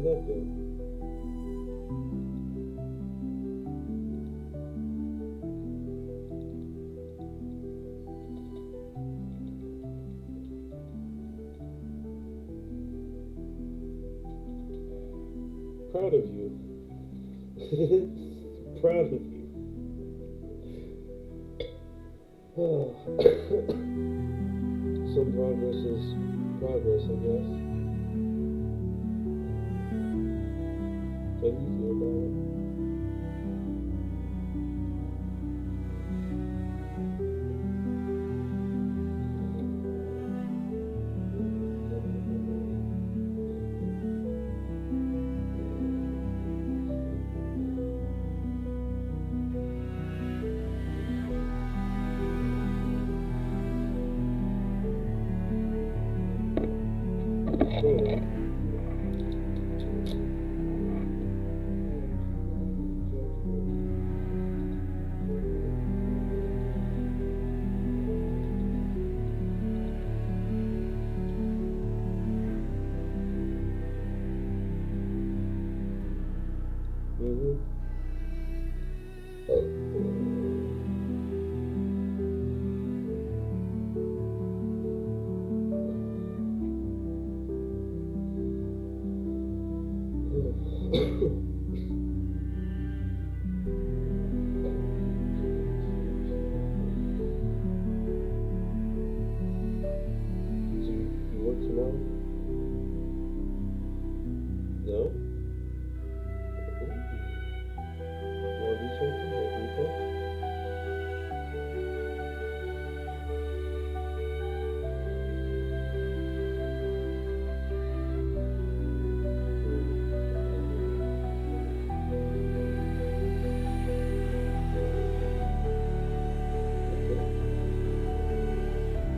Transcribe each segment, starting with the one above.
How'd that go? Proud of you. Proud of you. Some progress is progress, I guess. How do you feel about it? Mm-hmm. So you work tomorrow? No? You want to do something? Like weekend? Okay.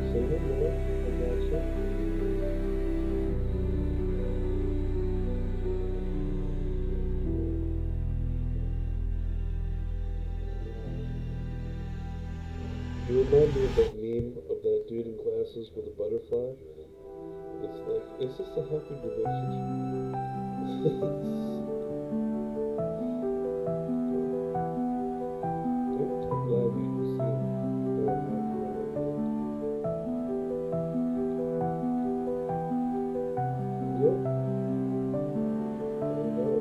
Say no more. I got you. You remind me of that meme of that dude in glasses with a butterfly. It's like, is this a healthy relationship? I'm glad you seem more happy about that. Yep, I know.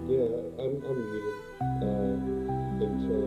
Yeah, I'm muted until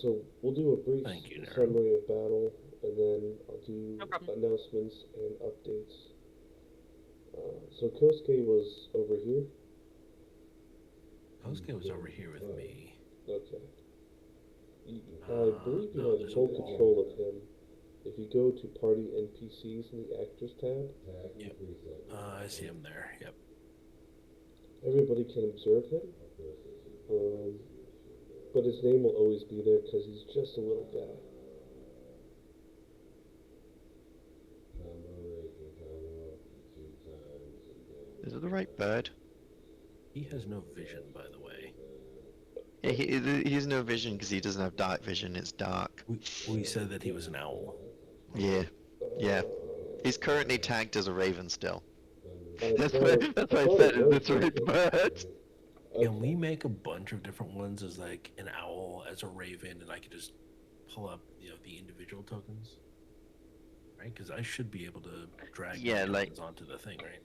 So we'll do a brief Thank you, Nero. summary of battle, and then I'll do No problem. announcements and updates. So Kosuke was over here. Kosuke was over here with me. Okay. I believe you No, have there's a full control of him. If you go to Party NPCs in the Actors tab, yep. I see him there. Yep. everybody can observe him. Um, but his name will always be there because he's just a little guy. Is it the right bird? He has no vision, by the way. Yeah, he has no vision because he doesn't have dark vision. It's dark. We said that he was an owl. Yeah, yeah. He's currently Uh, tagged as a raven still. I That's thought why. it. That's I why I thought it said was it's the right working. bird. Can Okay. we make a bunch of different ones as like an owl, as a raven, and I could just pull up, the individual tokens, right? Because I should be able to drag those Yeah, like tokens onto the thing, right?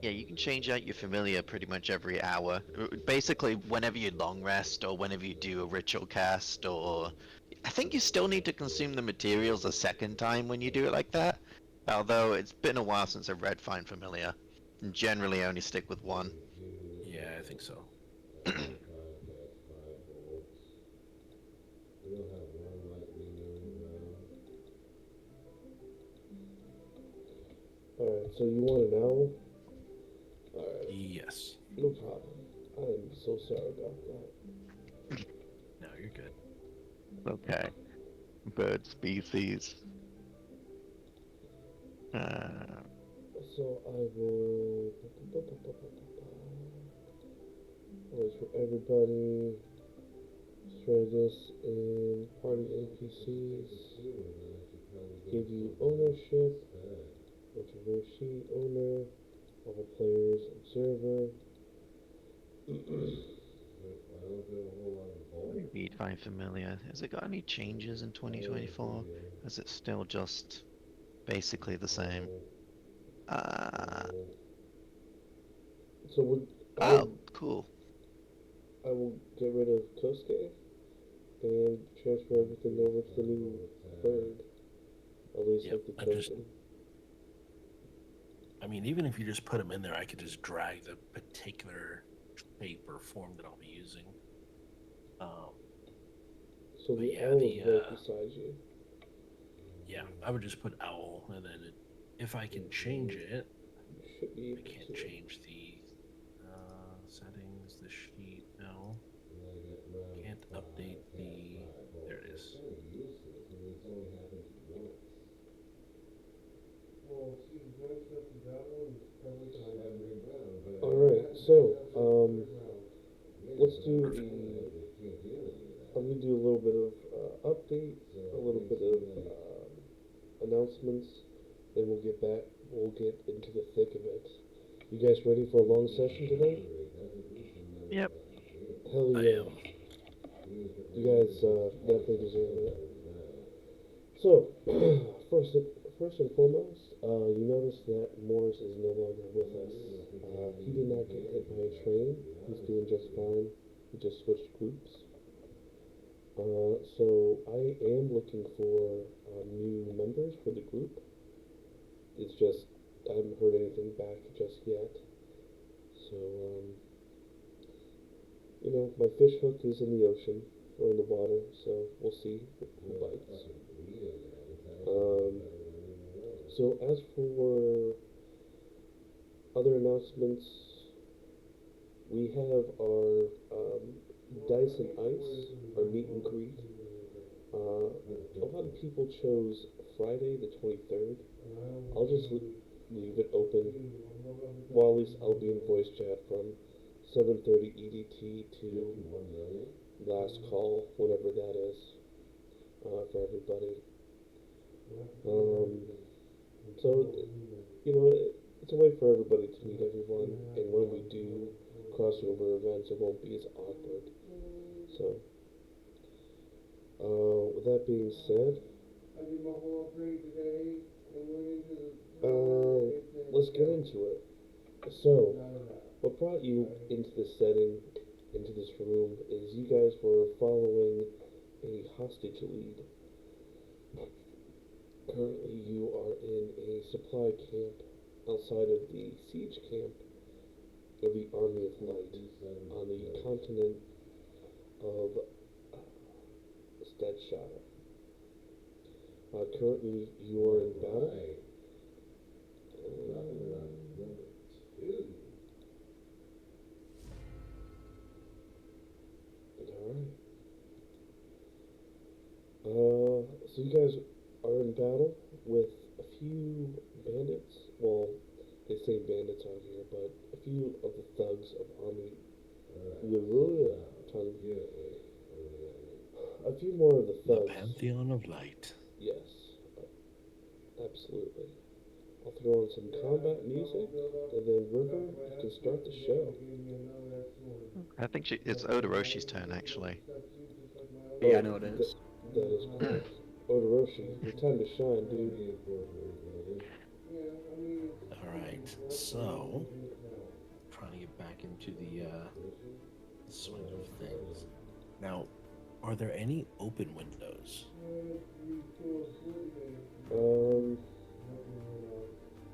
yeah, you can change out your familiar pretty much every hour. Basically, whenever you long rest or whenever you do a ritual cast, or I think you still need to consume the materials a second time when you do it like that. Although it's been a while since I've read Find Familiar, and generally I only stick with one. Yeah, I think so. All right. So you want an owl? All right. Yes. No problem. I am so sorry about that. No, you're good. Okay, bird species. Uh, So I will. Always for everybody. Try this in Party NPCs. Give you ownership. Otoroshi owner. All players observer. read Find Familiar. Has it got any changes in 2024? Is it still just basically the same? Uh, So would I oh, cool. I will get rid of Kosuke and transfer everything over to the new bird. At least Yep. like the I just, token. I mean, even if you just put them in there, I could just drag the particular shape or form that I'll be using. Um, So but the yeah, owl is right beside you. yeah, I would just put owl, and then if I can change it, You should be I able can't to. change the settings, the sheet. No, can't update the. There it is. Alright, so let's do Perfect. the. I'm gonna do a little bit of update, a little bit of announcements, then we'll get back. We'll get into the thick of it. You guys ready for a long session today? Yep. Hell I yeah! am. You guys definitely deserve it. So, first, first and foremost, you notice that Morris is no longer with us. He did not get hit by a train. He's doing just fine. He just switched groups. So I am looking for new members for the group. It's just I haven't heard anything back just yet. So my fish hook is in the ocean or in the water. So we'll see who bites. Um, so as for other announcements, we have our Dice and Ice, our meet and greet. A lot of people chose Friday the 23rd. I'll just leave it open. Well, at least I'll be in voice chat from 7:30 EDT to last call, whatever that is, for everybody. Um, so, it's a way for everybody to meet everyone, and when we do crossover events, it won't be as awkward. So, with that being said, uh, let's get into it. So, what brought you into this setting, into this room, is you guys were following a hostage lead. Currently, you are in a supply camp outside of the siege camp of the Army of Light on the continent of Steadshire. Currently, you are in battle. Alright. So you guys are in battle with a few bandits. Well, they say bandits out here, but a few of the thugs of Army. A few more of the The thugs. Pantheon of Light. Yes, absolutely. I'll throw on some combat music, and then River, you can start the show. I think it's Odoroshi's turn actually. Yeah, I know it is. That is correct. Otoroshi, your time to shine, dude. All right, so trying to get back into the swing of things. Now, are there any open windows? You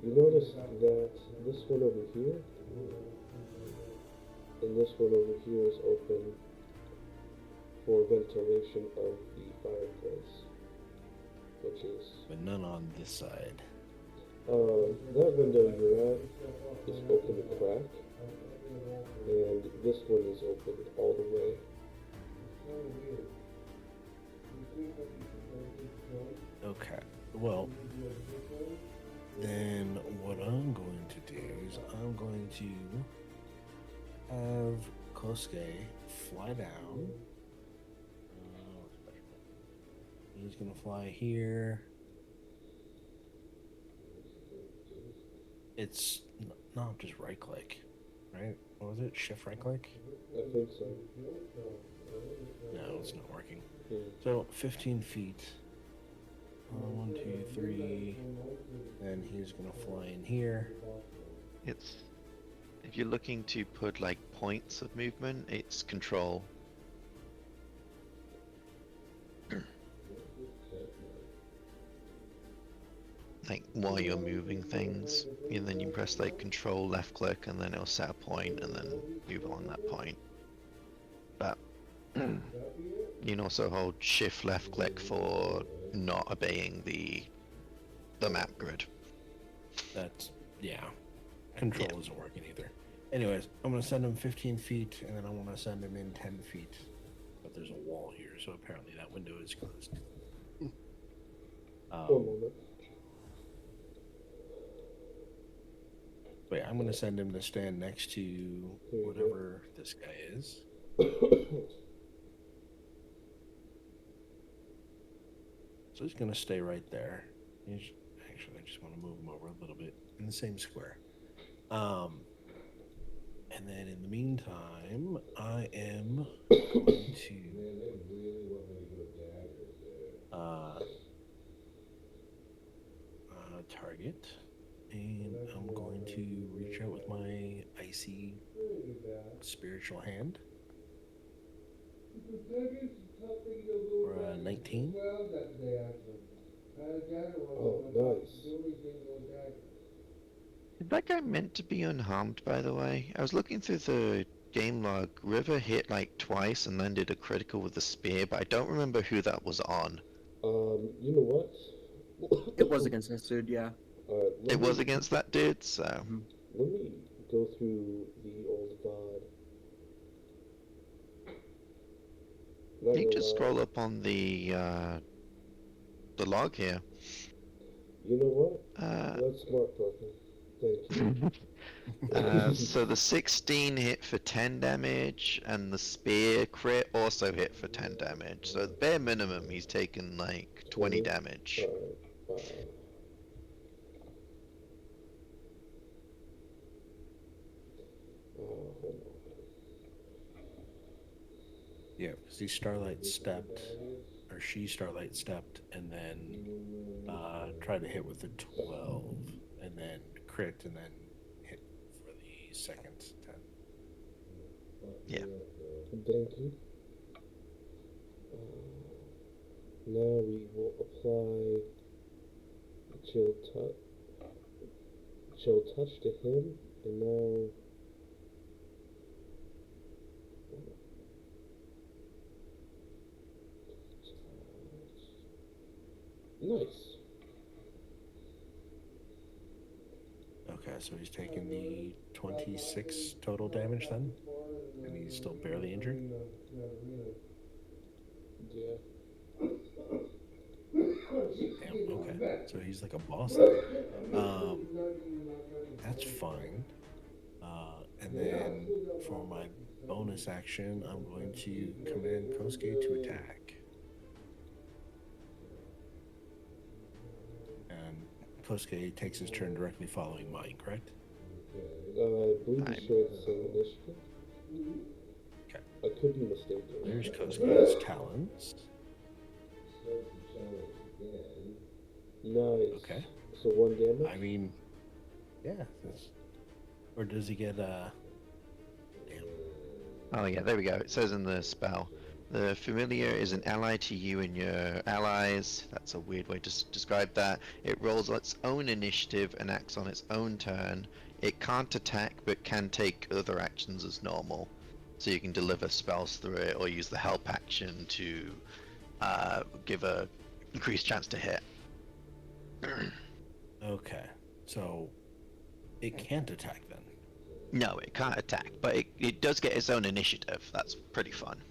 notice that this one over here and this one over here is open for ventilation of the fireplace, which is But none on this side. that window you're at is open to crack, and this one is open all the way. Okay. Well, then what I'm going to do is I'm going to have Kosuke fly down. He's going to fly here. It's not just right click, right? What was it? Shift right click? I think so. No, it's not working. Yeah. So 15 feet. 1, 2, 3. And he's gonna fly in here. It's if you're looking to put like points of movement, it's control. Like while you're moving things, and then you press like control left click and then it'll set a point and then move along that point. But you can also hold shift left click for not obeying the map grid. That's, yeah. Control isn't working either. Anyways, I'm gonna send him 15 feet and then I wanna send him in 10 feet. But there's a wall here, so apparently that window is closed. One moment. But yeah, I'm gonna send him to stand next to whatever this guy is. So he's gonna stay right there. Actually, I just want to move him over a little bit in the same square. And then in the meantime, I am going to target, and I'm going to reach out with my icy spiritual hand for 19. Oh, nice. Is that guy meant to be unharmed, by the way? I was looking through the game log. River hit like twice and then did a critical with the spear, but I don't remember who that was on. You know what? It was against this dude, yeah. It was against that dude, so. Let me go through the old VOD. You can just scroll up on the log here. You know what? That's smart, Purple. Thank you. So the 16 hit for 10 damage, and the spear crit also hit for 10 damage. So at bare minimum, he's taken like 20 damage. Yeah, because he Starlight stepped, or she Starlight stepped, and then tried to hit with the 12, and then crit, and then hit for the second 10. Yeah. Thank you. Now we will apply chill touch to him, and now nice. Okay, so he's taking the 26 total damage then, and he's still barely injured. Yeah. Damn, okay, so he's like a boss then. That's fine. And then for my bonus action, I'm going to command Kosuke to attack. And Kosuke takes his turn directly following mine, correct? I believe you shared the same initiative. Okay. I could be mistaken. There's Kosuke's talons. Nice. Okay. So 1 damage? I mean, yeah. Or does he get Damn. Oh yeah, there we go. It says in the spell, the familiar is an ally to you and your allies. That's a weird way to describe that. It rolls its own initiative and acts on its own turn. It can't attack, but can take other actions as normal. So you can deliver spells through it, or use the help action to give a increased chance to hit. Okay. So it can't attack then. No, it can't attack, but it does get its own initiative. That's pretty fun.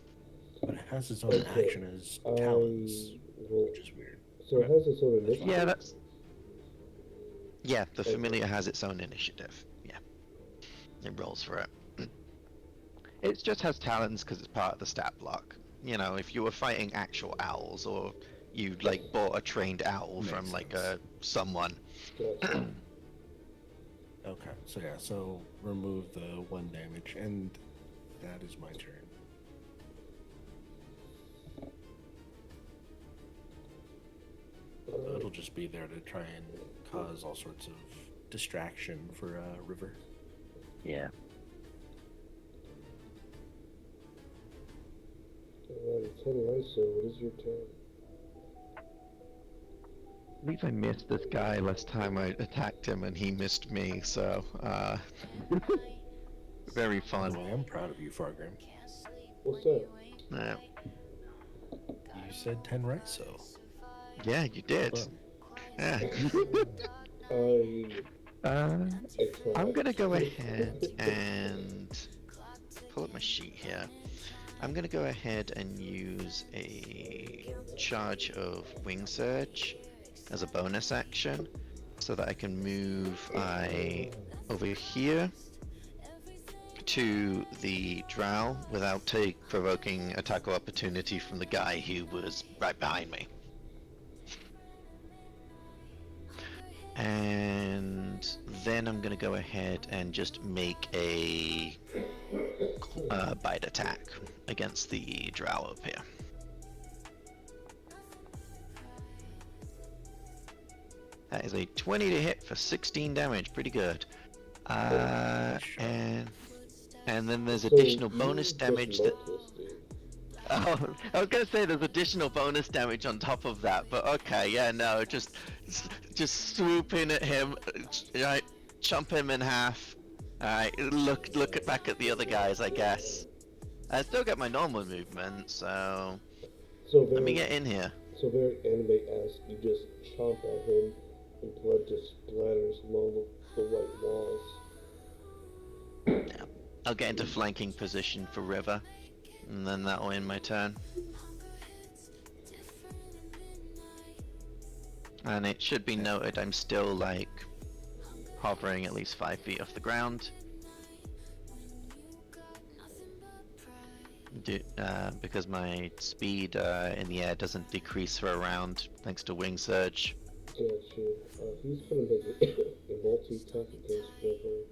But it has its own action as talons, which is weird. So it has its own initiative? Yeah, that's... Yeah, the familiar has its own initiative. Yeah. It rolls for it. It just has talons because it's part of the stat block. You know, if you were fighting actual owls, or you, like, bought a trained owl from, like, someone... Gotcha. Okay, so yeah, so remove the 1 damage, and that is my turn. So it'll just be there to try and cause all sorts of distraction for River. Yeah. Alright, Tenraiso, what is your turn? I believe I missed this guy last time I attacked him and he missed me, so, very fun. Well, I'm proud of you, Fargrim. What's that? Yeah. You said Tenraiso. Yeah, you did. Well, Yeah. I'm gonna go ahead and pull up my sheet here. I'm gonna go ahead and use a charge of Wing Surge as a bonus action, so that I can move over here to the drow without provoking attack of opportunity from the guy who was right behind me. And then I'm gonna go ahead and just make a bite attack against the drow up here. That is a 20 to hit for 16 damage, pretty good. And then there's additional bonus damage that... Oh, I was gonna say there's additional bonus damage on top of that, but okay, yeah, no, just swoop in at him, right, chomp him in half. Alright, look back at the other guys, I guess. I still get my normal movement, so let me get in here. So very anime-esque, you just chomp at him and blood just splatters along the white walls. Yeah. I'll get into flanking position for River, and then that'll end my turn. And it should be noted I'm still, like, hovering at least 5 feet off the ground. Because my speed in the air doesn't decrease for a round thanks to Wing Surge. Yeah, sure. He's gonna make a multi-attack against River.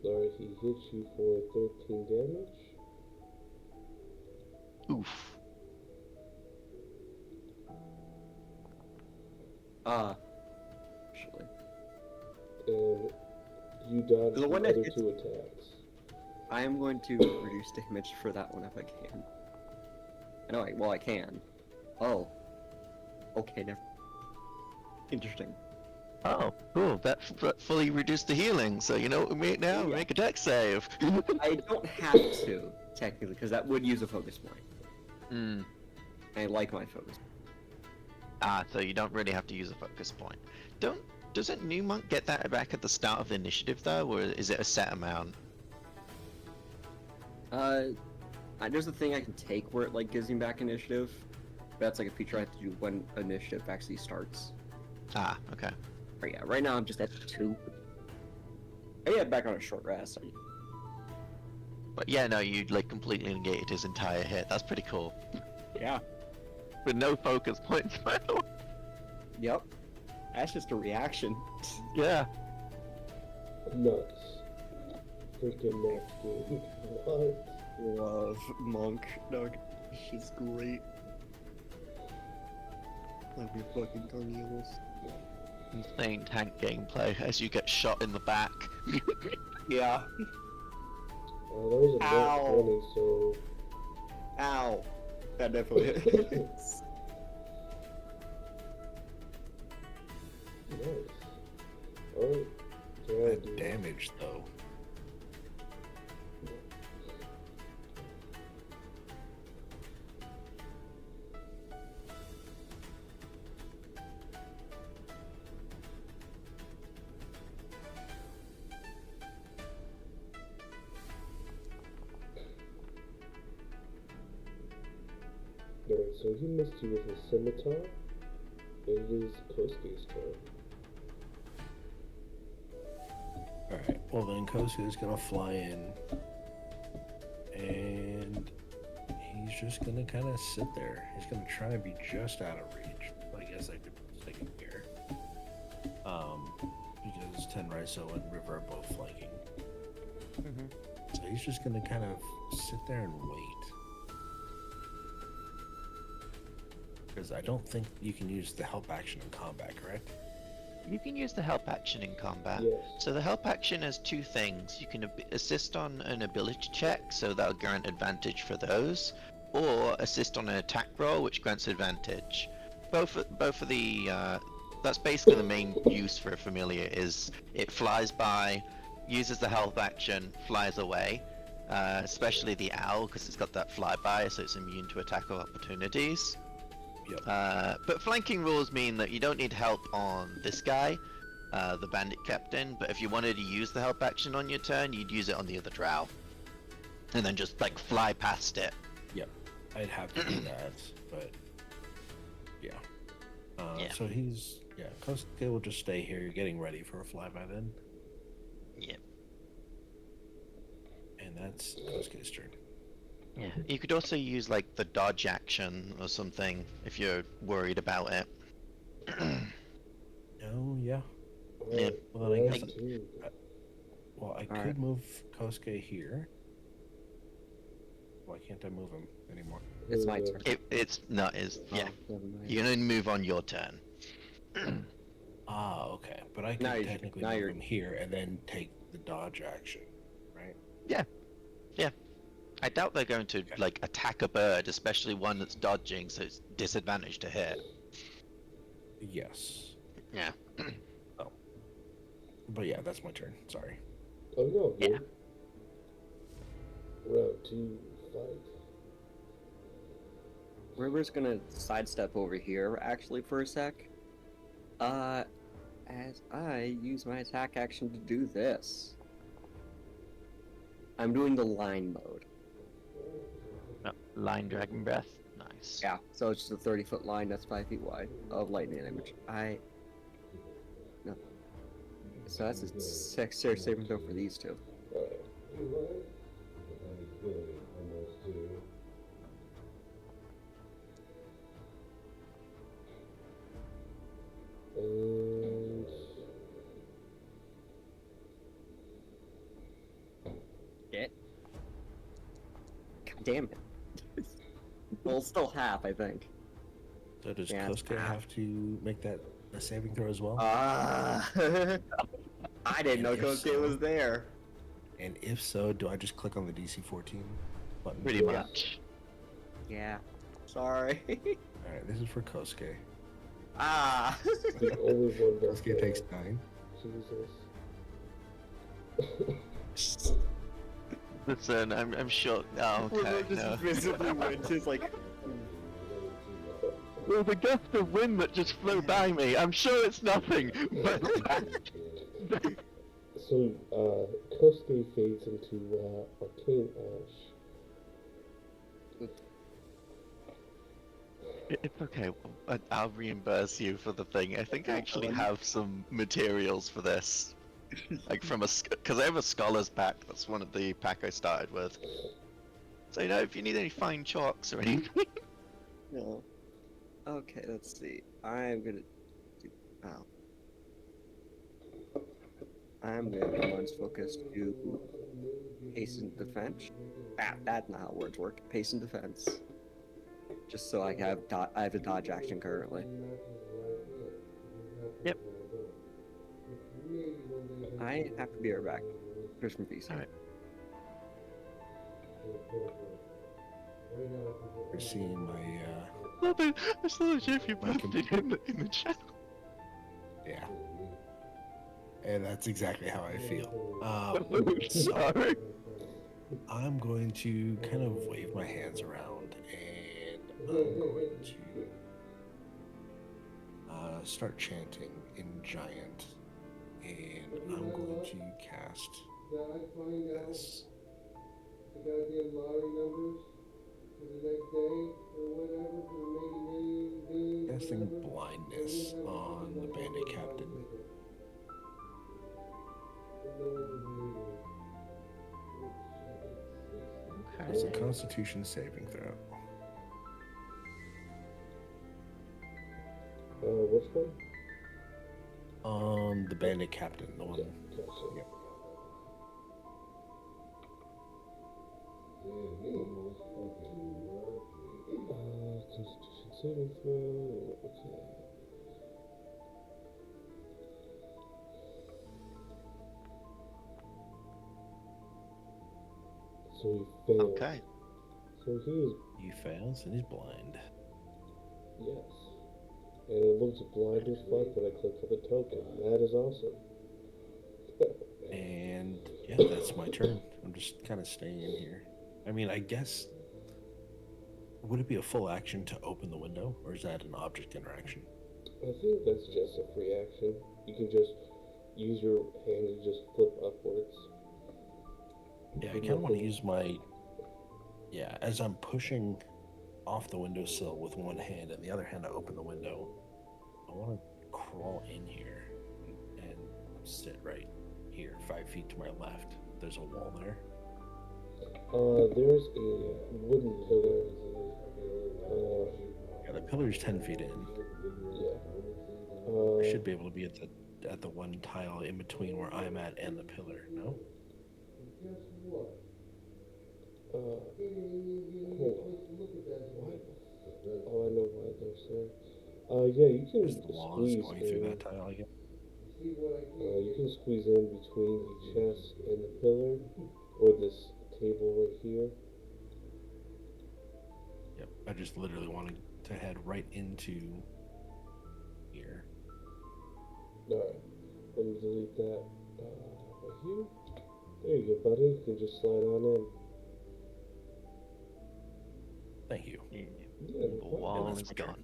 Alright, he hits you for 13 damage. Oof. Actually. And you dodge The the one that other hits- 2 attacks. I am going to reduce damage for that one if I can. I know, well, I can. Oh. Okay, never. Interesting. Oh, cool. That fully reduced the healing, so you know what we make now? We Yeah. make a deck save. I don't have to, technically, because that would use a focus point. Hmm. I like my focus. Ah, so you don't really have to use a focus point. Doesn't New Monk get that back at the start of the initiative though, or is it a set amount? There's a thing I can take where it like gives me back initiative. That's like a feature I have to do when initiative actually starts. Ah, okay. But yeah, right now I'm just at 2. I get back on a short rest. But yeah, no, you like completely negated his entire hit. That's pretty cool. Yeah. With no focus points, by the way. Yep. That's just a reaction. Yeah. Nuts. Freaking next game. What? Love Monk, Doug. She's great. Love your fucking Cornelius. Insane tank gameplay as you get shot in the back. Yeah. Oh, that was a Ow. net 20, so... Ow. That definitely hits. Nice. Alright. That damage, though. Alright, so he missed you with his scimitar. It is Kosuke's turn. Alright, well then Kosu is gonna fly in. And he's just gonna kind of sit there. He's gonna try and be just out of reach. I guess I could stick him here. Because Tenraiso and River are both flanking. So he's just gonna kind of sit there and wait. Because I don't think you can use the help action in combat, correct? You can use the help action in combat. Yes. So the help action has 2 things. You can assist on an ability check, so that'll grant advantage for those, or assist on an attack roll, which grants advantage. Both of the that's basically the main use for a familiar. Is it flies by, uses the help action, flies away. Especially the owl, because it's got that flyby, so it's immune to attack opportunities. Yep. But flanking rules mean that you don't need help on this guy, the bandit captain, but if you wanted to use the help action on your turn, you'd use it on the other drow. And then just, like, fly past it. Yep. I'd have to do that, but yeah. Yeah. So he's, Kosuke will just stay here, getting ready for a flyby then. Yep. And that's Kosuke's turn. Yeah. You could also use, like, the dodge action or something, if you're worried about it. Oh, yeah. Yeah. Well, then I guess... Round 2. Well, I Alright. could move Kosuke here. Why can't I move him anymore? It's my turn. It's not is yeah. Oh, never mind. You can only move on your turn. Ah, okay. But I Now could you're- technically now move you're- him here and then take the dodge action, right? I doubt they're going to like attack a bird, especially one that's dodging, so it's disadvantage to hit. Yes. Yeah. But yeah, that's my turn. Sorry. Oh, no, Yeah. good. Round 2, fight. River's gonna sidestep over here actually for a sec. As I use my attack action to do this. I'm doing the line mode. Oh, line dragon breath. Nice. Yeah, so it's just a 30-foot line that's 5 feet wide of lightning damage. No. So that's a 6 saving throw for these 2. And... Get. God damn it. Well, still half, I think. So does Yeah, it's Kosuke half. have to make that a saving throw as well? Ah. I didn't know And if Kosuke so- was there. And if so, do I just click on the DC 14 button? Pretty Yeah. much. Yeah. Sorry. All right, this is for Kosuke. Ah. The only one that Kosuke takes 9. Jesus. Listen, I'm sure. Oh, okay. No. visibly went his like. Well, the gust of wind that just flew by me, I'm sure it's nothing. But So, Kosuke fades into arcane ash. it's okay. I'll reimburse you for the thing. I think I actually have some materials for this. Like from because I have a scholar's pack. That's one of the pack I started with. So if you need any fine chalks or anything. No. Okay, let's see. I'm gonna do. Oh. I'm gonna launch focus to hasten defense. Ah, that's not how words work. Hasten defense. Just so I have I have a dodge action currently. Yep. I have to be right back. Just from PC. Alright. You're seeing my, I still don't know if you posted it in the chat. yeah. And that's exactly how I feel. Sorry. I'm going to kind of wave my hands around and I'm going to start chanting in giant. And I'm going to cast this. Casting blindness on the bandit captain. It's a Constitution saving throw. Which one? The bandit captain, the one. Gotcha. Yep. Constitution saving throw. Okay. So he failed. Okay. So he is, He fails and he's blind. yes. And it looks blind as fuck when I click on the token. That is awesome. And yeah, that's my turn. I'm just kind of staying in here. I mean, I guess. Would it be a full action to open the window, or is that an object interaction? I think that's just a free action. You can just use your hand to just flip upwards. Yeah, I kind of want to use my. Yeah, as I'm pushing off the windowsill with one hand and the other hand to open the window, I want to crawl in here and sit right here, 5 feet to my left. There's a wall there. There's a wooden pillar. Yeah, the pillar's 10 feet in. Yeah. I should be able to be at the one tile in between where I'm at and the pillar. No? Hold on. What? Oh, I know why there's there. Yeah, you can There's the walls squeeze going through in. that tile again. You can squeeze in between the chest and the pillar, or this table right here. Yep, I just literally wanted to head right into here. Alright, let me delete that right here. There you go, buddy. You can just slide on in. Thank you. Yeah, The wall that's is my turn.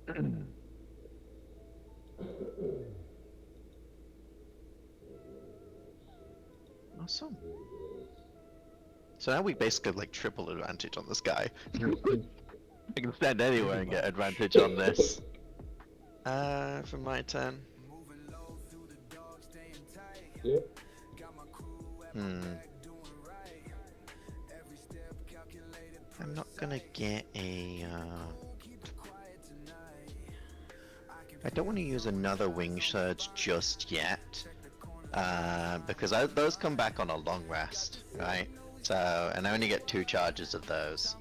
gone. Awesome. So now we basically like triple advantage on this guy. I can stand anywhere and get advantage on this. For my turn. Yep. I'm not gonna get a. I don't want to use another wing surge just yet, because those come back on a long rest, right? So, and I only get 2 charges of those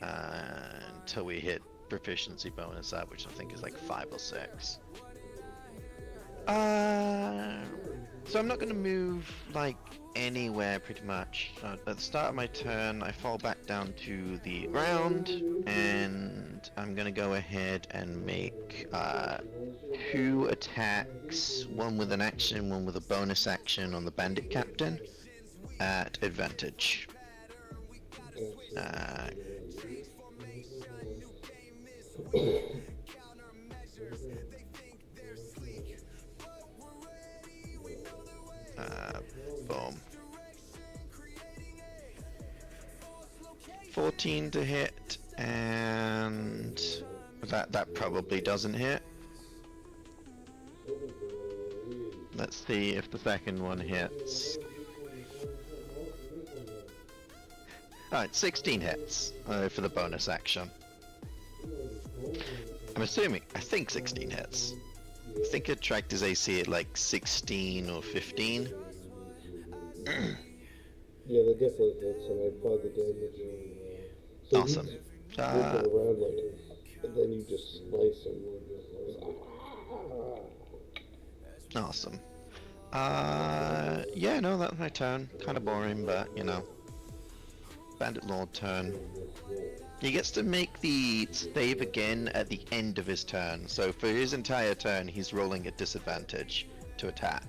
until we hit proficiency bonus up, which I think is like 5 or 6. So I'm not going to move like anywhere pretty much. At the start of my turn, I fall back down to the ground, and I'm going to go ahead and make 2 attacks, one with an action, one with a bonus action on the bandit captain at advantage. Boom. 14 to hit, and that probably doesn't hit. Let's see if the second one hits. Alright, 16 hits for the bonus action. I think 16 hits. I think it tracked his AC at like 16 or 15. Yeah, that definitely hits, and I applied the damage. So Awesome. he's whipping around like, and then you just slice him. Awesome. Yeah, no, that's my turn. Kind of boring, but you know. Bandit Lord turn. He gets to make the save again at the end of his turn, so for his entire turn he's rolling at disadvantage to attack.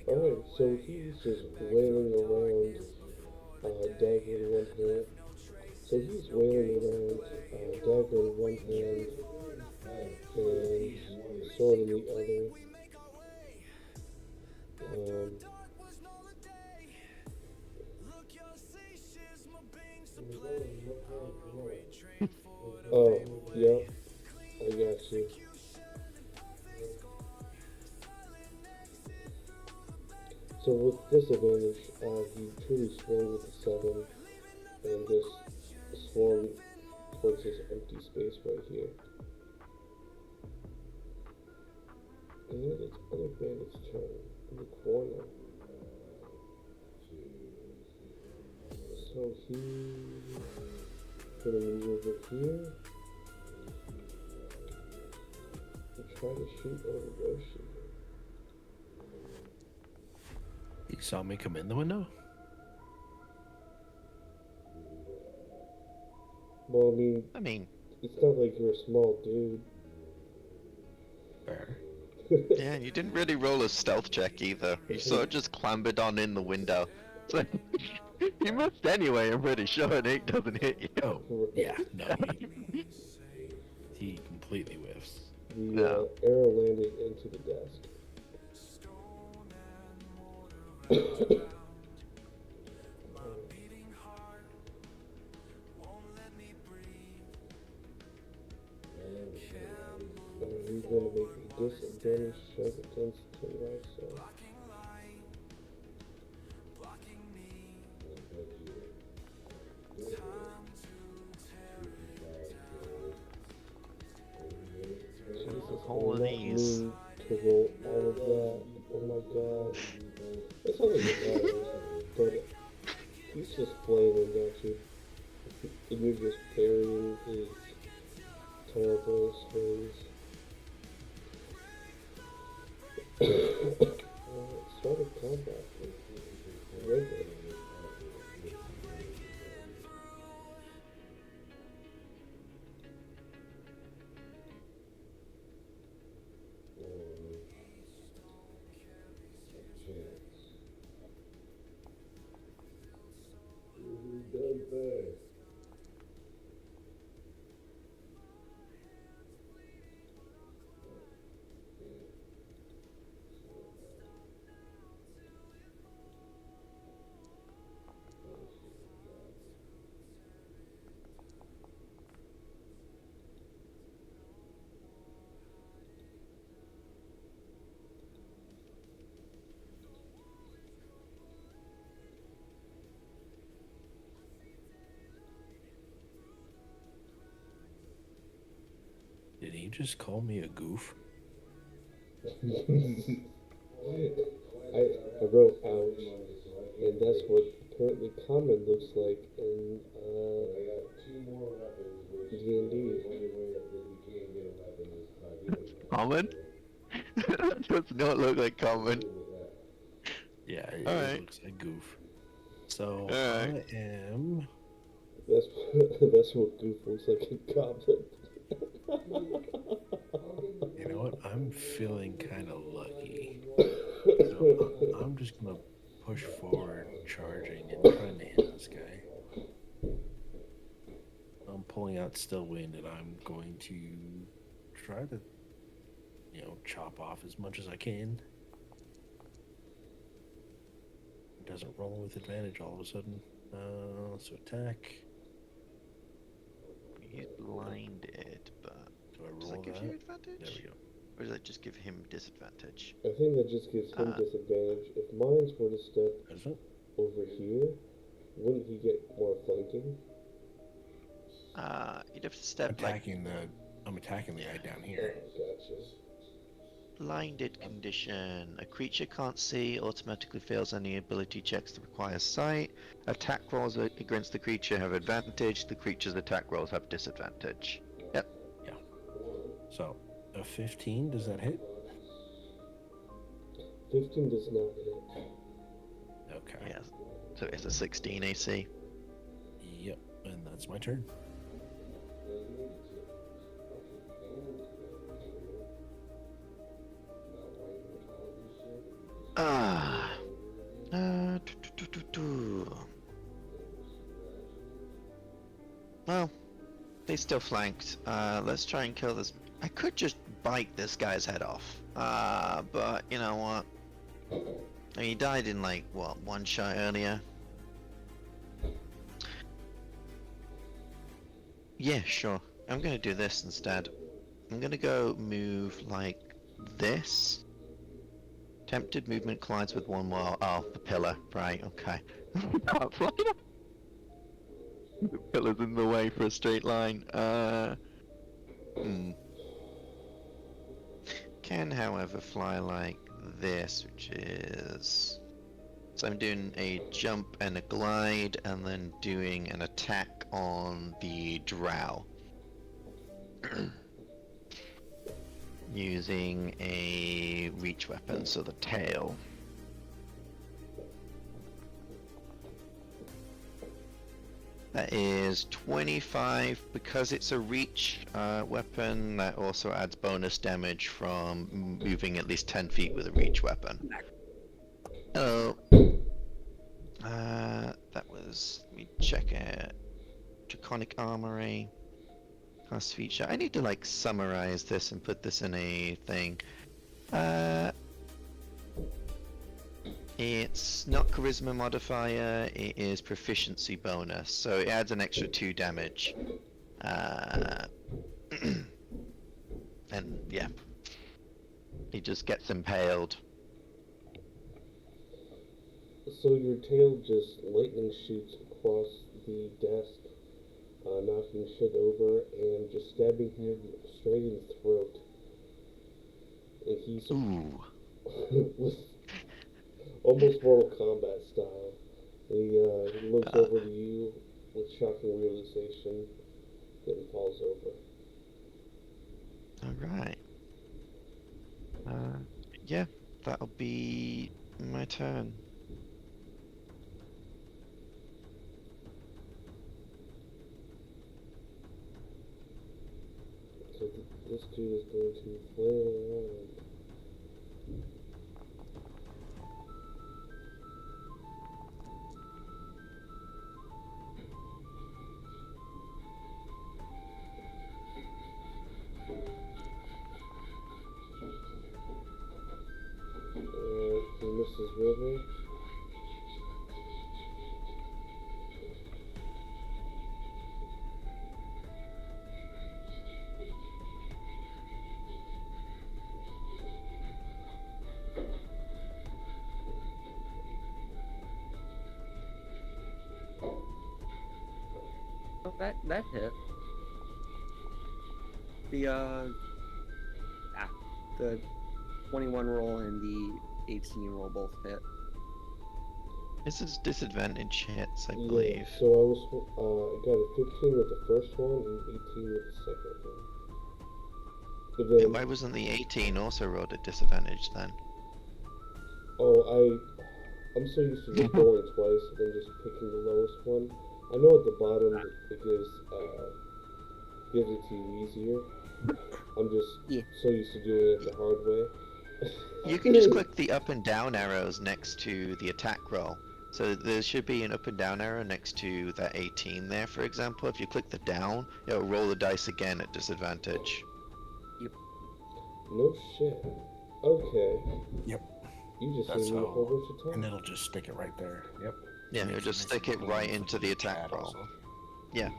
Alright, so he's just wailing around, dagger in one hand. So he's wailing around, dagger in one hand, and sword in the other. Oh, yep, I got you. So with disadvantage, he truly swung with the 7 and just swung towards this empty space right here. And it's other bandit's turn in the corner. So he's gonna move over here and try to shoot Otoroshi. You saw me come in the window? Well, I mean, it's not like you're a small dude. Fair. Yeah, you didn't really roll a stealth check either. You sort of just clambered on in the window. So you missed anyway, I'm pretty sure an 8 doesn't hit you. Oh, yeah, no, he completely whiffs. The arrow landed into the desk. He's going to make a disadvantage check against Tenraiso. Jesus, holiness. To roll all of that. Oh my god. That's not like it matters, but he's just flailing at you. And you're just parrying his terrible swings. Start of combat. Regular. Did he just call me a goof? I wrote ouch, and that's what apparently common looks like in D&D. Common? That does not look like common. Yeah, All it right. looks like goof. So Alright. I am. That's that's what Goof looks like in Goblin. You know what? I'm feeling kind of lucky. So I'm just gonna push forward, charging, and trying to hit this guy. I'm pulling out still wind, and I'm going to try to, chop off as much as I can. It doesn't roll with advantage all of a sudden. So attack. He's blinded, but Do I does roll that give that? you advantage? There we go. Or does that just give him disadvantage? I think that just gives him disadvantage. If mines were to step Does it? over here, wouldn't he get more flanking? You'd have to step like I'm attacking the guy down here. Gotcha. blinded condition. A creature can't see, automatically fails any ability checks that require sight. Attack rolls against the creature have advantage. The creature's attack rolls have disadvantage. Yep. Yeah. So a 15, does that hit? 15 does not hit. Okay. Yeah. So it's a 16 AC. Yep. And that's my turn. Ah. Well, they still flanked. Let's try and kill this. I could just bite this guy's head off. But you know what? I mean, he died in like what, one shot earlier. Yeah, sure. I'm gonna do this instead. I'm gonna go move like this. Tempted movement collides with one more. Oh, the pillar. Right, okay. Can't fly. The pillar's in the way for a straight line. Can, however, fly like this, which is... So I'm doing a jump and a glide, and then doing an attack on the drow. Using a reach weapon, so the tail. That is 25. Because it's a reach weapon, that also adds bonus damage from moving at least 10 feet with a reach weapon. Oh. That was... Let me check it. Draconic Armory. Class feature. I need to like summarize this and put this in a thing. It's not charisma modifier, it is proficiency bonus, so it adds an extra 2 damage. And yeah, he just gets impaled. So your tail just lightning shoots across the desk, knocking shit over and just stabbing him straight in the throat. And he's Ooh. with almost Mortal Kombat style. He looks over to you with shocking realization, then falls over. Alright. Yeah, that'll be my turn. So this dude is going to flail around. He misses River. Oh, that hit. The 21 roll and the 18 roll both hit. This is disadvantage hits, I Yeah, believe. so I was got a 15 with the first one and 18 with the second one. But then, Why wasn't the 18 also rolled at disadvantage then? I'm so used to just rolling twice and then just picking the lowest one. I know at the bottom it gives it to you easier. I'm just Yeah. so used to doing it the hard way. You can just click the up and down arrows next to the attack roll. So there should be an up and down arrow next to that 18 there, for example. If you click the down, it'll roll the dice again at disadvantage. No shit. Okay. Yep. You just That's saved me a whole how. bunch of And time. it'll just stick it right there. Yep. Yeah, it'll Makes just nice and stick it clean right for into the attack chat roll. also. Yeah.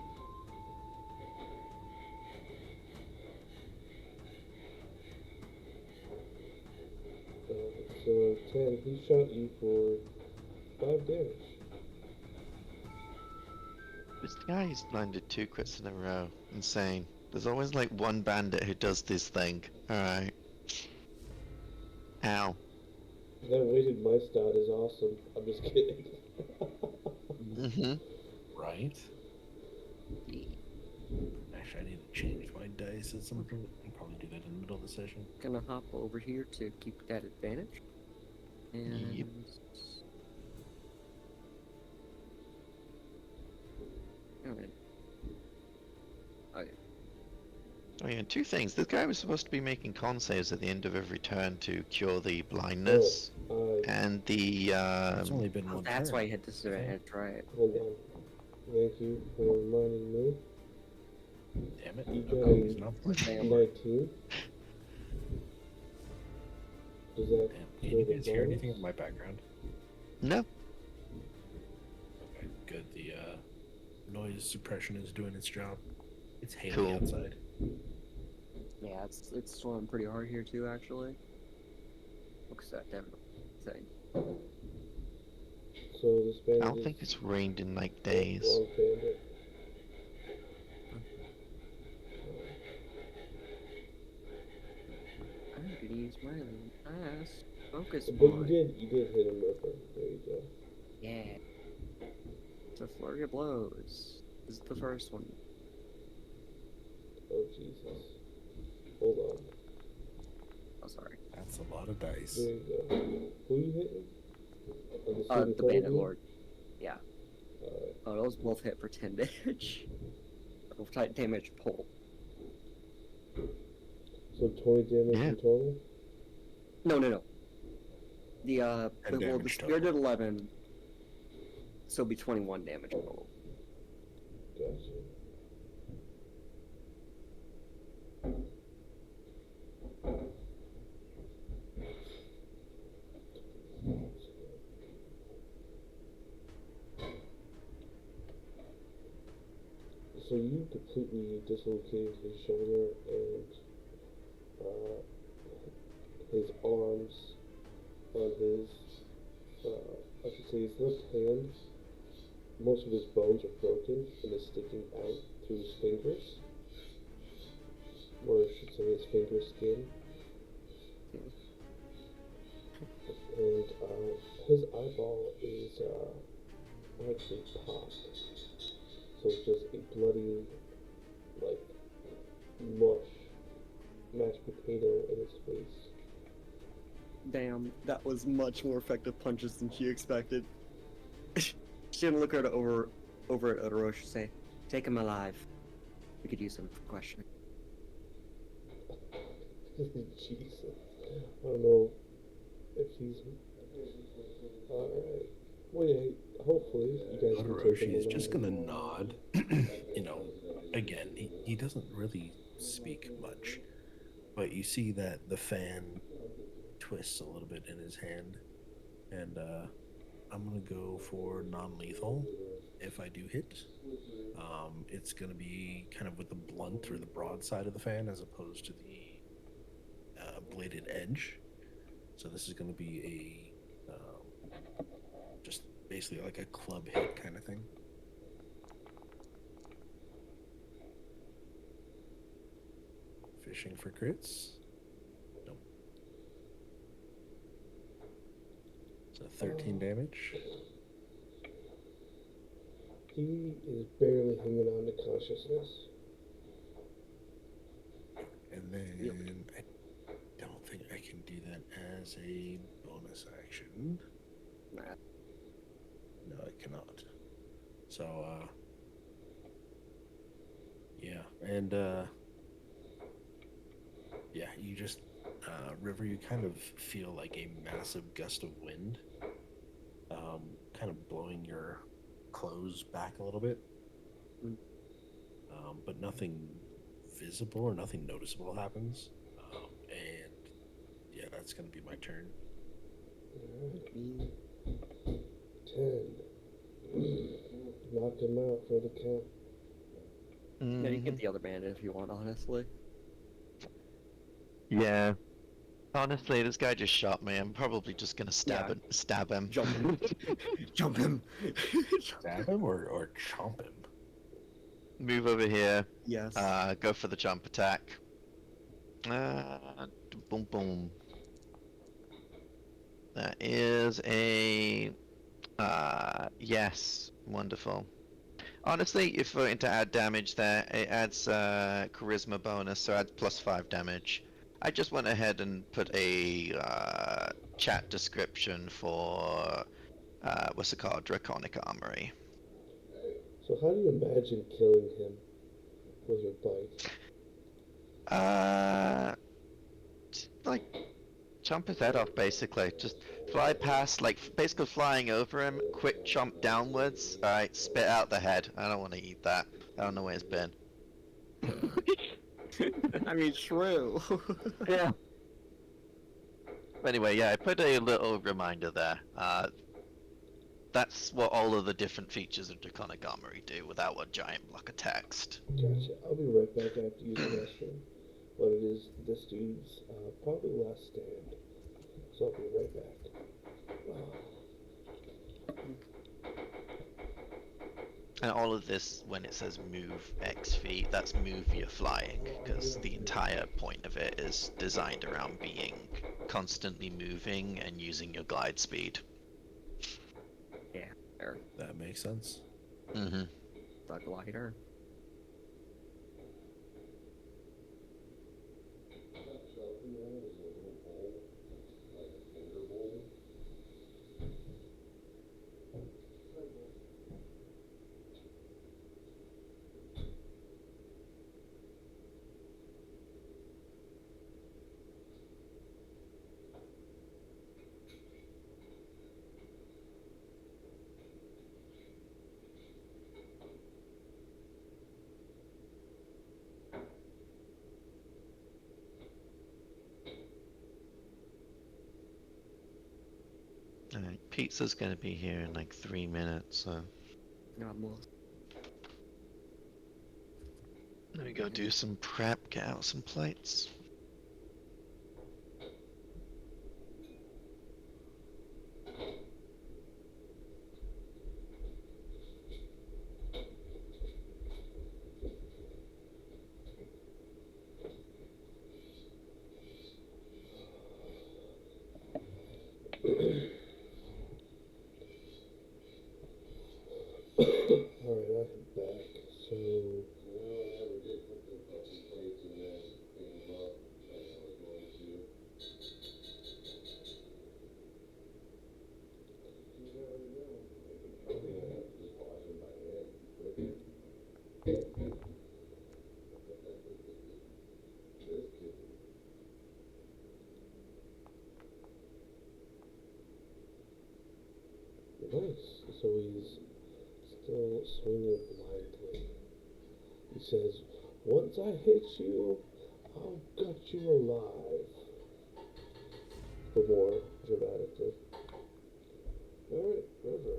So 10, he shot you for 5 damage. This guy's landed 2 crits in a row. Insane. There's always like one bandit who does this thing. Alright. Ow. That weighted my stat is awesome. I'm just kidding. Mm-hmm. Right. Actually, I need to change my dice at some point. I'll probably do that in the middle of the session. Gonna hop over here to keep that advantage. And Yep. Alright. Oh yeah, 2 things. This guy was supposed to be making con saves at the end of every turn to cure the blindness. And the It's only been Oh, one that's turn. why I had to try it. Hold on. Thank you for reminding me. Damn it. You No got copies, a no. 19. Does that Damn. Can kill you the guys hear blindness? anything in my background? No. Okay, good. The noise suppression is doing its job. It's hailing Cool. outside. Yeah, it's storming pretty hard here too, actually. Looks at that thing. So this bandit I don't think it's rained in like days. Wrong bandit. I'm gonna use my last focus But point. you did hit him, Ripper. There you go. Yeah. It's a flurry of blows. This is the first one. Oh Jesus. Hold on. Oh, sorry. That's a lot of dice. There you go. Who you hitting? Oh, the suit in The front of Bandit you? Lord. Yeah. Alright. Oh, those both hit for 10 damage. Both tight damage pull. So 20 damage Yeah. in total? No. The 10 well, the damage spear total. did 11. So it'll be 21 damage total. Gotcha. So you completely dislocated his shoulder and his arms on his, I should say his left hand. Most of his bones are broken and is sticking out through his fingers. Or I should say his finger skin. And his eyeball is actually popped. So it's just a bloody, like, mush, mashed potato in his face. Damn, that was much more effective punches than she expected. She didn't look at it over at Otoroshi and say, "Take him alive. We could use him for questioning." Jesus. I don't know if he's... Alright. Well, yeah, hopefully you guys can take him Otoroshi is just alive. gonna nod. You know, again, he doesn't really speak much, but you see that the fan twists a little bit in his hand, and I'm gonna go for non-lethal. If I do hit, it's gonna be kind of with the blunt or the broad side of the fan as opposed to the bladed edge. So this is gonna be a just basically like a club hit kind of thing. Fishing for crits. Nope. So 13 damage. He is barely hanging on to consciousness. And then Yep. I don't think I can do that as a bonus action. Nah. No, I cannot. So, yeah, and yeah, you just River, you kind of feel like a massive gust of wind, kind of blowing your clothes back a little bit, Mm. but nothing visible or nothing noticeable happens. And yeah, that's gonna be my turn. Alright, Me. 10. Knock him out for the count. No, you Mhm. get the other bandit if you want, honestly. Yeah. Honestly, this guy just shot me. I'm probably just gonna Yeah. stab him. Jump him. Jump him. Stab him or chomp him. Move over here. Yes. Go for the jump attack. Boom, boom. That is a yes, wonderful. Honestly, if we're to add damage there, it adds charisma bonus, so adds +5 damage. I just went ahead and put a chat description for what's it called, Draconic Armory. So, how do you imagine killing him with your bite? Like chomp his head off, basically. Just fly past, like basically flying over him. Quick chomp downwards. All right, spit out the head. I don't want to eat that. I don't know where it's been. I mean, true. Yeah. Anyway, yeah, I put a little reminder there. That's what all of the different features of Draconic Armory do without a giant block of text. Gotcha. I'll be right back. I have to use the restroom. But it is this dude's probably last stand. So I'll be right back. And all of this, when it says move X feet, that's move your flying, because the entire point of it is designed around being constantly moving and using your glide speed. Yeah, there. That makes sense. Mm-hmm. The glider. Alright, pizza's gonna be here in like 3 minutes, so Not most. let me go do some prep, get out some plates. Alright, I'm back. So, nice. So he's still swinging blindly. He says, "Once I hit you, I'll gut you alive." But more dramatically. Alright, River.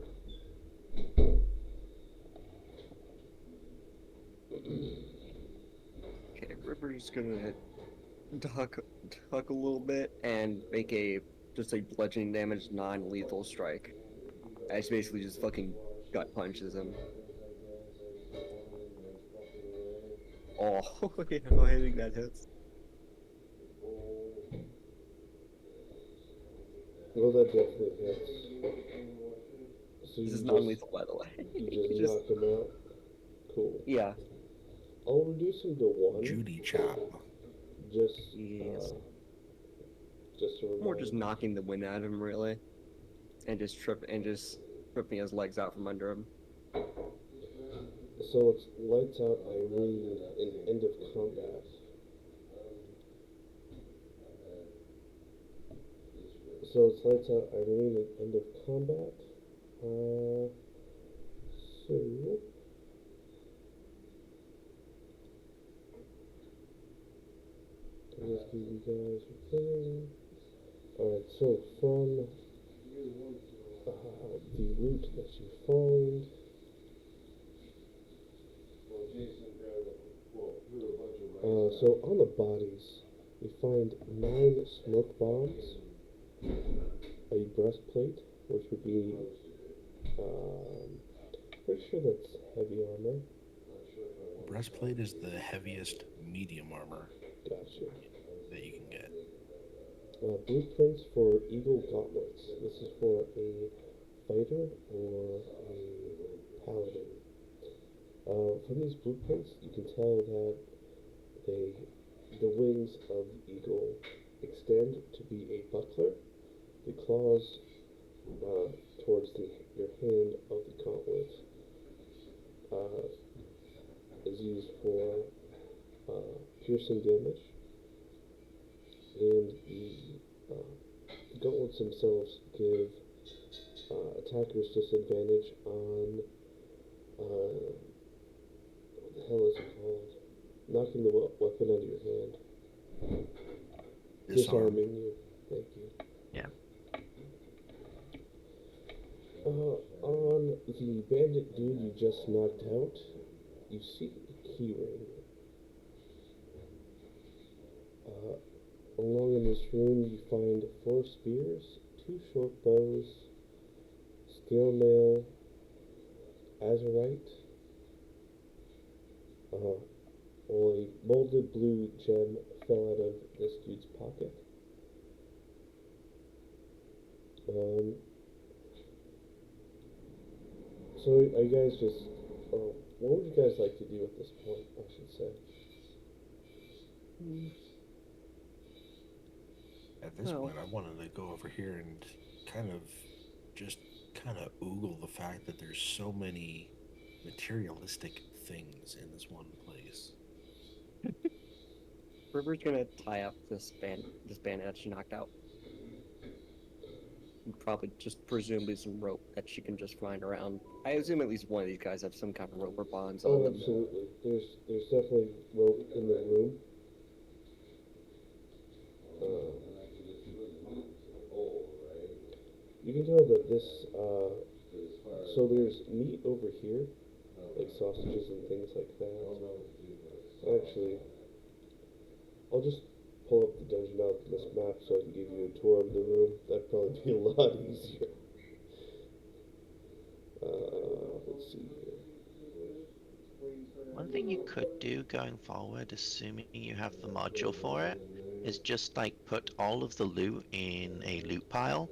Okay, River's gonna duck a little bit and make just a bludgeoning damage non-lethal strike. As basically just fucking gut punches him. Oh, yeah, I think that hits. Well, that definitely hits. So This you is just non-lethal, by the way. you just You just knock him out. Cool. yeah. I'll reduce him to 1. Judy chop. Just Yes. just to More just remind. knocking the wind out of him, really, and just tripping his legs out from under him. So it's lights out Irene and end of combat. So it's lights out Irene and end of combat. So I'll just give you guys a thing. Alright, so from the loot that you find. So on the bodies, you find 9 smoke bombs, a breastplate, which would be, pretty sure that's heavy armor. Breastplate is the heaviest medium armor Gotcha. that you can get. Blueprints for Eagle Gauntlets. This is for a fighter or a paladin. From these blueprints, you can tell that the wings of the eagle extend to be a buckler. The claws towards your hand of the gauntlet is used for piercing damage, and the gauntlets themselves give attackers disadvantage on what the hell is it called? Knocking the weapon out of your hand. Disarming you. Thank you. Yeah. On the bandit dude you just knocked out, you see a keyring. Along in this room, you find 4 spears, 2 short bows, scale mail, azurite, a molded blue gem fell out of this dude's pocket. So are you guys just, what would you guys like to do at this point, I should say? At this point, I wanted to go over here and kind of oogle the fact that there's so many materialistic things in this one place. River's gonna tie up this bandit that she knocked out. And probably just presumably some rope that she can just find around. I assume at least one of these guys have some kind of rope or bonds on them. Absolutely. There's definitely rope in the room. You can tell that this, so there's meat over here, like sausages and things like that. Actually, I'll just pull up the Dungeon Alchemist map so I can give you a tour of the room. That'd probably be a lot easier. Let's see here. One thing you could do going forward, assuming you have the module for it, is just like put all of the loot in a loot pile,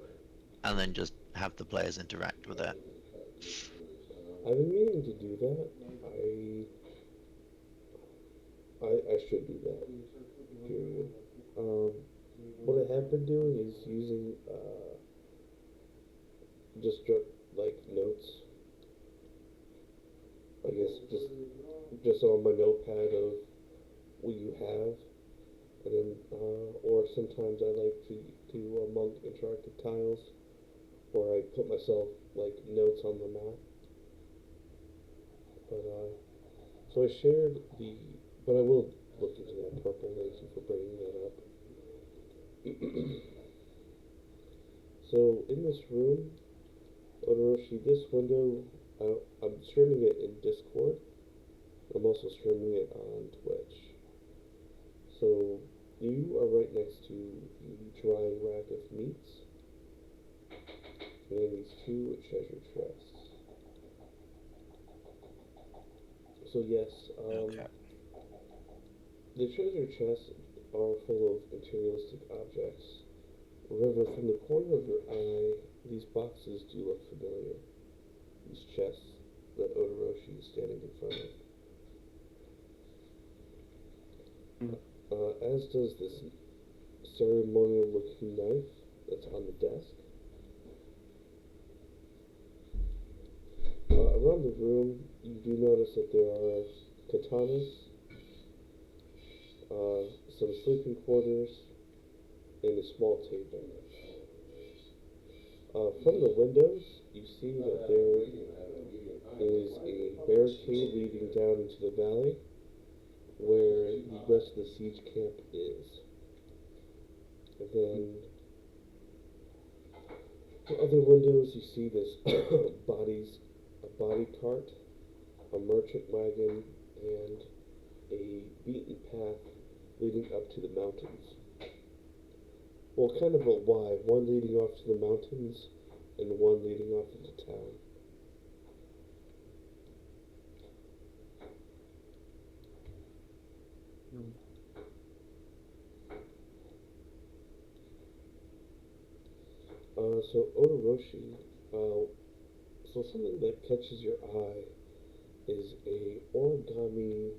and then just have the players interact with it. I've been meaning to do that. I should do that. Period. What I have been doing is using just like notes. I guess just on my notepad of what you have, and then or sometimes I like to do monk interactive tiles, where I put myself like notes on the map. But so I shared but I will look into that purple. Thank you for bringing that up. So in this room, Otoroshi, this window, I'm streaming it in Discord. I'm also streaming it on Twitch. So you are right next to the drying rack of meats and these 2 treasure chests. So yes, Okay. the treasure chests are full of materialistic objects. River, from the corner of your eye, these boxes do look familiar. these chests that Otoroshi is standing in front Mm. of, as does this ceremonial-looking knife that's on the desk. Around the room, you do notice that there are katanas, some sleeping quarters, and a small table. From the windows, you see that there is a barricade leading down into the valley where the rest of the siege camp is. And then from other windows, you see this a body cart, a merchant wagon, and a beaten path leading up to the mountains. Well, kind of a Y, one leading off to the mountains and one leading off into town. Mm. So Otoroshi, so something that catches your eye is a origami.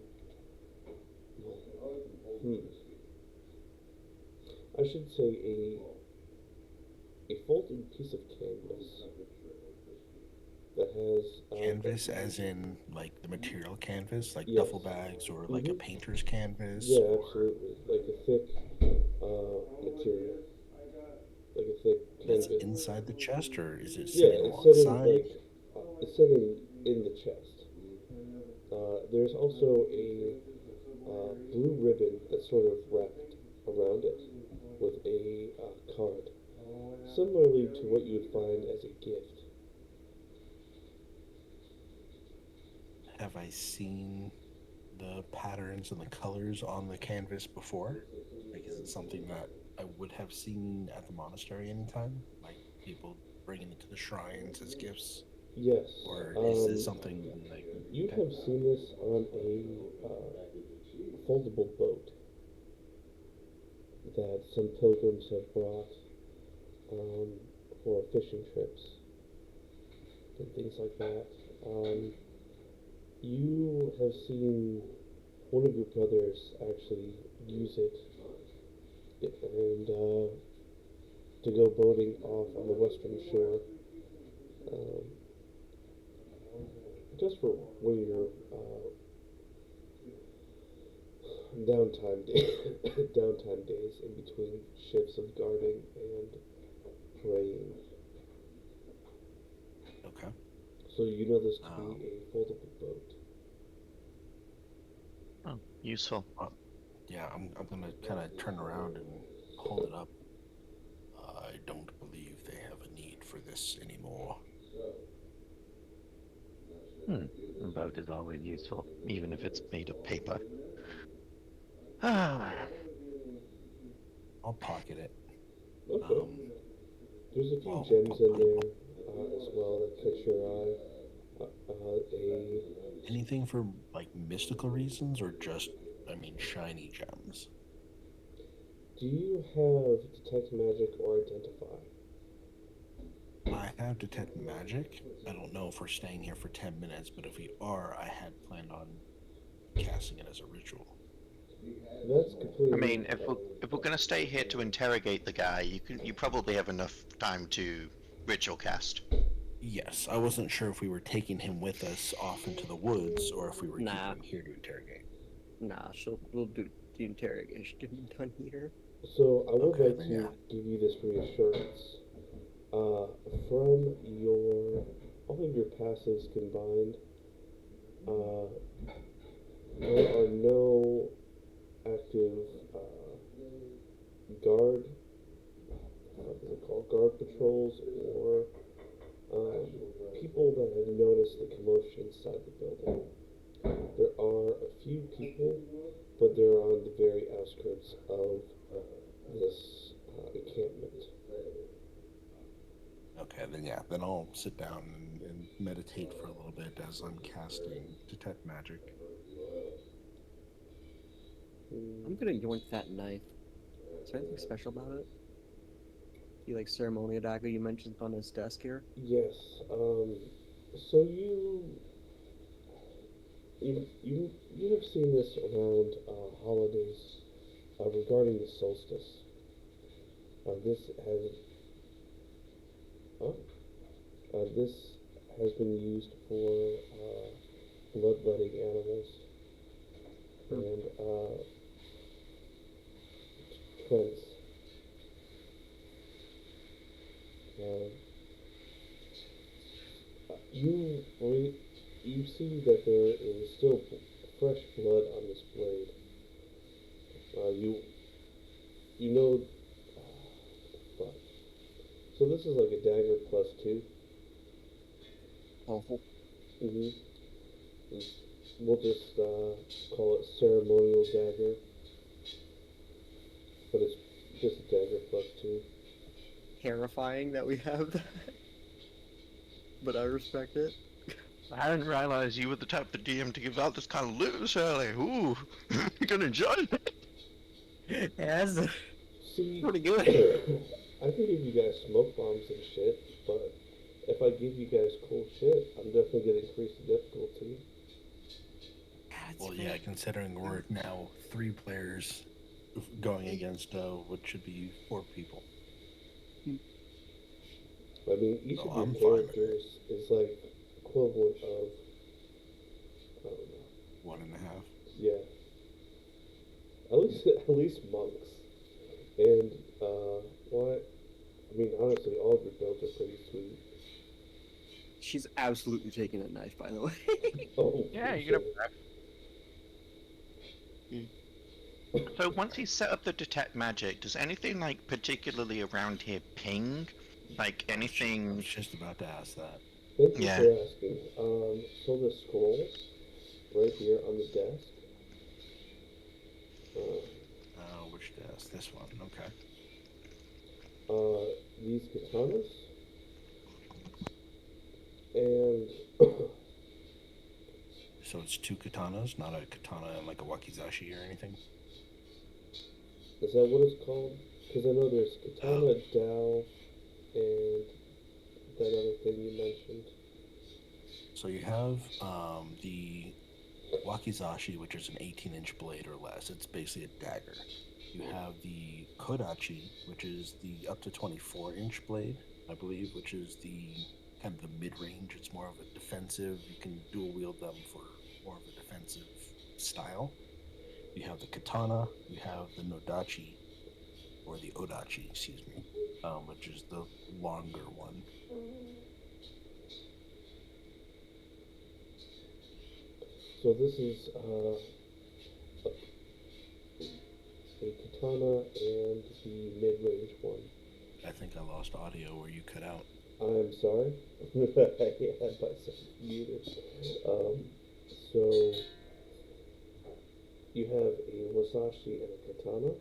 Hmm. I should say a folded piece of canvas that has Canvas, as in like the material canvas, like yes. duffel bags, or like a Mhm. painter's canvas, Yeah, or absolutely. Like a thick material, like a thick that's canvas. inside the chest, or is it Yeah, sitting it's sitting alongside? it's sitting in the chest. There's also a blue ribbon that's sort of wrapped around it with a card, similarly to what you would find as a gift. Have I seen the patterns and the colors on the canvas before? Like, is it something that I would have seen at the monastery anytime? Like people bringing it to the shrines as gifts, Yes, or is this something like you okay? have seen this on a foldable boat that some pilgrims have brought um, for fishing trips and things like that. You have seen one of your brothers actually use it and to go boating off on the western shore, um, just for one of your downtime day, downtime days in between shifts of guarding and praying. Okay. So you know this to Um, be a foldable boat. Oh, useful. yeah, I'm gonna kind of turn around and hold it up. I don't believe they have a need for this anymore. A boat is always useful, even if it's made of paper. Ah, I'll pocket it. Okay. Um, There's a few well, gems in there as well that catch your eye. A anything for like mystical reasons, or just, I mean, shiny gems? Do you have detect magic or identify? I have detect magic. I don't know if we're staying here for 10 minutes, but if we are, I had planned on casting it as a ritual. That's I completely. mean, if we're gonna stay here to interrogate the guy, you probably have enough time to ritual cast. Yes, I wasn't sure if we were taking him with us off into the woods or if we were keeping Nah, him here to interrogate. nah. We'll do the interrogation done here. So I would Okay, like then yeah. to give you this reassurance. Uh, from your all of your passives combined, uh, there are no active guard, what is it called, guard patrols or um, people that have noticed the commotion inside the building. There are a few people, but they're on the very outskirts of this encampment. Okay, then yeah, then I'll sit down and meditate for a little bit as I'm casting detect magic. I'm gonna yoink that knife. Is there anything special about it? The like ceremonial dagger you mentioned on his desk here? Yes, So you have seen this around holidays regarding the solstice. This has uh, this has been used for bloodletting animals and trends. Uh, you see that there is still fresh blood on this blade. You know. Fuck. So this is like a dagger plus two. Oh, Mm-hmm. We'll just call it ceremonial dagger, but it's just a dagger plus two. terrifying that we have that. But I respect it. I didn't realize you were the type of DM to give out this kind of loot, Shirley. Ooh, you're gonna enjoy it. Yeah, that's See, pretty good. I can give you guys smoke bombs and shit, but if I give you guys cool shit, I'm definitely gonna increase the difficulty. Well, yeah, considering we're now 3 players going against what should be 4 people. I mean, each Oh, of your I'm fine with it. characters is like equivalent of, I don't know, 1.5. yeah, at least monks. And what? I mean, honestly, all of your builds are pretty sweet. She's absolutely taking a knife, by the way. Oh, Yeah, for you're gonna. So once you set up the detect magic, does anything like particularly around here ping? Like I anything? was just about to ask that. Thank you Yeah. for asking. So the scroll right here on the desk. Which desk? This one. Okay. These katanas and So it's 2 katanas, not a katana and like a wakizashi or anything. is that what it's called? Because I know there's katana, dao, and that other thing you mentioned. So you have the wakizashi, which is an 18-inch blade or less. It's basically a dagger. You have the kodachi, which is the up to 24-inch blade, I believe, which is the kind of the mid-range. It's more of a defensive. You can dual wield them for more of a defensive style. You have the katana. You have the nodachi, or the odachi, excuse me, which is the longer one. So this is a katana and the mid-range one. I think I lost audio where you cut out. I'm sorry. I had myself muted. So you have a wasashi and a katana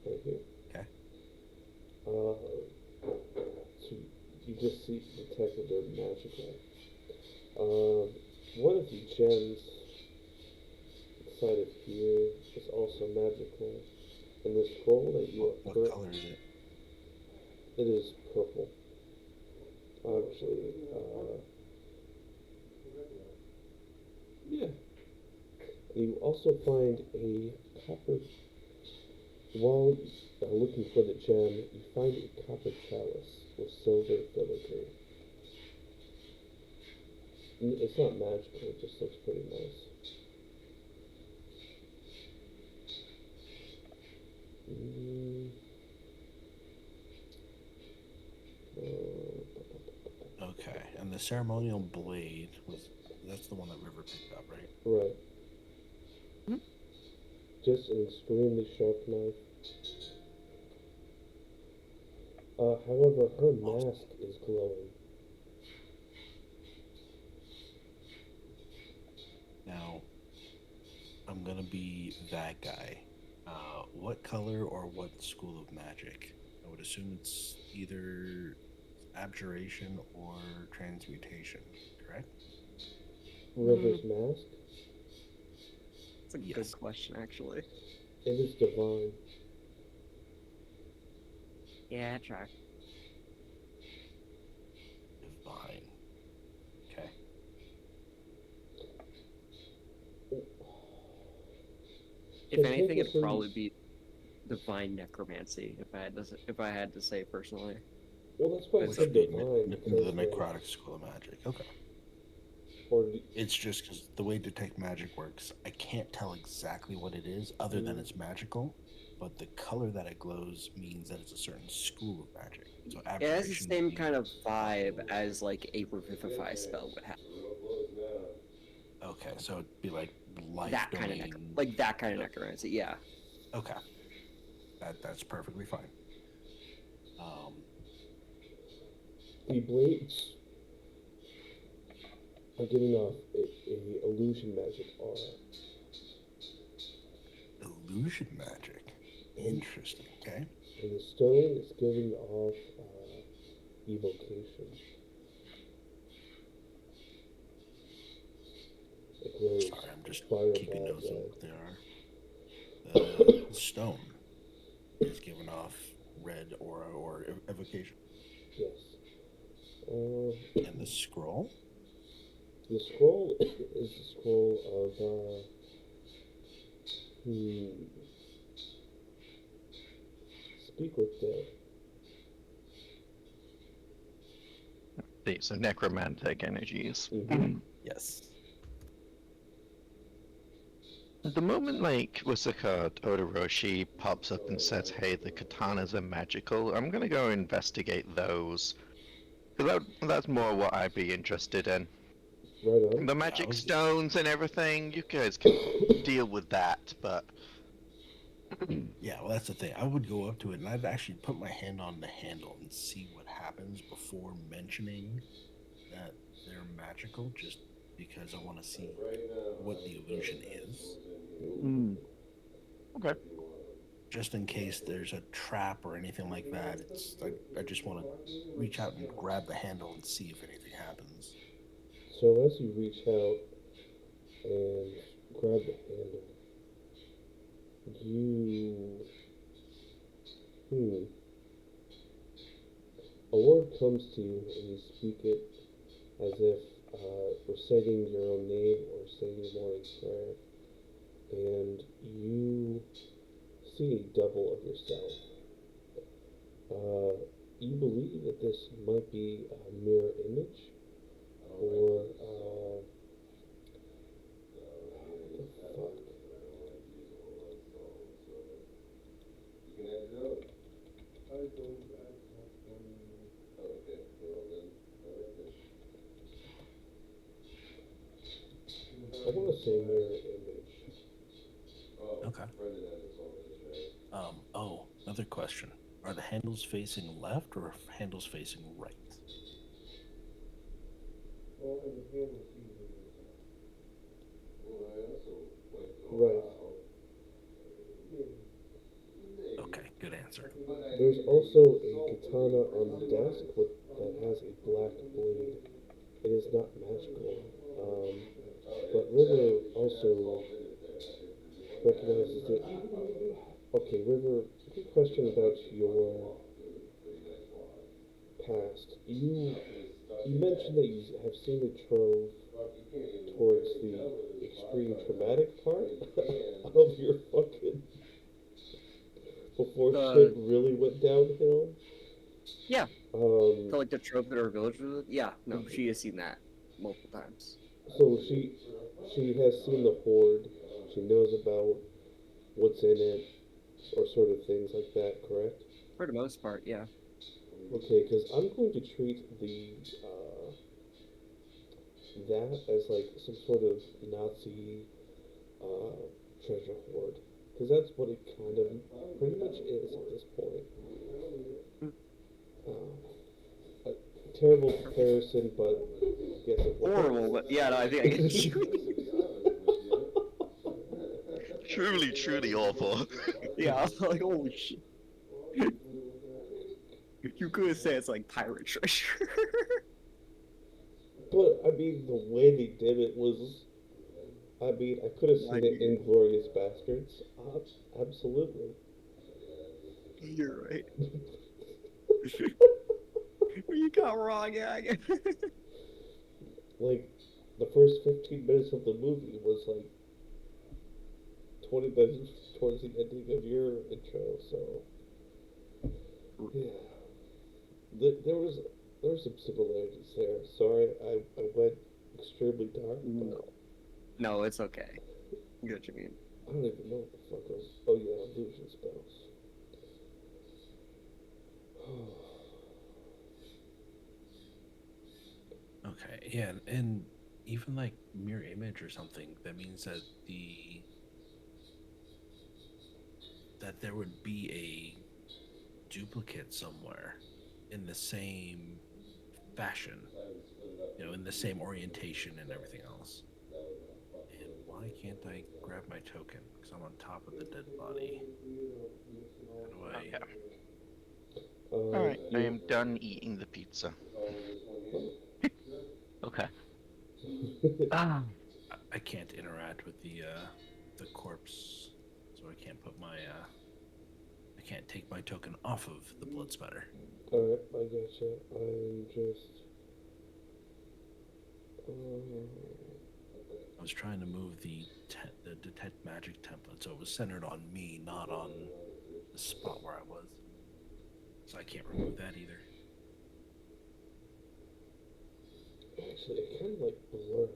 right here. Okay. So you just see detected they're magical. One of the gems inside of here is also magical. And the scroll that you are What color is it? it is purple. Actually, yeah. And you also find a copper. While looking for the gem, you find a copper chalice with silver filigree. It's not magical, it just looks pretty nice. Mm. Okay, and the ceremonial blade that's the one that River picked up, right? Right. Just an extremely sharp knife. However, her mask is glowing. Now, I'm gonna be that guy. What color or what school of magic? I would assume it's either abjuration or transmutation, correct? River's mask? It's a Yes. good question, actually. It is divine. Yeah, try. Divine. Okay. If anything, it'd probably be divine necromancy. If I had to say personally. Well, that's why I It's said the divine. Because, like, necrotic school of magic. Okay. or It's just because the way detect magic works, I can't tell exactly what it is other than it's magical, but the color that it glows means that it's a certain school of magic. So It has the abjuration would same be- kind of vibe as like a revivify spell would have. Okay, so it'd be like life That kind of domain. like that kind of necromancy, yeah. Okay, that's perfectly fine. the blades are giving off a illusion magic aura. Illusion magic. Interesting. Okay. And the stone is giving off evocation. It glows Sorry, I'm just fireball keeping notes on red. what they are. The stone is giving off red aura or evocation. Yes. And the scroll? The scroll is the scroll of speak with dead. These are necromantic energies. Mhm. Yes. The moment like Wasaka Odoroshi pops up and says, "Hey, the katanas are magical," I'm gonna go investigate those. 'Cause that's more what I'd be interested in. Right on. The magic stones and everything, you guys can deal with that, but Yeah, well, that's the thing. I would go up to it and I'd actually put my hand on the handle and see what happens before mentioning that they're magical, just because I want to see what the illusion is. Okay. Just in case there's a trap or anything like that, it's like I just want to reach out and grab the handle and see if anything happens. So as you reach out and grab the handle, a word comes to you and you speak it as if reciting your own name or saying your morning prayer, and you see a double of yourself. You believe that this might be a mirror image, or what the fuck? I want to say mirror image. Okay. Another question. Are the handles facing left or handles facing right? Right. Okay, good answer. There's also a katana on the desk that has a black blade. It is not magical, but River also recognizes it. Okay, River, quick question about your past. You mentioned that you have seen the trove towards the extreme traumatic part of your fucking before shit really went downhill. Yeah. So like the trope that our village was. Yeah, no, she has seen that multiple times. So she has seen the horde. She knows about what's in it, or sort of things like that. Correct? For the most part, yeah. Okay, because I'm going to treat that as like some sort of Nazi treasure hoard, because that's what it kind of pretty much is at this point. A terrible comparison, but I guess it works. Horrible, but yeah, no, I think I get you. truly, truly awful. Yeah, I was like, holy shit. You could say it's like pirate treasure. But I mean, the way they did it was. I mean, I could have seen it in Glorious Bastards. Absolutely. You're right. You got wrong, yeah. Like, the first 15 minutes of the movie was like towards the ending of your intro, so yeah, there was some similarities there. Sorry, I went extremely dark, but No, it's okay. I get what you mean. I don't even know what the fuck was. Oh yeah, illusion spells. Okay, yeah, and even like mirror image or something, that means that there would be a duplicate somewhere in the same fashion, in the same orientation and everything else. And why can't I grab my token? Because I'm on top of the dead body. How do I? Okay. Alright, I Yeah. am done eating the pizza. Okay. I can't interact with the corpse, so I can't put my I can't take my token off of the blood spatter. Alright, I gotcha. I'm just. I was trying to move the detect magic template, so it was centered on me, not on the spot where I was. So I can't remove that either. Actually, I kind of like blur.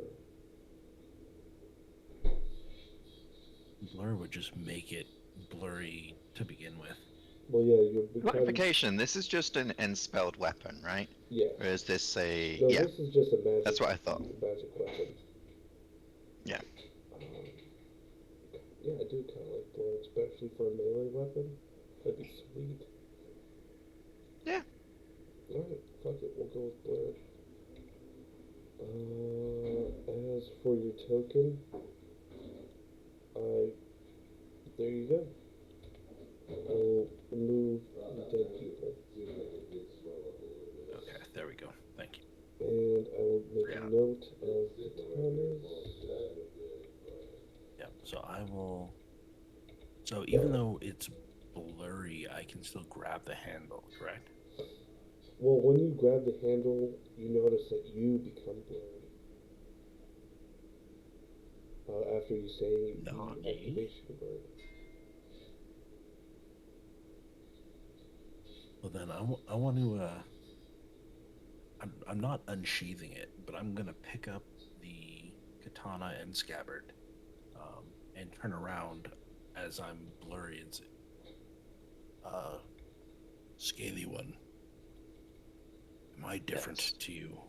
Blur would just make it blurry to begin with. Well, yeah, you're becoming. Clarification, this is just an enspelled weapon, right? Yes. Or is this a... No, yeah, this is just a magic. that's what I thought. Magic weapon. Yeah. Yeah, I do kind of like blur, especially for a melee weapon. That'd be sweet. Yeah. Alright, fuck it, we'll go with blur. As for your token, there you go. I'll remove the dead people. Okay, there we go. Thank you. And I will make a note of the timers. Yeah, so I will. So even though it's blurry, I can still grab the handle, correct? Well, when you grab the handle, you notice that you become blurry. After you say the activation word. Well, then I want to. I'm not unsheathing it, but I'm gonna pick up the katana and scabbard, and turn around as I'm blurry and say, "Scaly one, am I different to you?"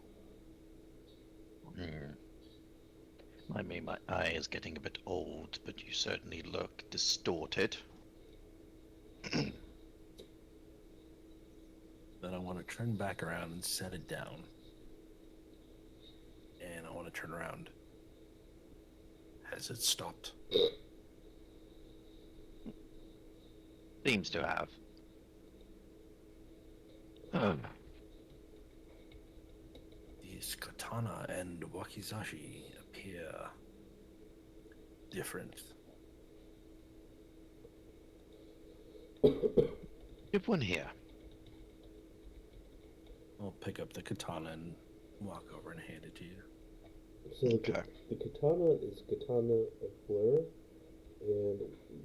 I mean, my eye is getting a bit old, but you certainly look distorted. Then I want to turn back around and set it down. And I want to turn around. Has it stopped? Seems to have. These katana and wakizashi appear different. Give one here. I'll pick up the katana and walk over and hand it to you. So the katana is katana of blur and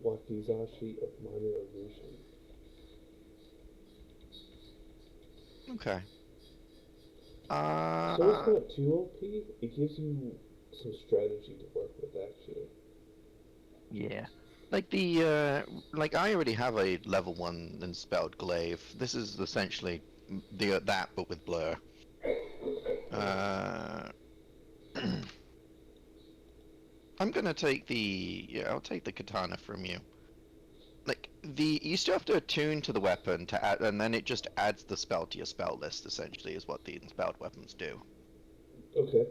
wakizashi of minor illusion. Okay. So it's not too OP. It gives you some strategy to work with, actually. Yeah. Like like I already have a level 1 enspelled glaive. This is essentially that, but with blur. I'm gonna take I'll take the katana from you. Like, you still have to attune to the weapon to add, and then it just adds the spell to your spell list, essentially, is what the enspelled weapons do. Okay.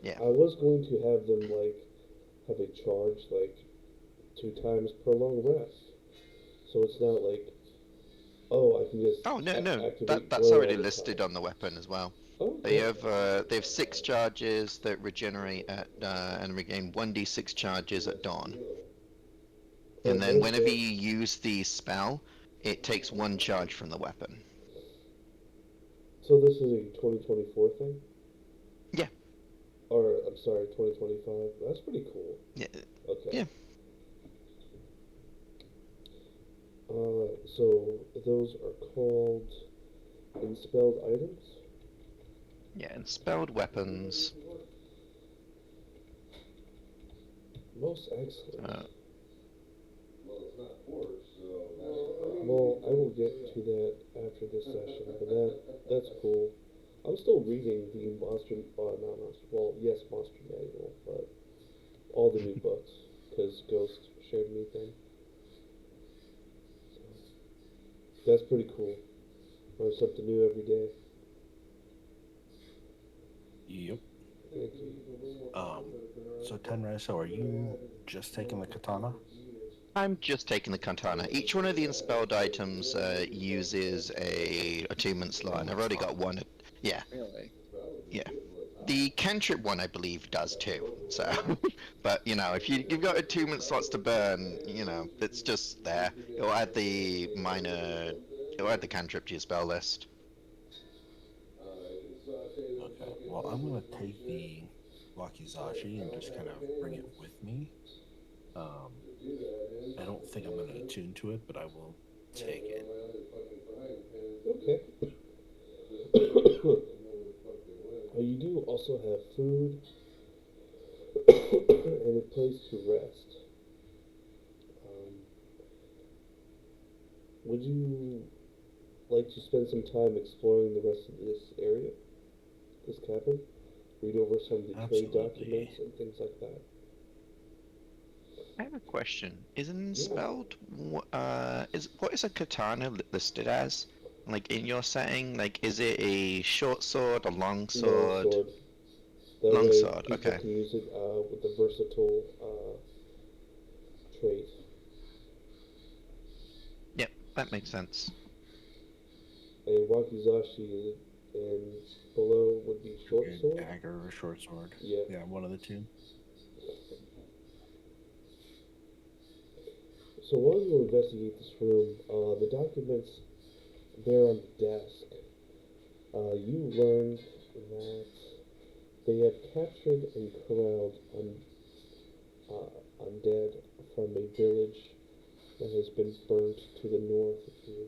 Yeah. I was going to have them, have a charge, 2 times per long rest. So it's not like, I can just activate that's blur already all the listed time. on the weapon as well. Oh, They okay. have 6 charges that regenerate at and regain 1d6 charges at dawn. And then whenever you use the spell, it takes 1 charge from the weapon. So this is a 2024 thing? Yeah. Or, I'm sorry, 2025. That's pretty cool. Yeah. Okay. Yeah. So those are called Inspelled items? Yeah, and spelled weapons. Most excellent. Uh, Well, I will get to that after this session, but that's cool. I'm still reading the not Monster, well, yes, Monster Manual, but all the new books, because Ghost shared me them. So, that's pretty cool. Learn something new every day. Yep. Thank you. So Tenraiso, are you just taking the katana? I'm just taking the katana. Each one of the inspelled items uses a attunement slot, and I've already got one. Yeah, Really? yeah. The cantrip one, I believe, does too. So, but if you've got attunement slots to burn, it's just there. It'll add the minor. It'll add the cantrip to your spell list. Okay. Well, I'm gonna take the wakizashi and just kind of bring it with me. Um, I don't think I'm gonna attune to it, but I will take it. Okay. You do also have food and a place to rest. Um, would you like to spend some time exploring the rest of this area, this cabin? Read over some of the trade Absolutely. documents and things like that. I have a question. Is an inspelled what is a katana listed as? Like in your setting, like is it a short sword, a long sword? Longsword. That Long way sword. people Okay. can use it with a versatile trait. Yep, that makes sense. A wakizashi and below would be short Good sword. dagger or short sword. Yeah. Yeah, one of the two. So while you investigate this room, the documents there on the desk, you learned that they have captured and corralled undead from a village that has been burnt to the north of you.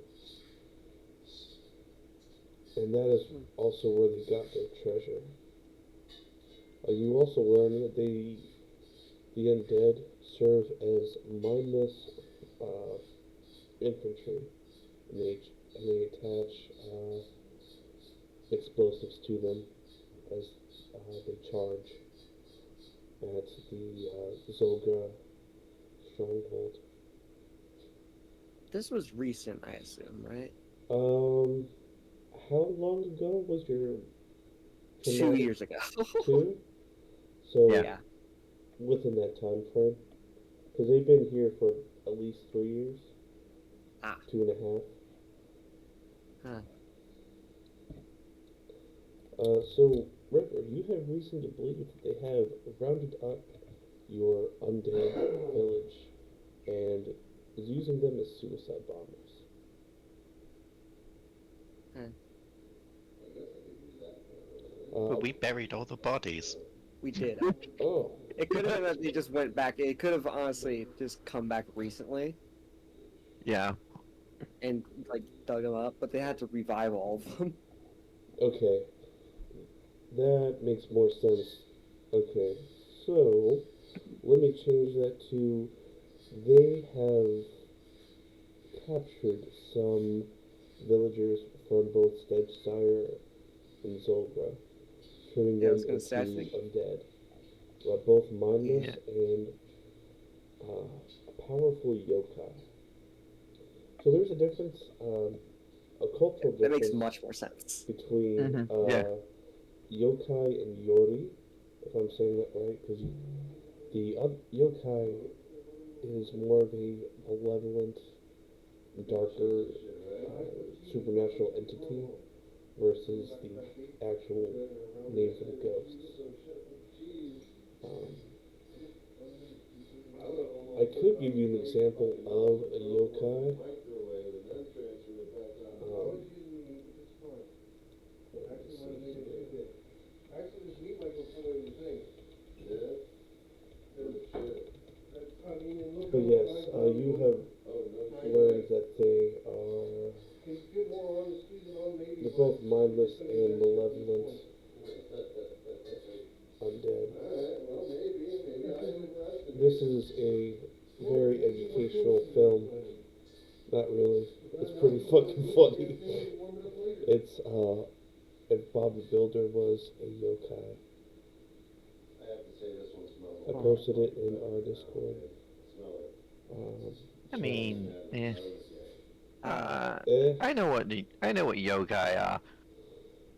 And that is also where they got their treasure. You also learn that the undead serve as mindless uh, infantry, and they attach explosives to them as they charge at the Zolgra stronghold. This was recent, I assume, right? Um, how long ago was your 2 years ago. 2? So Yeah. Yeah. within that time frame, because they've been here for at least 3 years, Ah. 2.5. Huh. So, River, you have reason to believe that they have rounded up your undead village and is using them as suicide bombers. But we buried all the bodies. We did. Oh, It could have been that they just went back. It could have honestly just come back recently Yeah. and like dug them up, but they had to revive all of them. okay. That makes more sense. Okay, so let me change that to they have captured some villagers from both Steadshire and Zolgra, turning Yeah, I them was gonna into say, I think. undead. Both mindless Yeah. and powerful yokai. So there's a difference, a cultural That makes difference much more sense. between Yeah. yokai and yori, if I'm saying that right, because the yokai is more of a malevolent, darker, supernatural entity versus the actual name for the ghosts. Um, I could give you an example of a yokai. Let me see here. But yes, you have learned that they They're both mindless and malevolent undead. This is a very educational film. Not really. It's pretty fucking funny. It's if Bob the Builder was a yokai. I posted it in our Discord. I mean, yeah. Eh, I know what yokai are.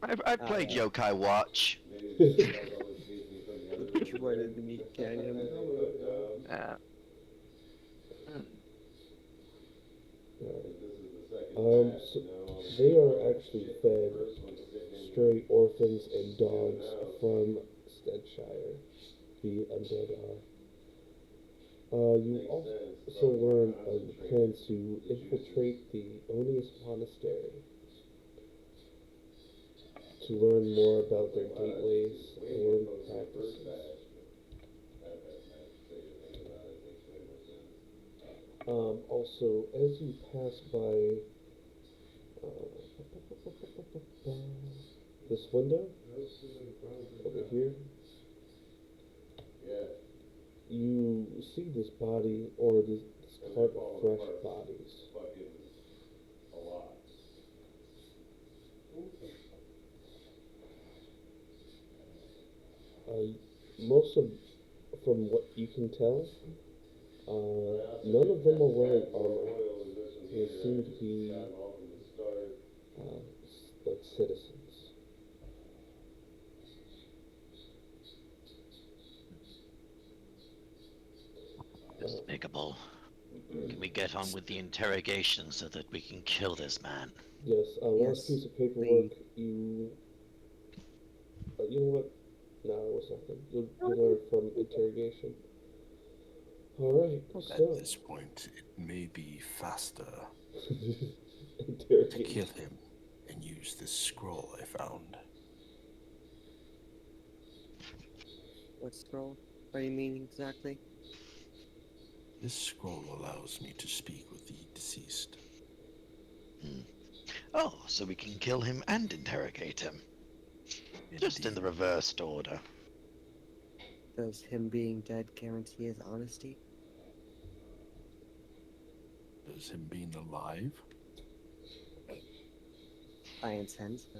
I've played yeah. Yokai Watch. Right in the meat canyon. Uh, mm, so they are actually fed stray orphans and dogs from Steadshire. The undead are. You also learn of the plans to infiltrate the Onius Monastery to learn more about their gateways and practices. Also, as you pass by this window over here, you see this body or this cart of fresh bodies. Most of, from what you can tell, none of them are wearing armor. They seem to be like citizens. despicable. Can we get on with the interrogation so that we can kill this man? Yes, last Yes, piece of paperwork, you know what? No, it was nothing. You'll learn from interrogation. Alright, At so. this point, it may be faster to Interrogation. kill him and use this scroll I found. What scroll? What do you mean exactly? This scroll allows me to speak with the deceased. Oh, so we can kill him and interrogate him. Just in the Indeed. reversed order. Does him being dead guarantee his honesty? Does him being alive? I intend to.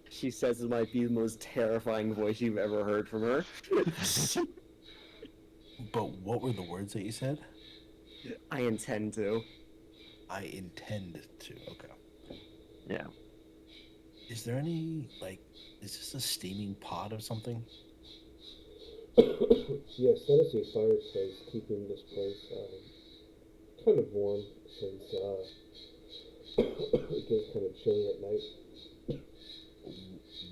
She says it might be the most terrifying voice you've ever heard from her. But what were the words that you said? I intend to. I intend to. Okay. Yeah. Is there any, is this a steaming pot of something? Yes, that is a fireplace, keeping this place kind of warm since it gets kind of chilly at night.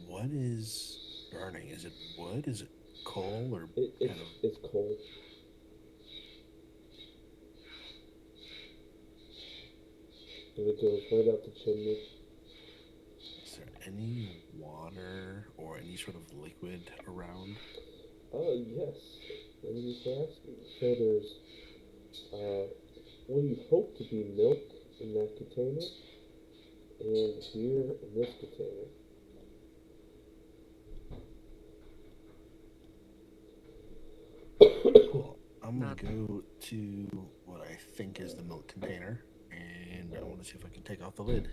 What is burning? Is it wood? Is it coal? Or It's cold. And it goes right out the chimney. Is there any water or any sort of liquid around? Yes. Thank you for asking. So there's what you hope to be milk in that container, and beer in this container. Cool. I'm gonna go to what I think is the milk container, and I want to see if I can take off the lid.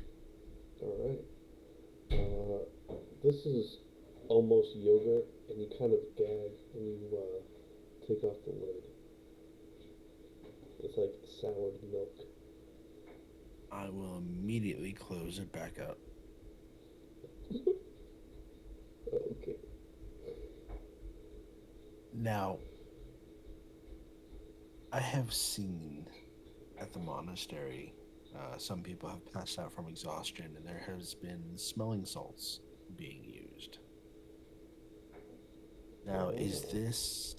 All right. This is almost yogurt, and you kind of gag when you take off the lid. It's like soured milk. I will immediately close it back up. Okay. Now, I have seen at the monastery, some people have passed out from exhaustion, and there has been smelling salts being used. Now, is this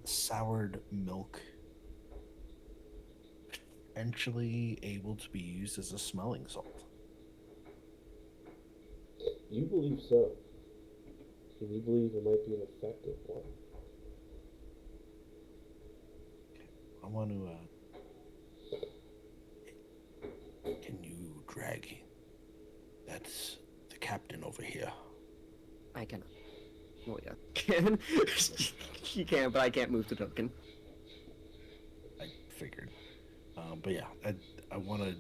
soured milk potentially able to be used as a smelling salt? You believe so. And you believe it might be an effective one. I want to. get the captain over here? I cannot. Well, yeah, can. She can, but I can't move the token. I figured. But yeah, I want to,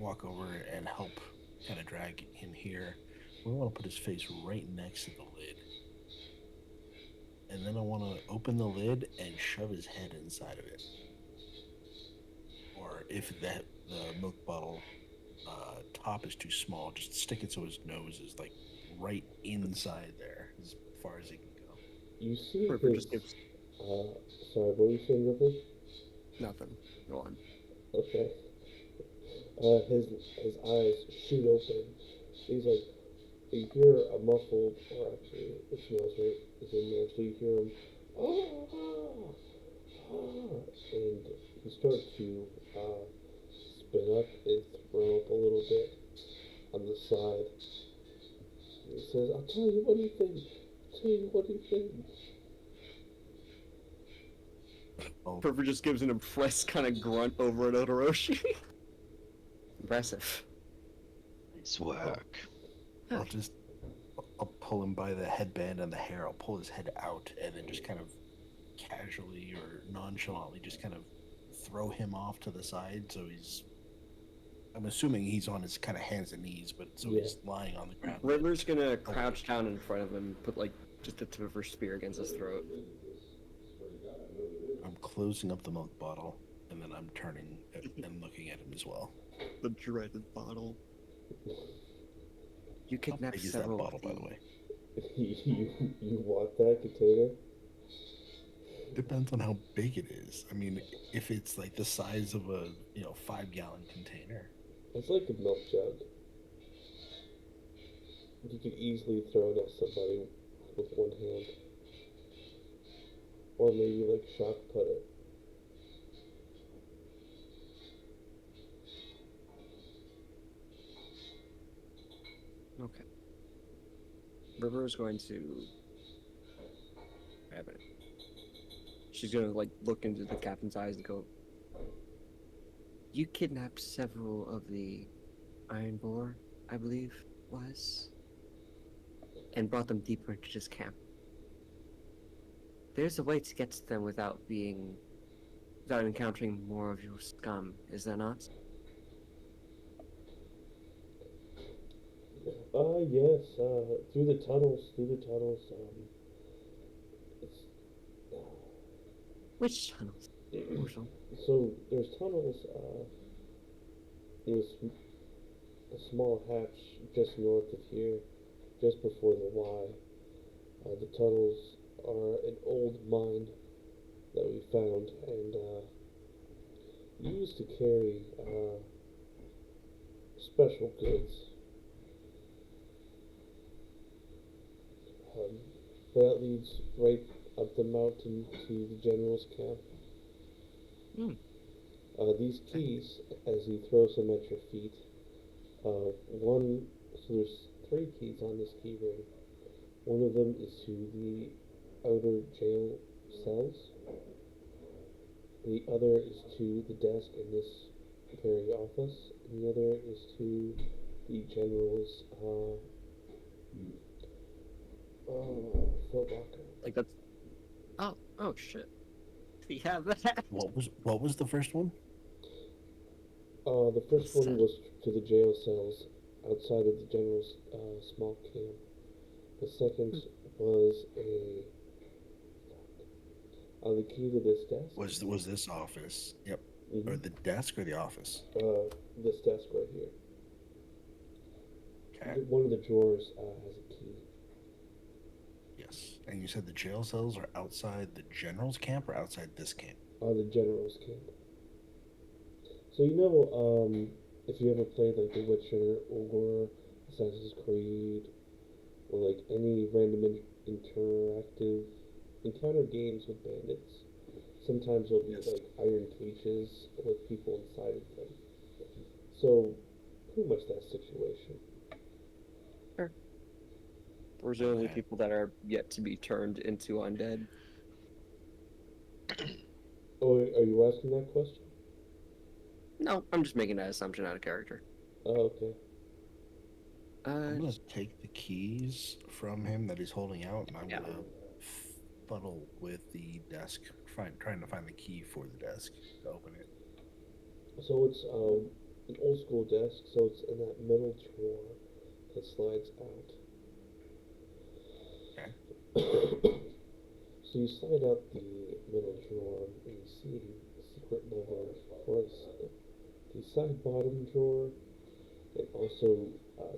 walk over and help kind of drag him here. We want to put his face right next to the lid. And then I want to open the lid and shove his head inside of it. Or if the milk bottle top is too small, just stick it so his nose is like right inside there as far as he can go. You see River his. just gives Sorry, what were you saying, River? nothing. Go on. Okay. His eyes shoot open. He's like, you hear a muffled, or actually, the smells right is in there, so you hear him, and he starts to spin up and throw up a little bit on the side. He says, I'll tell you what he thinks. I'll tell you what he thinks. Oh, River just gives an impressed kind of grunt over at Otoroshi. Impressive. Nice work. I'll pull him by the headband and the hair. I'll pull his head out and then just kind of casually or nonchalantly just kind of throw him off to the side. So I'm assuming he's on his kind of hands and knees, but so he's lying on the ground. River's gonna crouch down in front of him, put like just the tip of her spear against his throat. I'm closing up the milk bottle and then I'm turning and looking at him as well. The dreaded bottle. You How kidnapped big is that several. bottle, by the way? You want that container? Depends on how big it is. I mean, if it's like the size of a 5-gallon container. It's like a milk jug. You could easily throw it at somebody with one hand. Or maybe like shock put it. Okay. River is going to grab it. She's gonna like look into the captain's eyes and go, you kidnapped several of the Iron Boar, I believe was, and brought them deeper into this camp. There's a way to get to them without encountering more of your scum, is there not? Yes, through the tunnels, it's, Which tunnels? Portal. so there's tunnels, there's a small hatch just north of here, just before the Y. The tunnels are an old mine that we found and used to carry special goods. That leads right up the mountain to the general's camp. These keys, as he throws them at your feet, so there's 3 keys on this key ring. One of them is to the outer jail cells. The other is to the desk in this very office. And the other is to the general's foot locker. Like that's. Oh shit. We have that. What was the first one? The first one was to the jail cells outside of the general's small camp. The second was the key to this desk. Was this office? Yep. Mm-hmm. Or the desk or the office? This desk right here. Okay. One of the drawers has a key. Yes. And you said the jail cells are outside the general's camp or outside this camp? The general's camp. So if you ever played like The Witcher or Assassin's Creed or like any random interactive encounter games with bandits, sometimes there'll be like iron cages with people inside of them. So pretty much that situation. Presumably people that are yet to be turned into undead. Oh, are you asking that question? No, I'm just making that assumption out of character. Oh, okay. I'm gonna take the keys from him that he's holding out, and I'm Yeah. gonna fuddle with the desk, trying to find the key for the desk to open it. So it's an old school desk, so it's in that middle drawer that slides out. Okay. So you slide out the middle drawer and you see a secret lever for the side bottom drawer, and also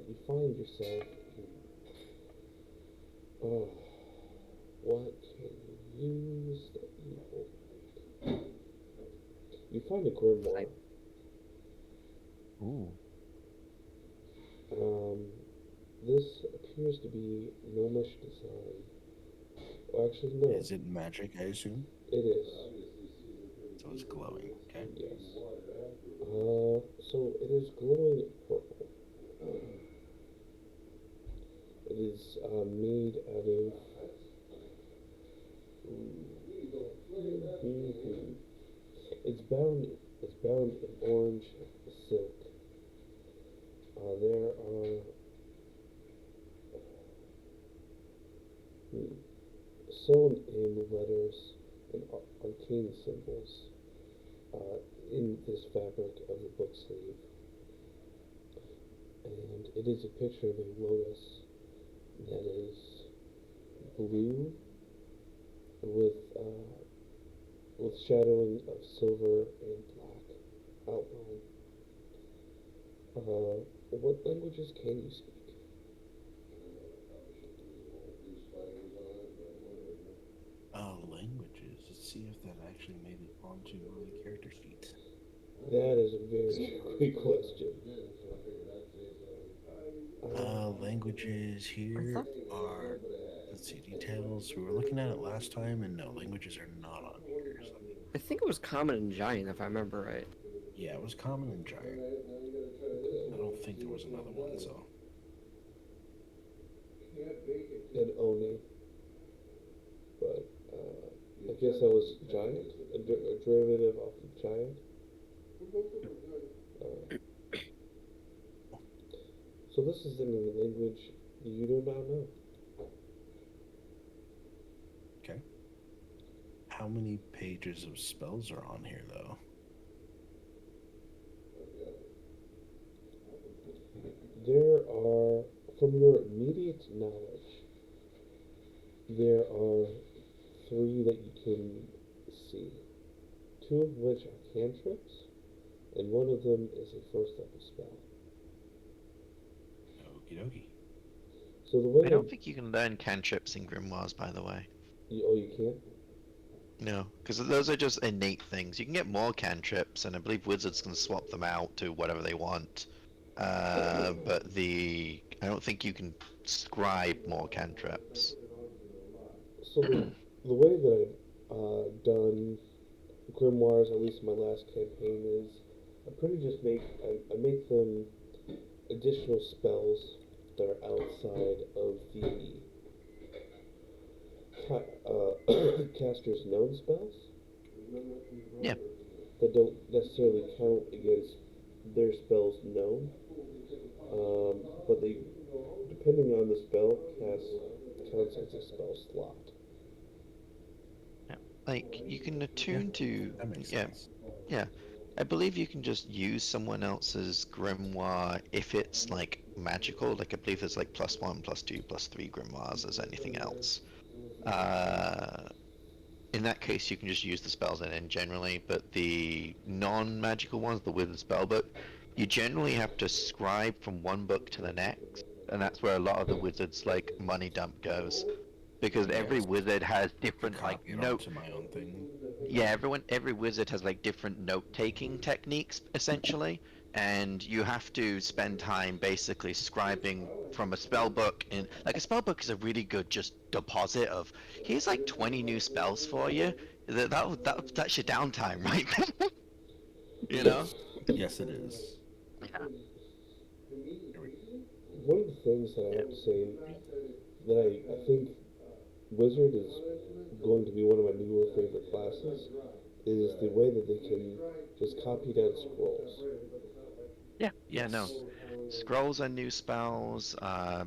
you find yourself in, oh, what can you use that you open? You find a grimoire. Ooh. Um, this appears to be gnomish design. Well, actually, no, Is it magic, I assume? it is. So it's glowing. Okay. Yes. So it is glowing purple. It is made out of. It's bound. It's bound in orange silk. There are sewn in letters and arcane symbols in this fabric of the book sleeve, and it is a picture of a lotus that is blue with shadowing of silver and black outline. What languages can you speak? Languages. Let's see if that actually made it onto the character sheet. That is a very great question. Languages here are, let's see, details. We were looking at it last time, and no, languages are not on here. So I think it was common and giant, if I remember right. yeah, it was common and giant. I don't think there was another one, so. And Oni, but I guess that was giant, a derivative of giant. Uh, so this is in a language you do not know. Okay. How many pages of spells are on here, though? There are, from your immediate knowledge, there are three that you can see. Two of which are cantrips, and one of them is a first level spell. Okie dokie. So the way I don't think you can learn cantrips in grimoires, by the way. you can't. No, because those are just innate things. You can get more cantrips, and I believe wizards can swap them out to whatever they want. But I don't think you can scribe more cantrips. So the way that I've done grimoires, at least in my last campaign, is I make them additional spells that are outside of the caster's known spells. Yeah. That don't necessarily count against their spells known, but they, depending on the spell, counts as a spell slot. Yeah. Like you can attune to. That makes Yeah. sense. Yeah. I believe you can just use someone else's grimoire if it's like magical. Like I believe there's like +1, +2, +3 grimoires as anything else. Uh, in that case, you can just use the spells in generally, but the non-magical ones, the wizard spell book, you generally have to scribe from one book to the next, and that's where a lot of the wizards like money dump goes, because every Yes. wizard has To different like copy it note. onto my own thing. Yeah, every wizard has like different note-taking techniques essentially, and you have to spend time basically scribing from a spell book. And like a spell book is a really good just deposit of here's like 20 new spells for you. That's your downtime, right? You know? Yes, it is. Yeah. Here we One of the things that I Yeah. have to say that I think Wizard is going to be one of my newer favorite classes is the way that they can just copy down scrolls. Yeah, no. Yes. Scrolls are new spells,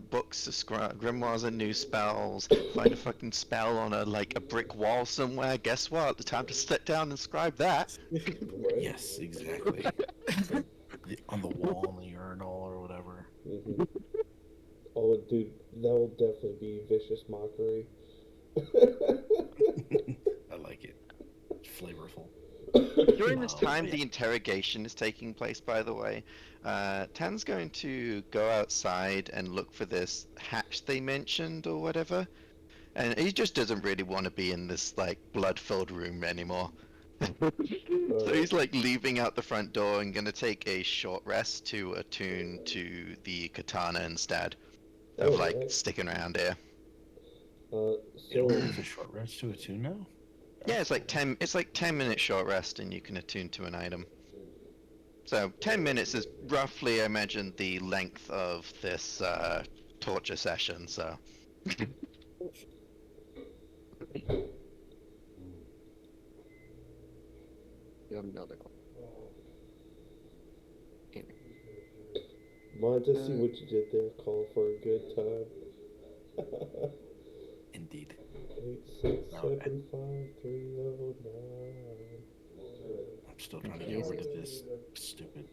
books are grimoires are new spells. Find a fucking spell on a brick wall somewhere. Guess what? The time to sit down and scribe that. Right? Yes, exactly. Like on the wall in the urinal or whatever. Mm-hmm. Oh, dude, that will definitely be vicious mockery. I like it. It's flavorful. During this But time, yeah. the interrogation is taking place, by the way. Tan's going to go outside and look for this hatch they mentioned or whatever. And he just doesn't really want to be in this, like, blood-filled room anymore. So he's, like, leaving out the front door and gonna take a short rest to attune to the katana instead of, like, Alright. sticking around here. It only So, has a short rest to attune now? Yeah, That's cool. it's like 10-minute short rest and you can attune to an item. So 10 minutes is roughly, I imagine, the length of this torture session. So You have another one. mind to see what you did there. Call for a good time. Indeed. 8675309. I'm still trying to get rid of this stupid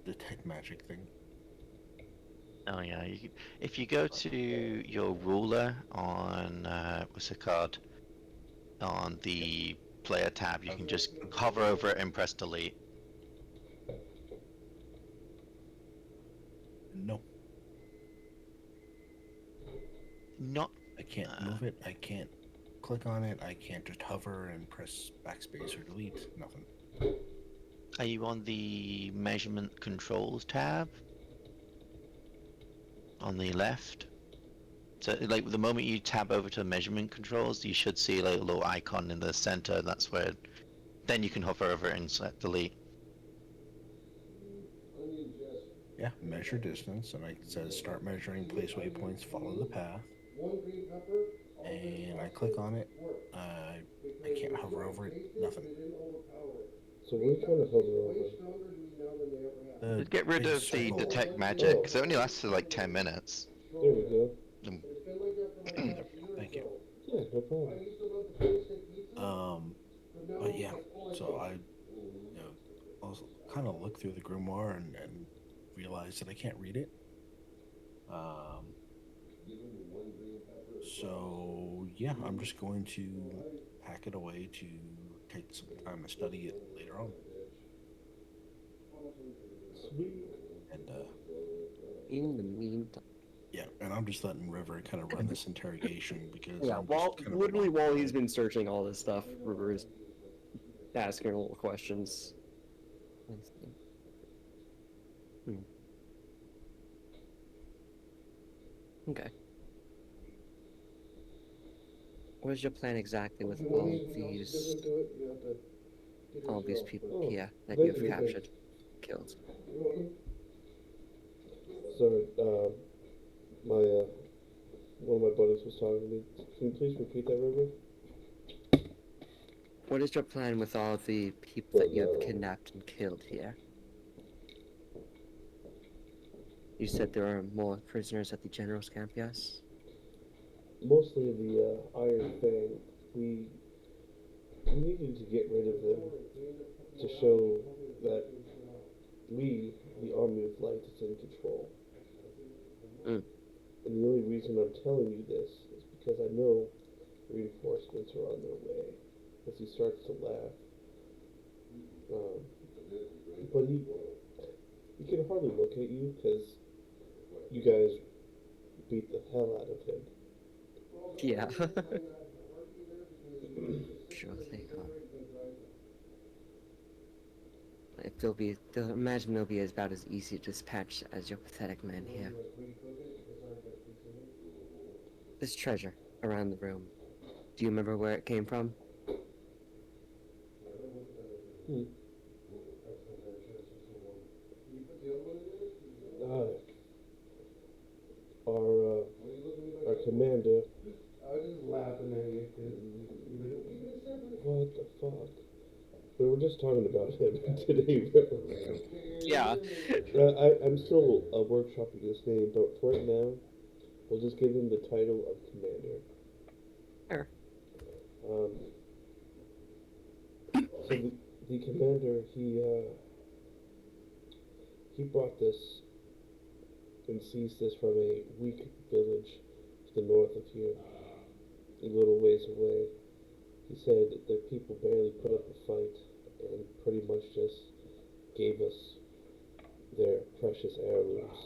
detect magic thing. oh yeah, if you go to your ruler on what's it called on the player tab, you can just hover over it and press delete. No, Not I can't move it. I can't click on it. I can't just hover and press backspace or delete. Nothing. Are you on the measurement controls tab on the left? So, like, the moment you tab over to measurement controls, you should see like a little icon in the center. That's where, then you can hover over it and select delete. Yeah, measure distance, and it says start measuring, place waypoints, follow the path. And I click on it. I can't hover over it. Nothing. So we're trying to hover over. Just get rid Big of the circle. detect magic, because it only lasts for like 10 minutes. There we go. Thank you. Yeah, no problem. But yeah, so I'll kind of look through the grimoire and realize that I can't read it. So yeah, I'm just going to pack it away to take some time to study it later on. Sweet. And In the meantime, yeah, and I'm just letting River kind of run this interrogation because yeah, I'm while just kind of literally while he's been searching all this stuff, River is asking little questions. Okay. What is your plan exactly with all these people here that you've captured, killed? Sorry, my one of my buddies was talking to me. Can you please repeat that, River? What is your plan with all the people that you have kidnapped and killed here? You said there are more prisoners at the general's camp, yes? Mostly the Iron Fang. We needed to get rid of them to show that we, the Army of Light, is in control. Mm. And the only reason I'm telling you this is because I know reinforcements are on their way. As he starts to laugh. But he can hardly locate you because you guys beat the hell out of him. Yeah. Sure they are. If they'll imagine they'll be about as easy to dispatch as your pathetic men here. This treasure around the room. Do you remember where it came from? Our commander. I was just laughing at you. What the fuck? We were just talking about him today. Yeah. I'm still workshopping this name, but for right now, we'll just give him the title of Commander. Sure. Um, so the commander, he brought this and seized this from a weak village to the north of here, a little ways away. He said their people barely put up a fight and pretty much just gave us their precious heirlooms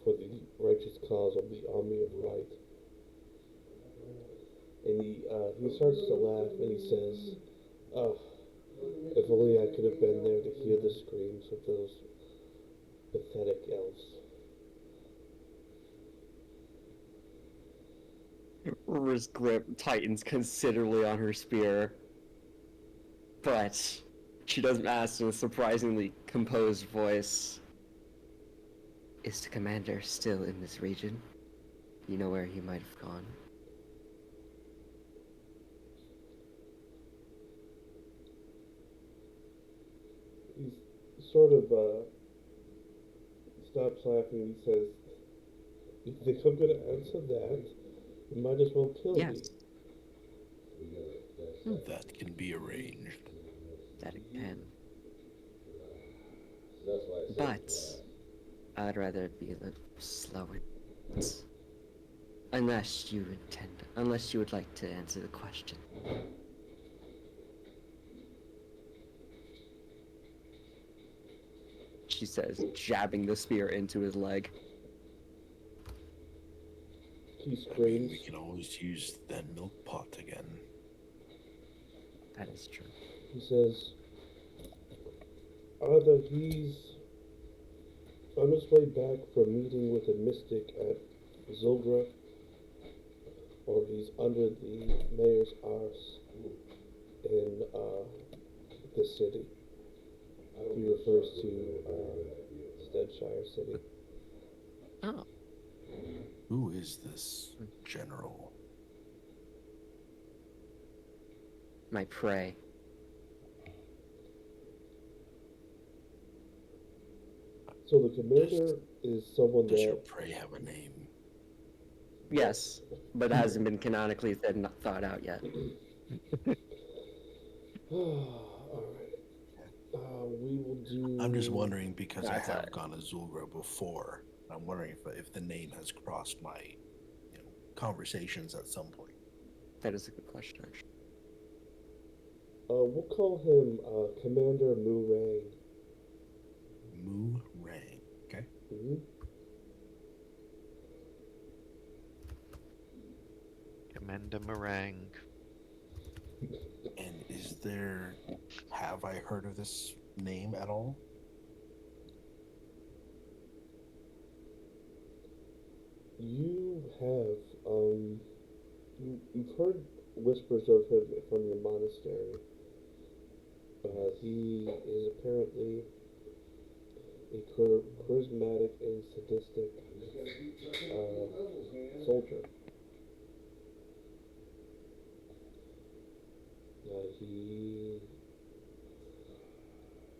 for the righteous cause of the army of light. And he starts to laugh and he says, "Oh, if only I could have been there to hear the screams of those pathetic elves." River's grip tightens considerably on her spear, but she doesn't ask in a surprisingly composed voice. Is the commander still in this region? You know where he might have gone? He sort of stops laughing and he says, "You think I'm going to answer that? You might as well kill me." Yes, That can be arranged. that it can. But I'd rather it be a little slower. Unless you would like to answer the question. She says, jabbing the spear into his leg. He I mean, screams. we can always use that milk pot again. That is true. He says, "Either he's on his way back from meeting with a mystic at Zulgra, or he's under the mayor's arse in the city." He refers to Steadshire City. Oh. Who is this general? My prey. So the commander is someone Does your that prey have a name? Yes, but it hasn't been canonically thought out yet. Alright. We will do. I'm just wondering because I That's have alright. gone to Zulra before. I'm wondering if the name has crossed my conversations at some point. That is a good question, actually. We'll call him Commander Murray. Mu Rang. Okay. Mm-hmm. Commander Meringue. And have I heard of this name at all? You have, you've heard whispers of him from your monastery. He is apparently a charismatic and sadistic soldier.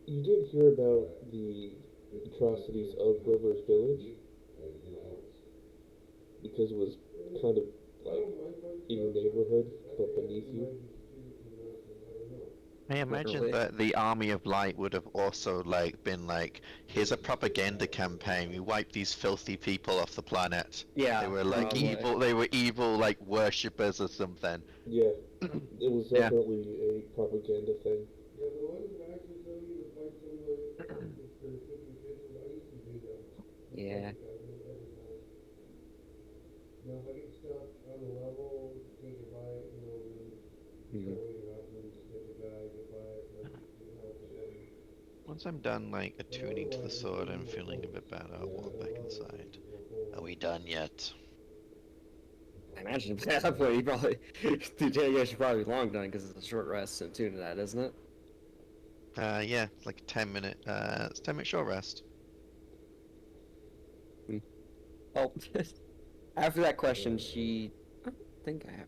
You did hear about the atrocities of River's Village, because it was kind of like in your neighborhood, but beneath you. I imagine Literally. that the Army of Light would have also been like, here's a propaganda campaign. We wiped these filthy people off the planet. Yeah, They were like probably. evil. They were evil like worshippers or something. Yeah, it was Yeah. definitely a propaganda thing. Yeah. Mhm. Once I'm done attuning to the sword and feeling a bit better, I'll walk back inside. Are we done yet? I imagine at that point, you probably the day should probably be long done because it's a short rest so tune to that, isn't it? Yeah, it's like a 10-minute. It's 10-minute short rest. Oh, after that question, I don't think I have.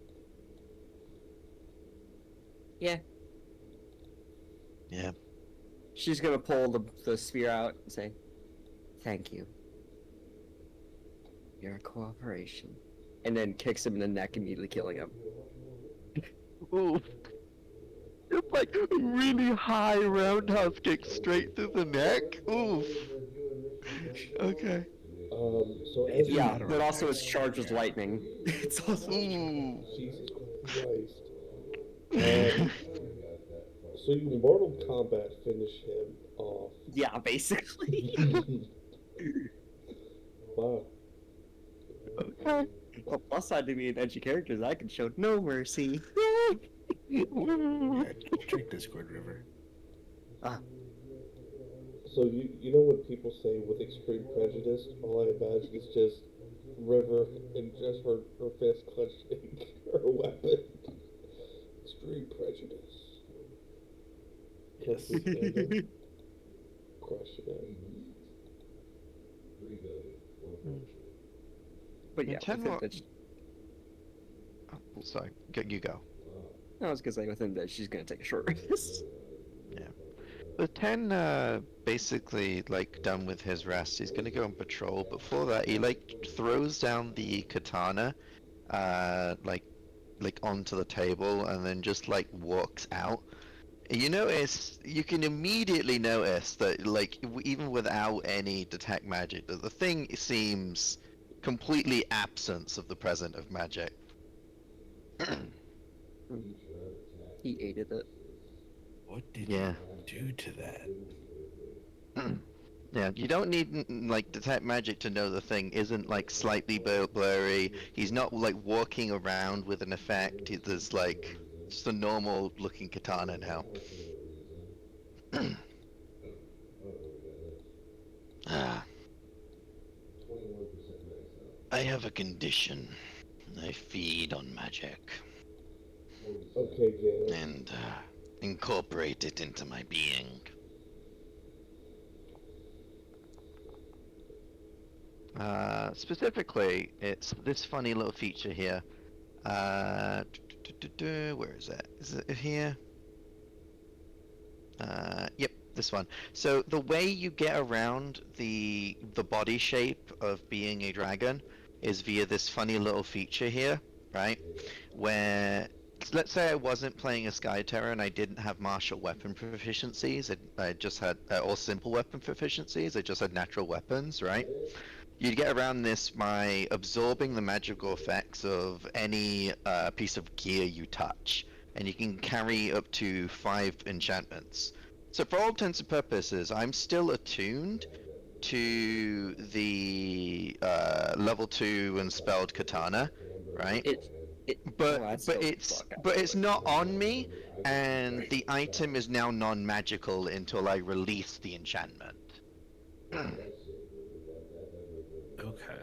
Yeah. Yeah. She's gonna pull the spear out and say, "Thank you. Your cooperation," and then kicks him in the neck, immediately killing him. Ooh. It's like really high roundhouse kick straight through the neck. Oof. Okay. So as Either you, Yeah, that or but a also it's backstab, charged with yeah. lightning. It's also Ooh. Jesus Christ. So you Mortal Kombat finish him off. yeah, basically. Wow. Okay. Well, plus side to be an edgy character is I can show no mercy. Yeah, check Discord River. Ah, So you know when people say with extreme prejudice, all I imagine is just River and just her fist clutching her weapon. Extreme prejudice. Yes. Crushing it. but yeah, Ten within more. that, Oh, sorry. You go. I was gonna say within that she's gonna take a short rest. Yeah. The 10, basically, like, done with his rest. He's gonna go on patrol. Before that, he, like, throws down the katana, like, onto the table, and then just, like, walks out. You can immediately notice that, like, even without any detect magic, that the thing seems completely absent of the present of magic. He aided it. What did Yeah. you do to that? Yeah, you don't need like detect magic to know the thing isn't like slightly blurry. He's not like walking around with an effect. There's like just a normal looking katana now. Ah, I have a condition. I feed on magic Okay, Galen. and incorporate it into my being. Specifically, it's this funny little feature here. Where is it? Is it here? Yep, this one. So the way you get around the body shape of being a dragon is via this funny little feature here, right? Where let's say I wasn't playing a Sky Terror and I didn't have martial weapon proficiencies. I just had or simple weapon proficiencies. I just had natural weapons, right? You'd get around this by absorbing the magical effects of any piece of gear you touch, and you can carry up to 5 enchantments. So for all intents and purposes, I'm still attuned to the level 2 and spelled katana, right? It. But Oh, that's but dope as it's fuck, but it's actually. not on me, and the item is now non-magical until I release the enchantment. Okay.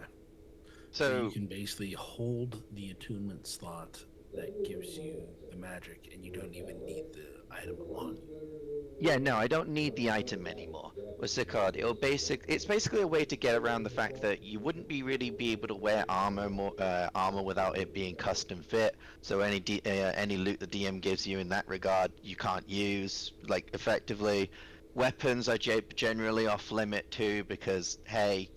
So So you can basically hold the attunement slot that gives you the magic, and you don't even need the item on you. yeah, no, I don't need the item anymore. What's it called? It's basically a way to get around the fact that you wouldn't really be able to wear armor without it being custom fit. So any loot the DM gives you in that regard, you can't use like effectively. Weapons are generally off limit too because hey,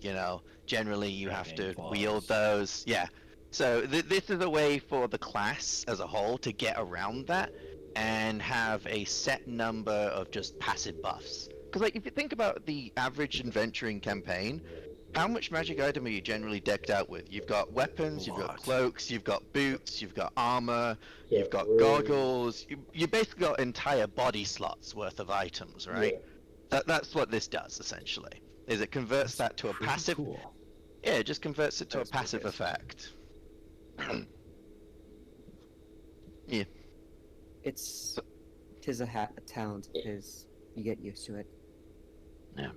generally you have Dragon to wield claws. those. Yeah. So this is a way for the class as a whole to get around that and have a set number of just passive buffs. Because, like, if you think about the average adventuring campaign, how much magic item are you generally decked out with? You've got weapons, A you've got lot. cloaks, you've got boots, you've got armor, Yeah, you've got rings. goggles. You basically got entire body slots worth of items, right? Yeah. That's what this does essentially. Is it converts That's that to a pretty passive? cool. Yeah, it just converts it to a That's pretty passive good. effect. Yeah. It's tis a talent. Tis you get used to it. Yeah.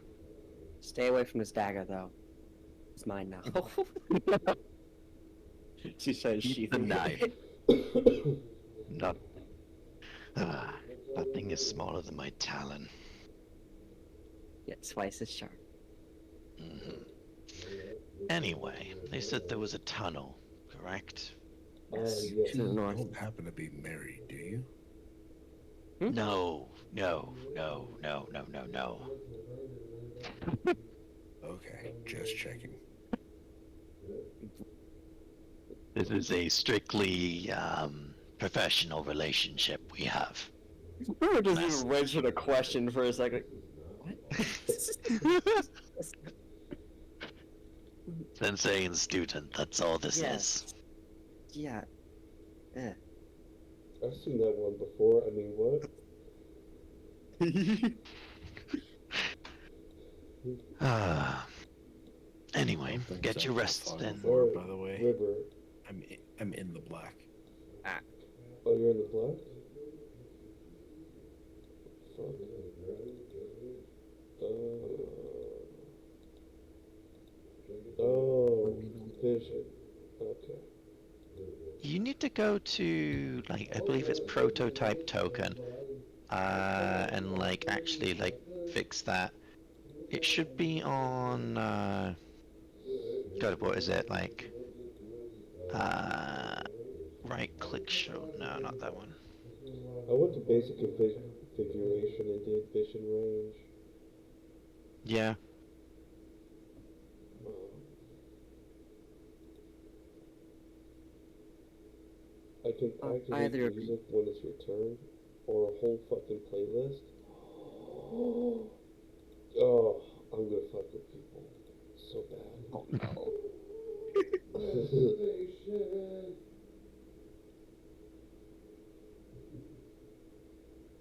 Stay away from this dagger, though. It's mine now. She says Keep she the knife. Not. That thing is smaller than my talon. Yeah, twice as sharp. Hmm. Anyway, they said there was a tunnel, correct? Yes. Yes. To the You north. don't happen to be married, do you? Hmm? No, No, no, no, no, no, no. Okay, just checking. This is a strictly professional relationship we have. Bro just That's- even registered a question for a second. What? Sensei and student, that's all this Yeah. is. Yeah. Eh. I've seen that one before. I mean, what? Anyway, One thing get I've your not rest thought then. of more, by the way. River. I'm in the black. Oh, you're in the black? Fuck. Oh, vision. Okay. You need to go to, like, I believe it's prototype token, and, like, actually, like, fix that. It should be on, God, what is it, like, right click show, no, not that one. I went to basic configuration and did vision range. Yeah, I can activate either of music when it's your turn, or a whole fucking playlist. Oh, I'm gonna fuck with people so bad. Oh no.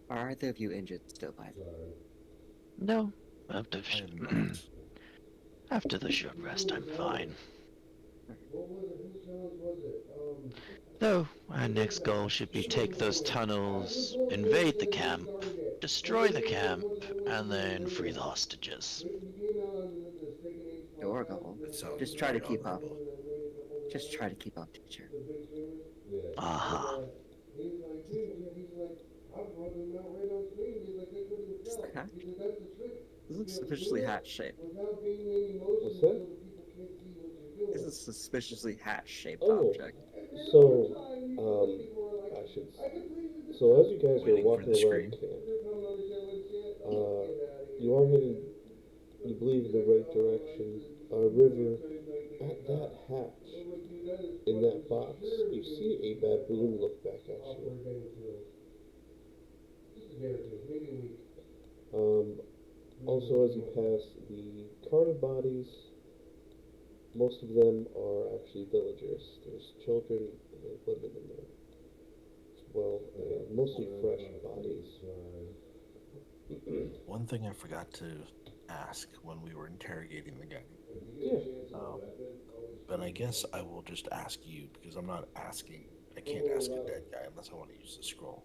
Are either of you injured still, by the way? no, after, I am not. after the short rest, I'm fine. So, our next goal should be take those tunnels, invade the camp, destroy the camp, and then free the hostages. Your goal. That sounds Just try to very keep up. honorable. Just try to keep up, teacher. Uh-huh. Hat? This looks suspiciously hat-shaped. What's that? This is a suspiciously hat-shaped Oh. object. So, so as you guys are Waiting for walking the around screen. camp, you are heading, you believe, the right direction. River, at that hatch, in that box, you see a baboon look back at you. Also, as you pass the carted bodies, most of them are actually villagers. There's children and women in there as well, and mostly fresh bodies. One thing I forgot to ask when we were interrogating the guy. Yeah. But I guess I will just ask you because I'm not asking. I can't ask a dead guy unless I want to use the scroll.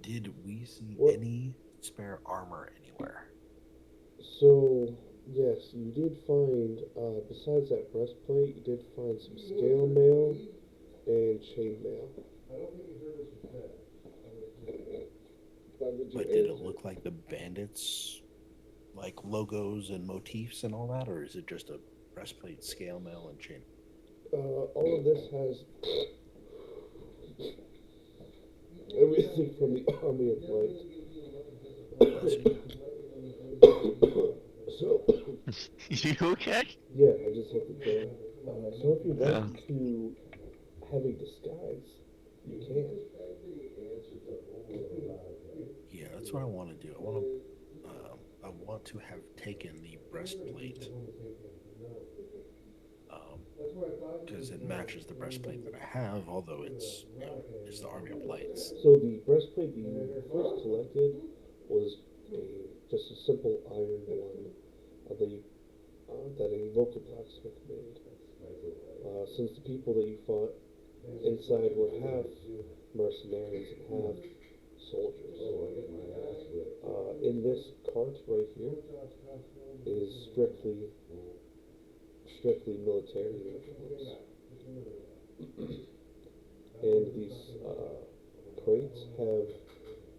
Did we see What? any spare armor anywhere? So, yes, you did find, besides that breastplate, you did find some scale mail and chain mail. But did it look like the bandits, like logos and motifs and all that, or is it just a breastplate, scale mail, and chain? All of this has everything from the Army of Light. So, You okay? yeah, I just hit the jaw. So if you'd like to have a disguise, you can. Yeah, that's what I want to do. I want to have taken the breastplate, because it matches the breastplate that I have, although it's it's the Army of Lights. So the breastplate you first collected was just a simple iron one that a local blacksmith made. Since the people that you fought inside were half mercenaries and half soldiers. In this cart right here is strictly military uniforms. And these crates have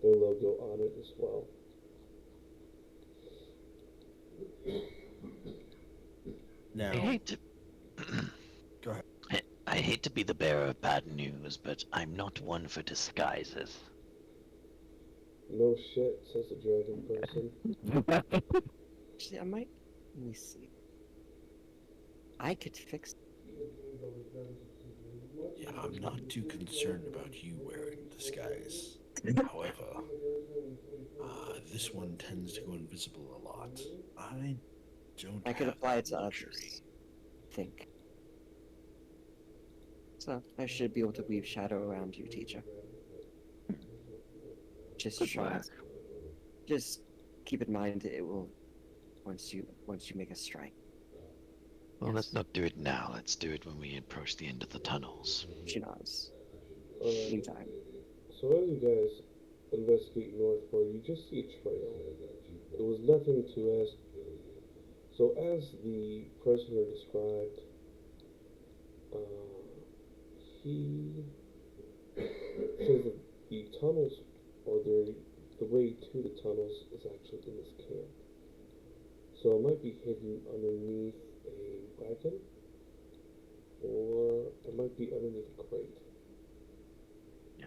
their logo on it as well. Now, I hate to go ahead. I hate to be the bearer of bad news, but I'm not one for disguises. No shit, says the dragon person. Actually, I might. Let me see. I could fix. Yeah, I'm not too concerned about you wearing a disguise. However, this one tends to go invisible a lot. I don't I could have apply it that to luxury. others. I think. So I should be able to weave shadow around you, teacher. Just Good try. work. Just keep in mind it will once you make a strike. Well, Yes. let's not do it now. Let's do it when we approach the end of the tunnels. She nods. Alright, Meantime, so as you guys investigate northward, you just see a trail. There was nothing to ask. So as the prisoner described, he says that the tunnels, or the way to the tunnels, is actually in this camp. So it might be hidden underneath a wagon, or it might be underneath a crate.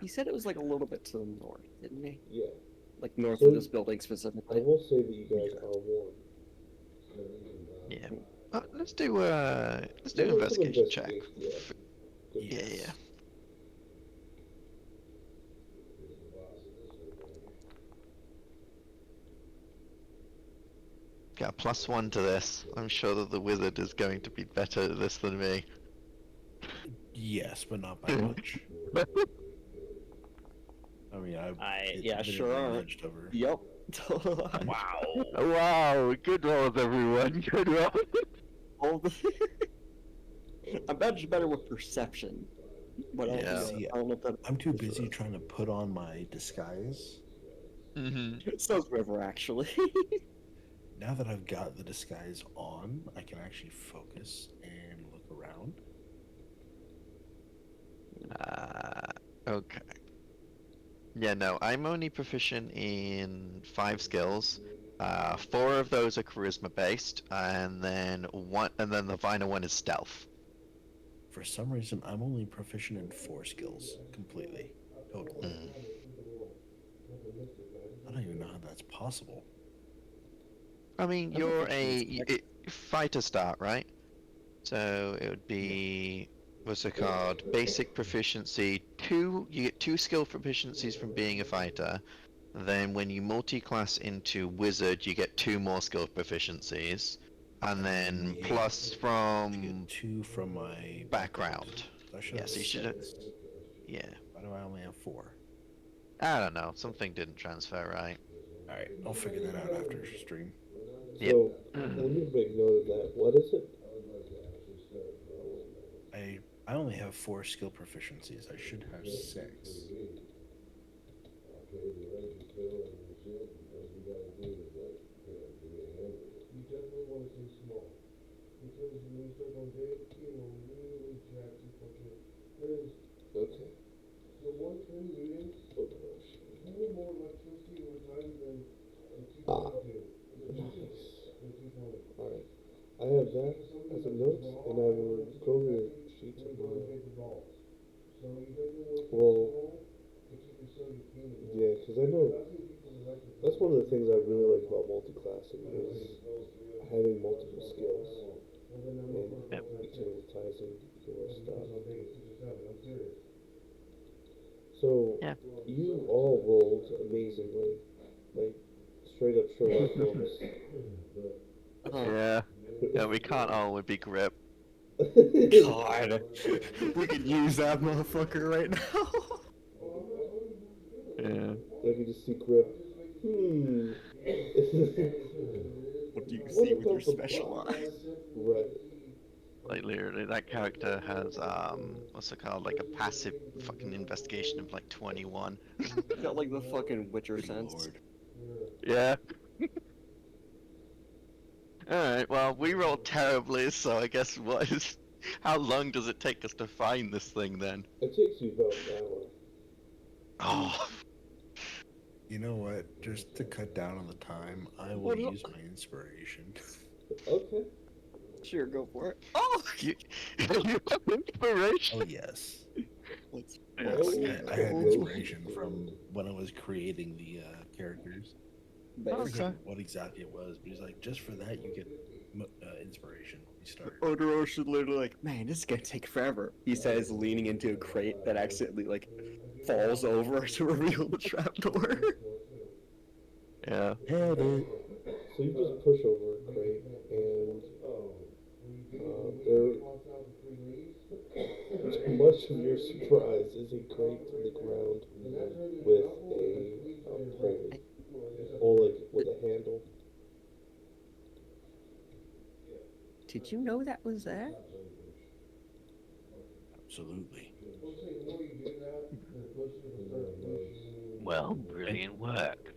he said it was like a little bit to the north, didn't he? Yeah. Like north So of this building I specifically. will say that you guys are warned. Yeah. Let's do Some investigation check. investigation, yeah. Good. Yeah, yeah. Got a +1 to this. I'm sure that the wizard is going to be better at this than me. Yes, but not by much. I mean, Yeah, admittedly sure are. nudged over. Yep. Wow. Wow, good rolls, everyone. Good rolls. All the... I'm better with perception. But Yeah. See, I don't know if that. I'm too busy trying to put on my disguise. Mm-hmm. So's River actually. Now that I've got the disguise on, I can actually focus and look around. Okay. Yeah, no, I'm only proficient in 5 skills. 4 of those are charisma based, and then the final one is stealth. For some reason, I'm only proficient in 4 skills completely, totally. Mm. I don't even know how that's possible. I mean, I'm you're proficient in fighter start, right? So it would be, what's it called? Basic proficiency 2. You get 2 skill proficiencies from being a fighter. Then when you multi-class into wizard, you get 2 more skill proficiencies, and then Yeah, plus I from get 2 from my background. So I should Yeah, have so you 6. should. Yeah, Why do I only have 4? I don't know. Something didn't transfer right. Alright, I'll figure that out after stream. Yep. So, we'll need to make note of that. What is it? I only have 4 skill proficiencies. I should have 6. Okay. Ah, nice. Alright. I have that as a note, and I will go over your sheet tomorrow. Well, yeah, because I know that's one of the things I really like about multi-classing is having multiple skills and Yep. utilizing your stuff. So, Yeah. you all rolled amazingly. Like, straight up Sherlock Holmes. Yeah. Yeah, we can't all be grip. God, we could use that motherfucker right now. Yeah. I can just see Grip. What do you What see with your about the special box? eye? Right. Like literally, that character has what's it called? Like a passive fucking investigation of like 21. Got like the fucking Witcher Good sense. lord. Yeah. Alright, well, we rolled terribly, so I guess what is. How long does it take us to find this thing then? It takes you about an hour. Oh. You know what? Just to cut down on the time, I will What el- use my inspiration. Okay. Sure, go for it. Oh, You have inspiration? Oh, yes. let's I had inspiration from when I was creating the characters. I forget what exactly it was, but he's like, just for that you get inspiration when you start. Otoroshi literally like, man, this is gonna take forever. He says, leaning into a crate that accidentally like falls over to reveal the trapdoor. Yeah. Yeah, dude. So you just push over a crate, and there, to much of your surprise, is a crate in the ground with a pole, like with a handle. Did you know that was there? Absolutely. Well, brilliant work.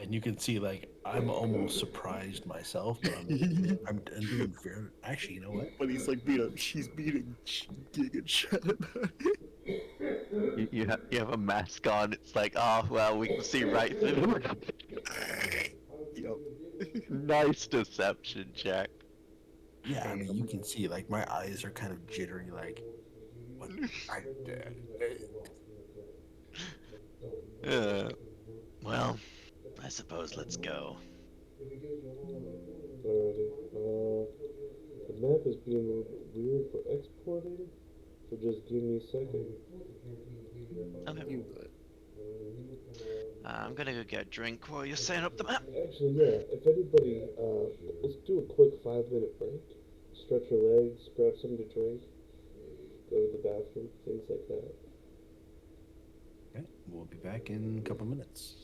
And you can see, like, I'm almost surprised myself, but I'm doing fair. Actually, you know what? But he's like she's beating Giga Chat about it. You have a mask on. It's like, oh well, we can see right through. Yep. Nice deception check. Yeah, I mean, you can see, like, my eyes are kind of jittery, like, what? Well, I suppose let's go. Alrighty. The map is being weird for exporting, so just give me a second. Okay. You good. I'm gonna go get a drink while you're setting up the map. Actually, yeah, if anybody, let's do a quick 5-minute break. Stretch your legs, grab something to drink, go to the bathroom, things like that. Okay, we'll be back in a couple minutes.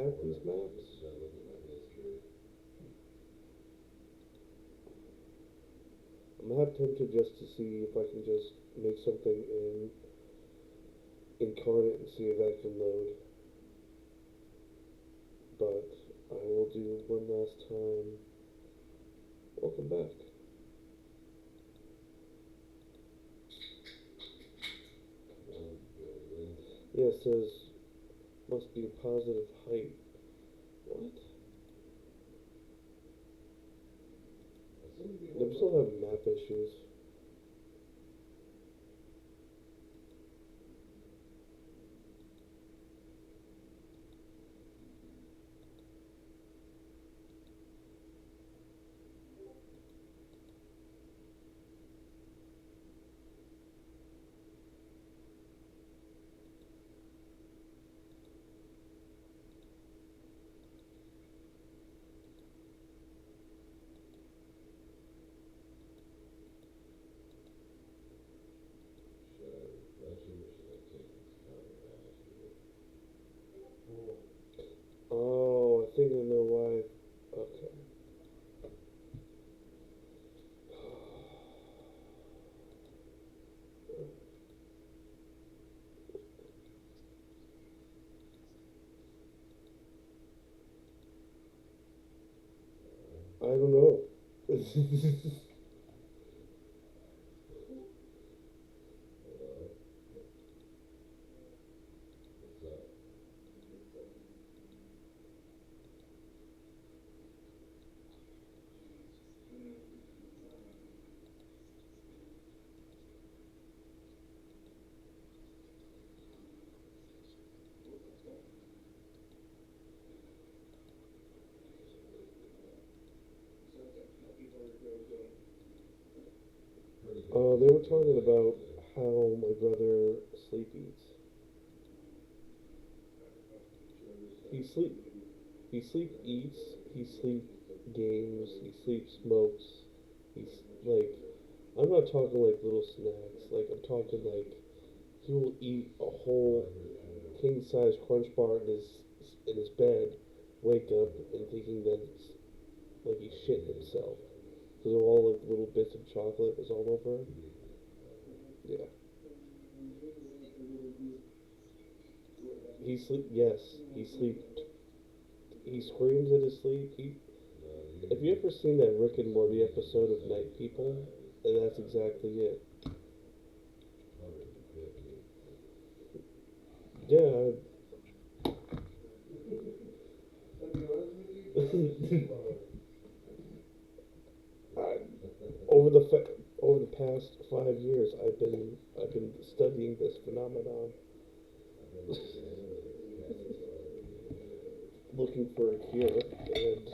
have these maps. I'm half tempted just to see if I can just make something in Incarnate and see if that can load. But I will do one last time. Welcome back. Yeah, it says must be a positive height. What? I'm still having map issues. Oh, I think I know why. Okay. I don't know. They were talking about how my brother sleep eats. He sleep he sleep eats, he sleep games, he sleep smokes. He's like I'm not talking like little snacks. Like I'm talking like he will eat a whole king size crunch bar in his bed, wake up and thinking that it's like he shit himself. Because all like little bits of chocolate is all over him. Yeah. He sleep. Yes, he sleep. He screams in his sleep. He. Have you ever seen that Rick and Morty episode of Night People? And that's exactly it. Yeah. I, over the over the past 5 years, I've been studying this phenomenon, looking for a cure, and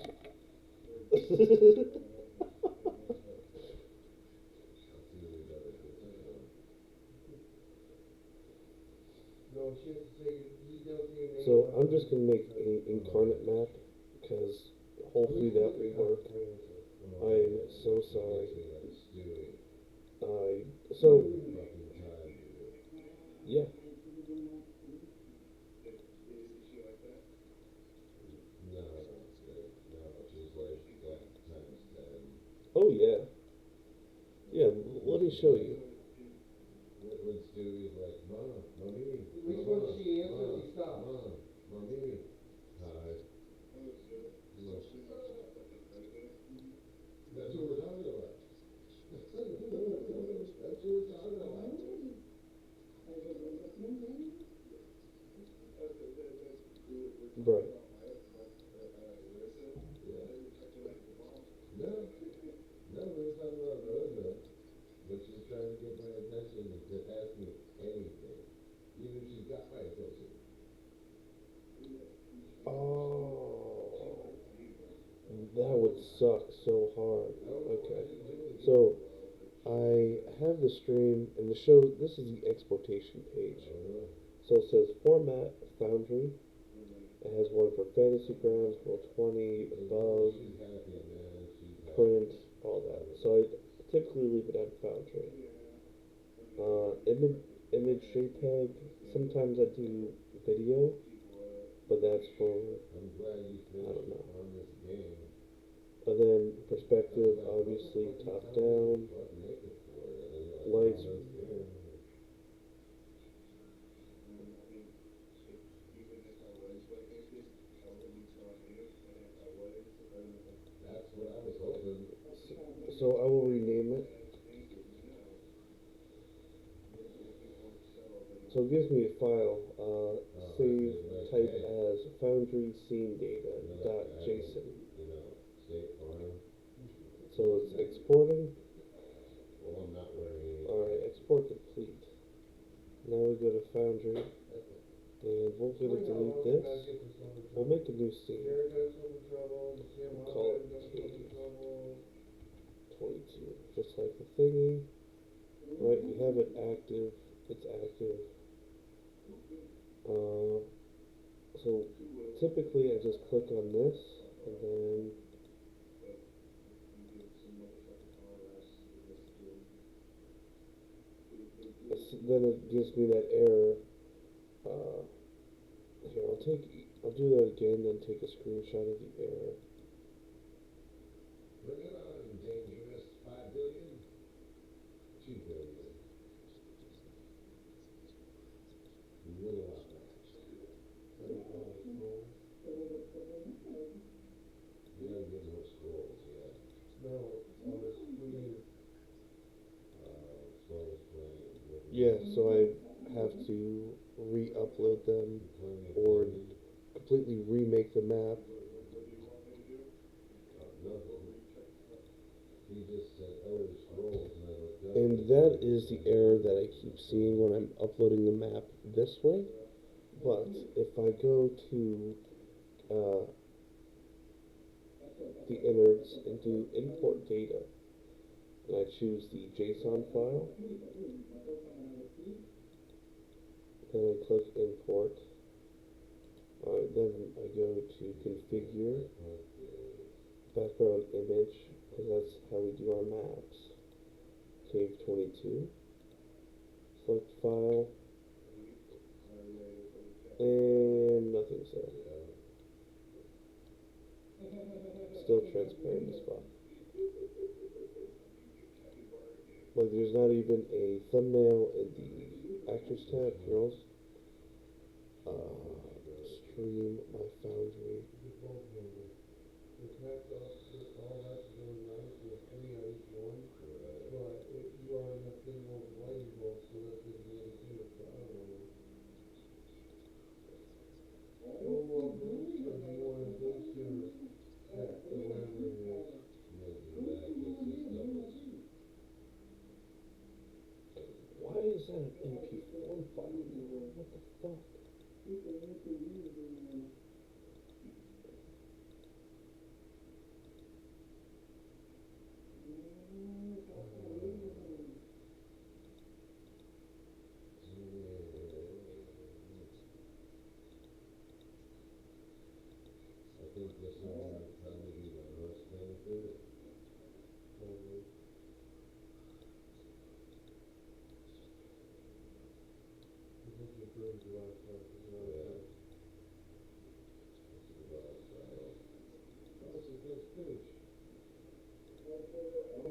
so I'm just gonna make an incarnate map because hopefully that will work. I'm so sorry. I so yeah. Oh yeah. Yeah. Let me show you. Right. Oh, that would suck so hard. Okay. So I have the stream and the show. This is the exportation page. So it says format Foundry. It has one for Fantasy Grounds, Roll20, Above, Print, all that. So I typically leave it on Foundry. Image JPEG. Sometimes I do video, but that's for obviously top down, lights. So I will rename it. So it gives me a file, save type as foundry scene data dot JSON. So it's exporting. Alright, export complete. Now we go to foundry, and we're gonna delete this. We'll make a new scene. We'll call it cave 22, just like the thingy. Right, we have it active. It's active. Uh, so typically I just click on this, and then it gives me that error. Uh, Here, I'll do that again, then take a screenshot of the error. Yeah, so I have to re-upload them or completely remake the map. And that is the error that I keep seeing when I'm uploading the map this way. But if I go to uh, the innards and do import data, and I choose the JSON file, then I click import. Alright, then I go to configure background image, because that's how we do our maps. Cave 22. Select file. And nothing's there. Still transparent as fuck. Like there's not even a thumbnail in the actors tab, girls. Stream my foundry. Why is that an MP4 file? What the fuck?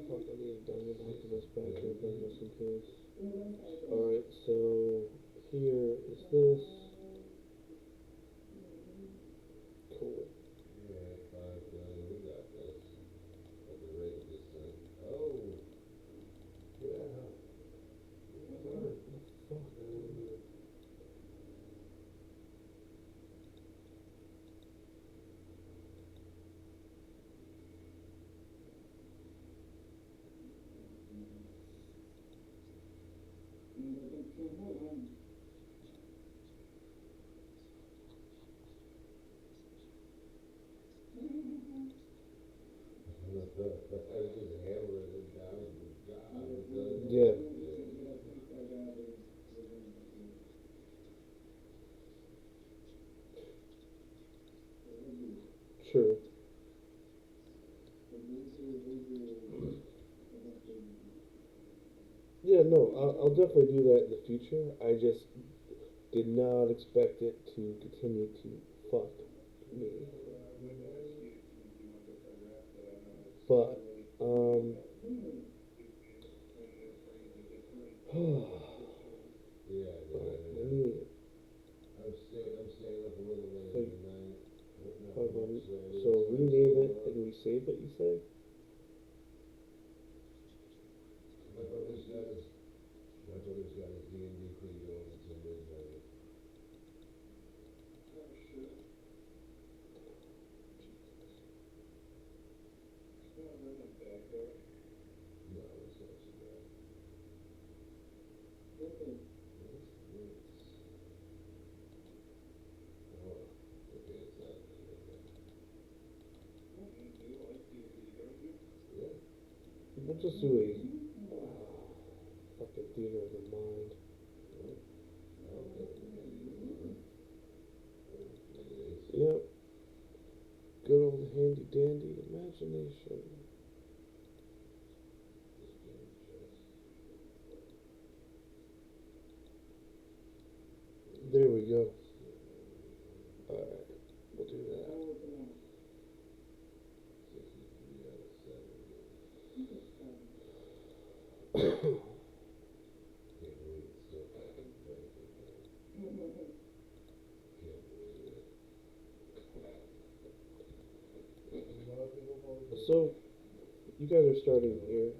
Fuck, I need to download the activist back here just in case. Alright, so here is this. Cool. Yeah. Sure. Yeah, no, I'll definitely do that in the future. I just did not expect it to continue to fuck me. But, Alright, let me think. Hold on. So rename it and resave it, you say? We'll just do a fucking theater of the mind. Yep. Good old handy dandy imagination. There we go. Alright, we'll do that. So, you guys are starting here.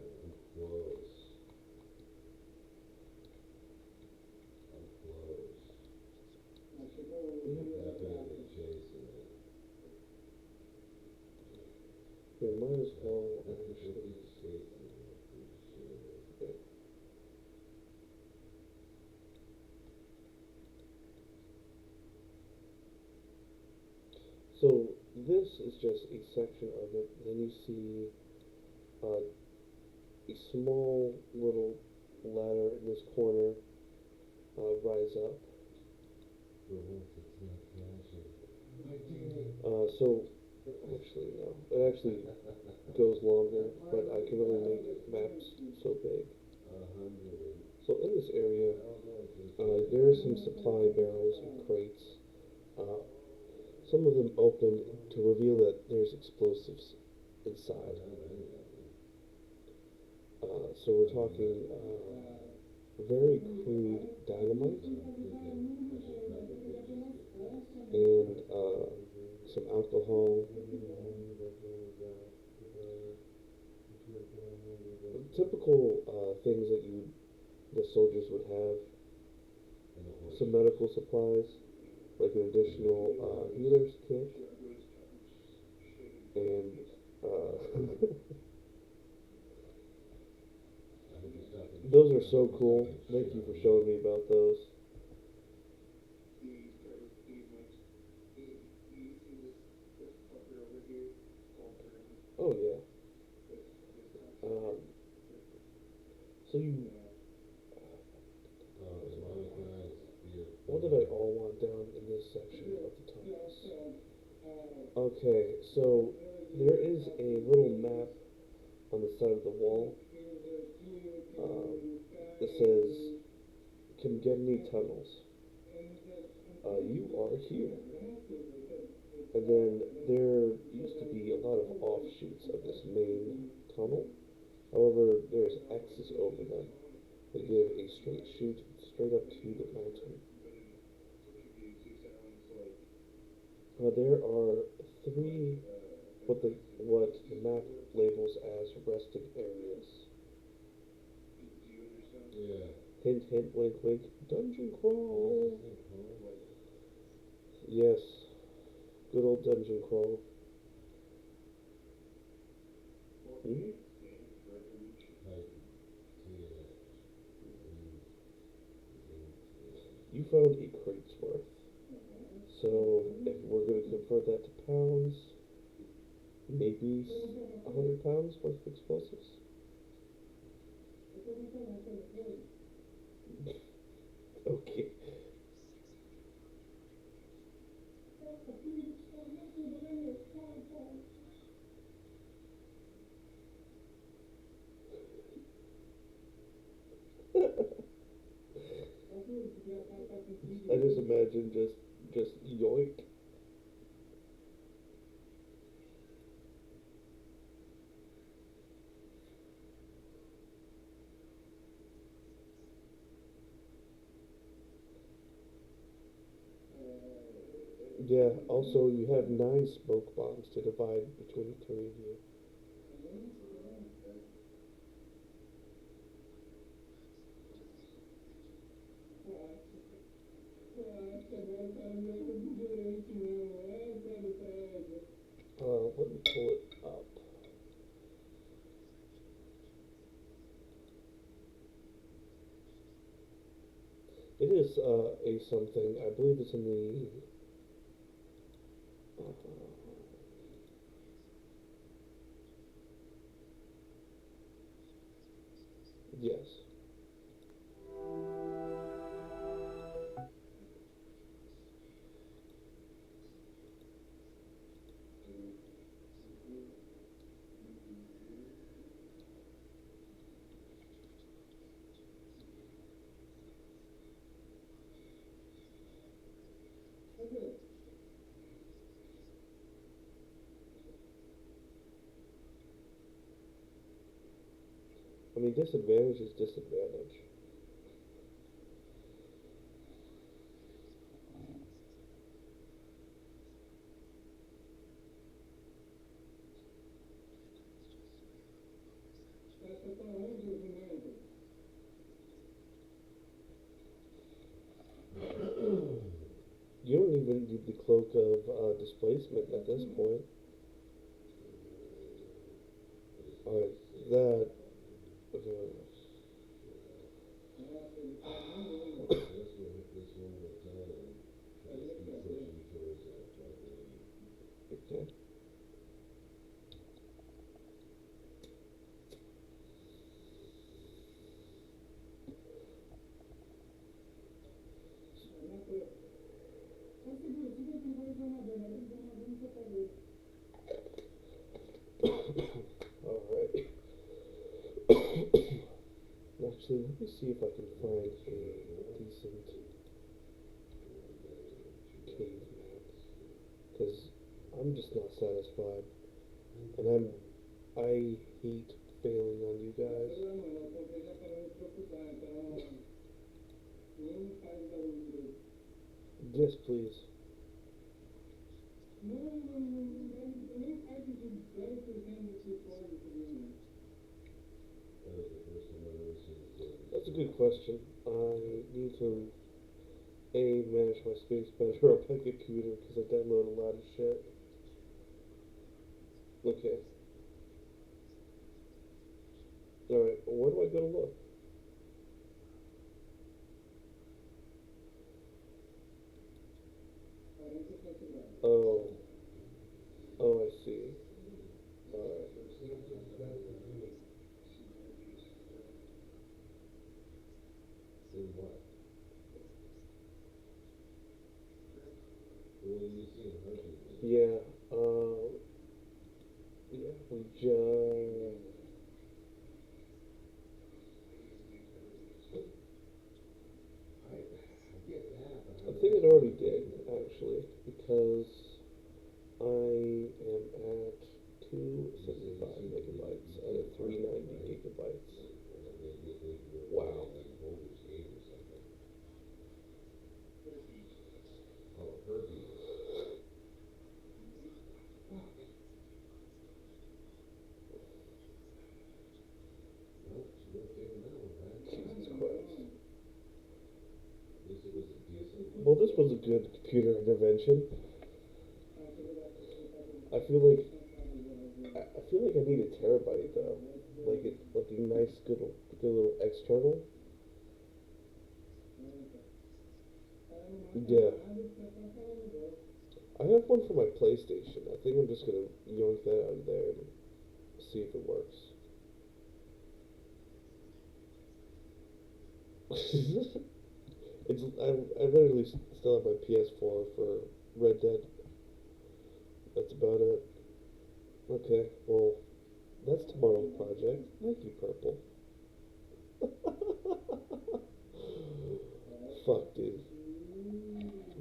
We might as well actually. Yeah. So this is just a section of it. Then you see a small little ladder in this corner rise up. So actually no, it actually goes longer, but I can only make maps so big. So in this area, there are some supply barrels and crates. Uh, some of them open to reveal that there's explosives inside. So we're talking very crude dynamite and some alcohol. Typical things that the soldiers would have. Some medical supplies, like an additional healer's kit, and those are so cool. Thank you for showing me about those. Oh yeah. Um, so you, what did I all want down in this section of the TARDIS? Okay, so there is a little map on the side of the wall that says Kimgeni Tunnels. You are here. And then there used to be a lot of offshoots of this main tunnel. However, there's X's over them that give a straight shoot straight up to the mountain. There are three what the map labels as resting areas. Hint, hint, wink, wink. Dungeon crawl. Yes, good old dungeon crawl. Hmm? You found a crate's worth. So if we're going to convert that to pounds, maybe 100 pounds worth of explosives. Okay. I just imagine just yoink. Yeah, also, you have 9 smoke bombs to divide between the 3 of you. Let me pull it up. It is a something. I believe it's in the. Uh, yes. I mean, disadvantage is disadvantage. You don't even need the cloak of displacement at this point. Alright, that. Okay. Alright. Actually, let me see if I can find a decent cave map. Because I'm just not satisfied. And I hate failing on you guys. Yes, please. That's a good question. I need to manage my space better on my computer because I download a lot of shit. Okay. Alright, where do I go to look? Oh. Oh, I see. Alright. Yeah, yeah, we just. I think it already did, actually, because I am at 275 megabytes out of 390 gigabytes. Wow. Jesus Christ. Well, this was a good computer intervention. I feel like I feel like I need a terabyte though, like a nice good little external. Yeah, I have one for my PlayStation. I think I'm just gonna yoink that out of there and see if it works. I literally still have my PS4 for Red Dead. That's about it. Okay, well, that's tomorrow's project. Thank you, Purple. Fuck, dude.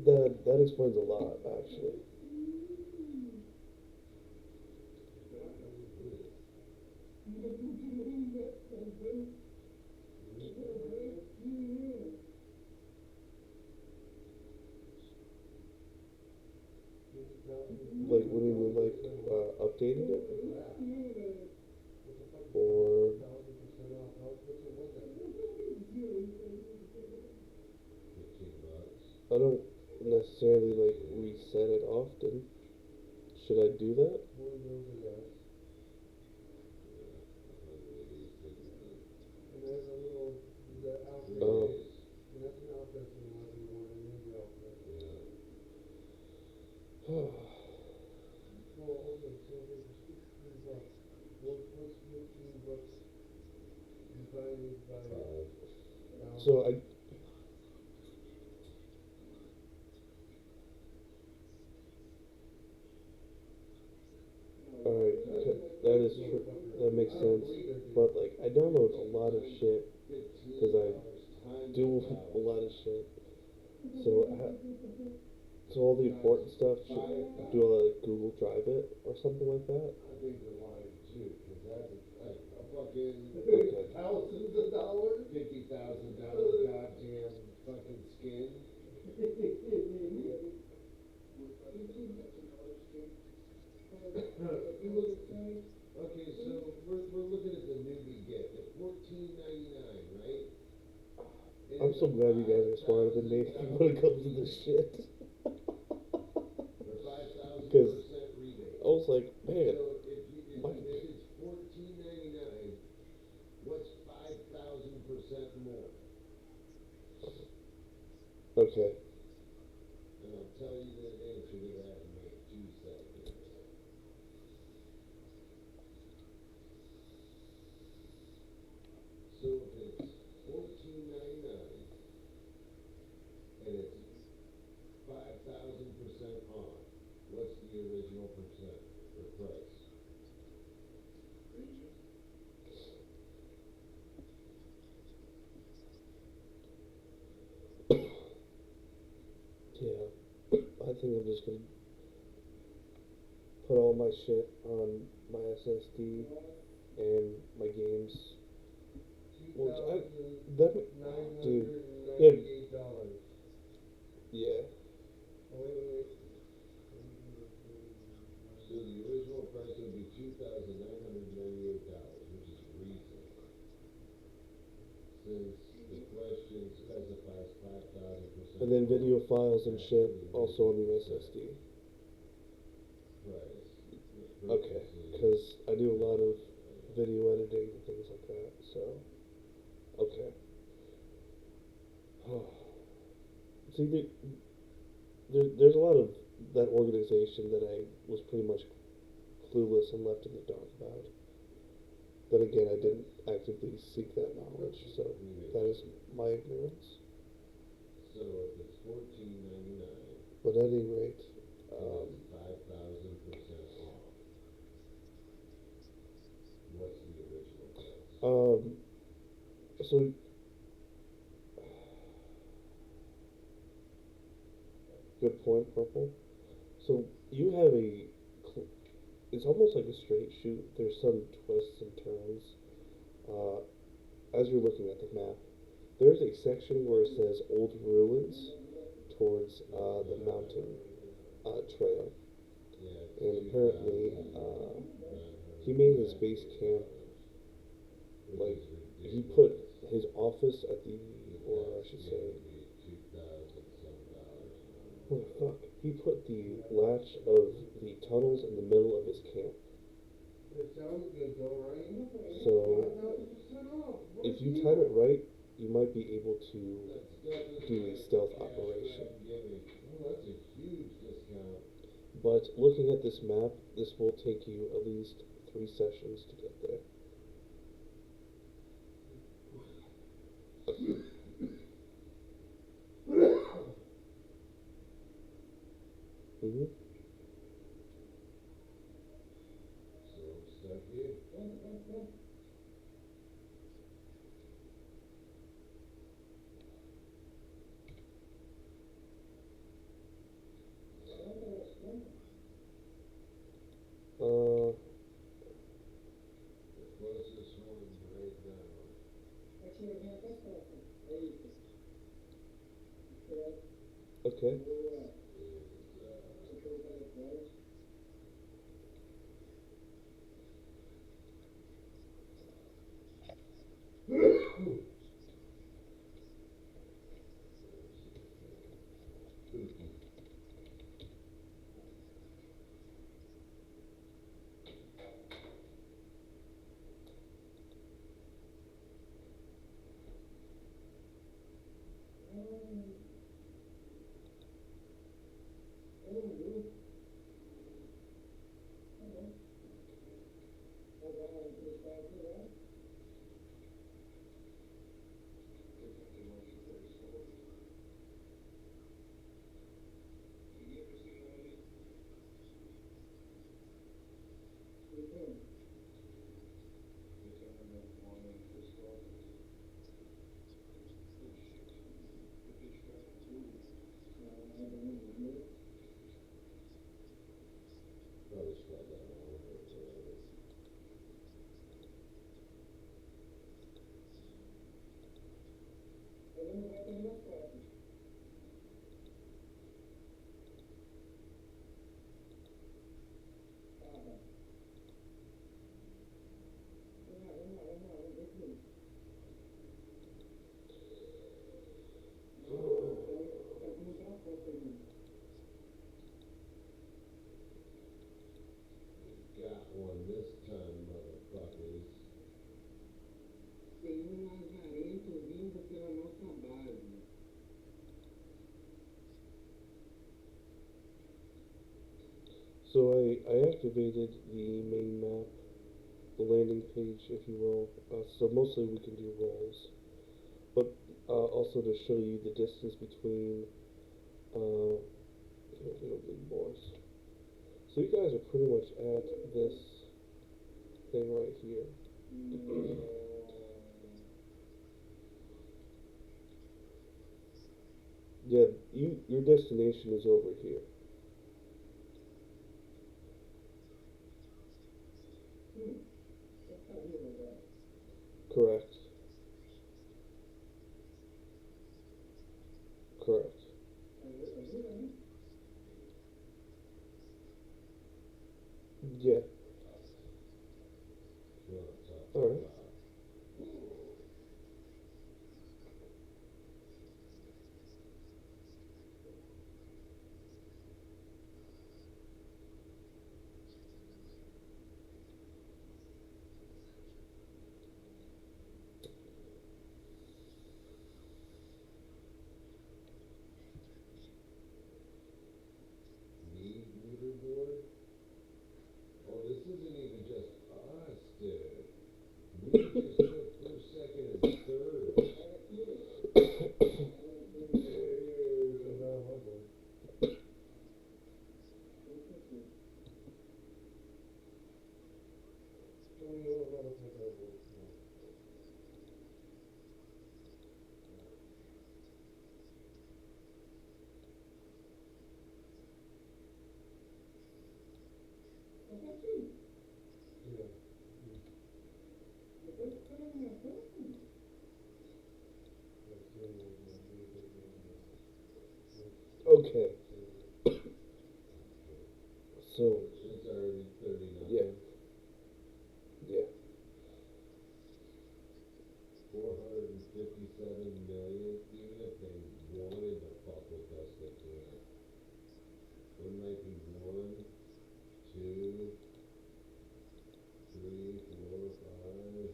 That explains a lot, actually. like updated it, or I don't necessarily like reset it often. Should I do that? Oh. So I alright, that is true. That makes sense. But like I download a lot of shit because I do a lot of shit. So so all the important stuff should do I like Google Drive it or something like that? I'm so glad you guys are smarter than me when it comes to this shit. Because I was like, man, my, okay. Yeah, I think I'm just gonna put all my shit on my SSD and my games. Which I that dude, yeah, yeah. And then video files and shit also on the SSD. Okay, because I do a lot of video editing and things like that. So okay. See, there's a lot of that organization that I was pretty much clueless and left in the dark about. Then again, I didn't actively seek that knowledge, so that is my ignorance. But at any rate, um, so good point, Purple. So you have it's almost like a straight shoot. There's some twists and turns. Uh, as you're looking at the map, there's a section where it says old ruins towards the mountain trail. And apparently, he made his base camp, like, he put his office at the, or I should say, oh fuck, he put the latch of the tunnels in the middle of his camp. So, if you time it right, you might be able to do a stealth operation. But looking at this map, this will take you at least 3 sessions to get there. Mm-hmm. Uh, okay. Got one this time, motherfuckers. Tem um lazarento vindo pela nossa base. So I activated the main map, the landing page, if you will. So mostly we can do rolls, but also to show you the distance between. We don't need more. So you guys are pretty much at this thing right here. Yeah, your destination is over here. Correct. Correct. Yeah. All right. League leaderboard? Oh, this isn't even just us, dude. We just took first, second, and third. Okay. So It's already 39. yeah, yeah. 457 million. Even if they wanted to fuck with us, they can't. There might be one, two, three, four, five.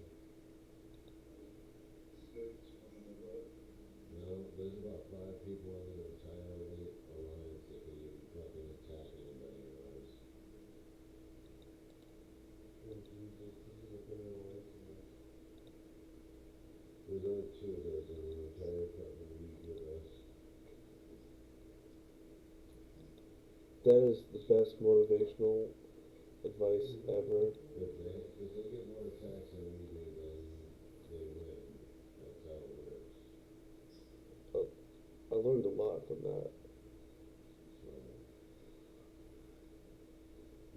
No, there's about five people in the entire alliance that can even fucking attack anybody of ours. There's only two of those in the entire fucking league with us. That is the best motivational advice ever. If they get more attacks than we do, then they win. That's how it works. I learned a lot from that. So,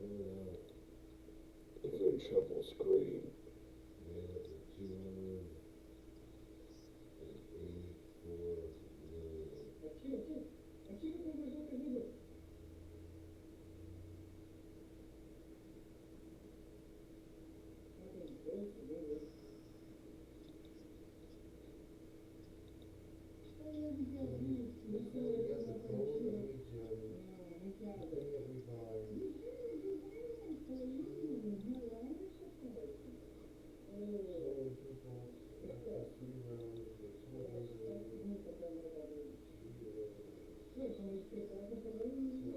no. If you're in trouble, scream. Made up to 284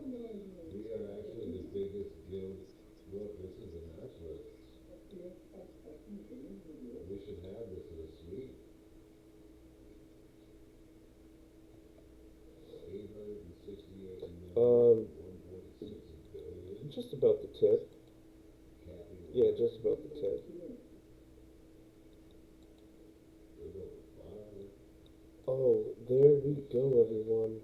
million. We are actually the biggest guild. Look, this is the match list. tip. Capping Yeah, just about the tip. We're going far. Oh, there we go, everyone.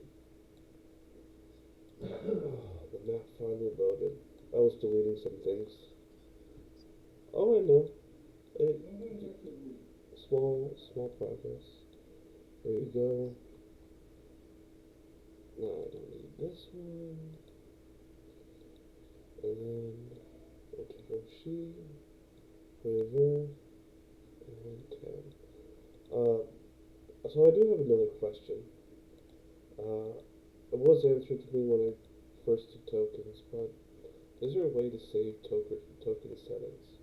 The map finally loaded. I was deleting some things. Oh, I know. It, small progress. There you go. No, I don't need this one. And then Otoroshi, River, and Tam. Uh, so I do have another question. It was answered to me when I first did tokens, but is there a way to save token settings?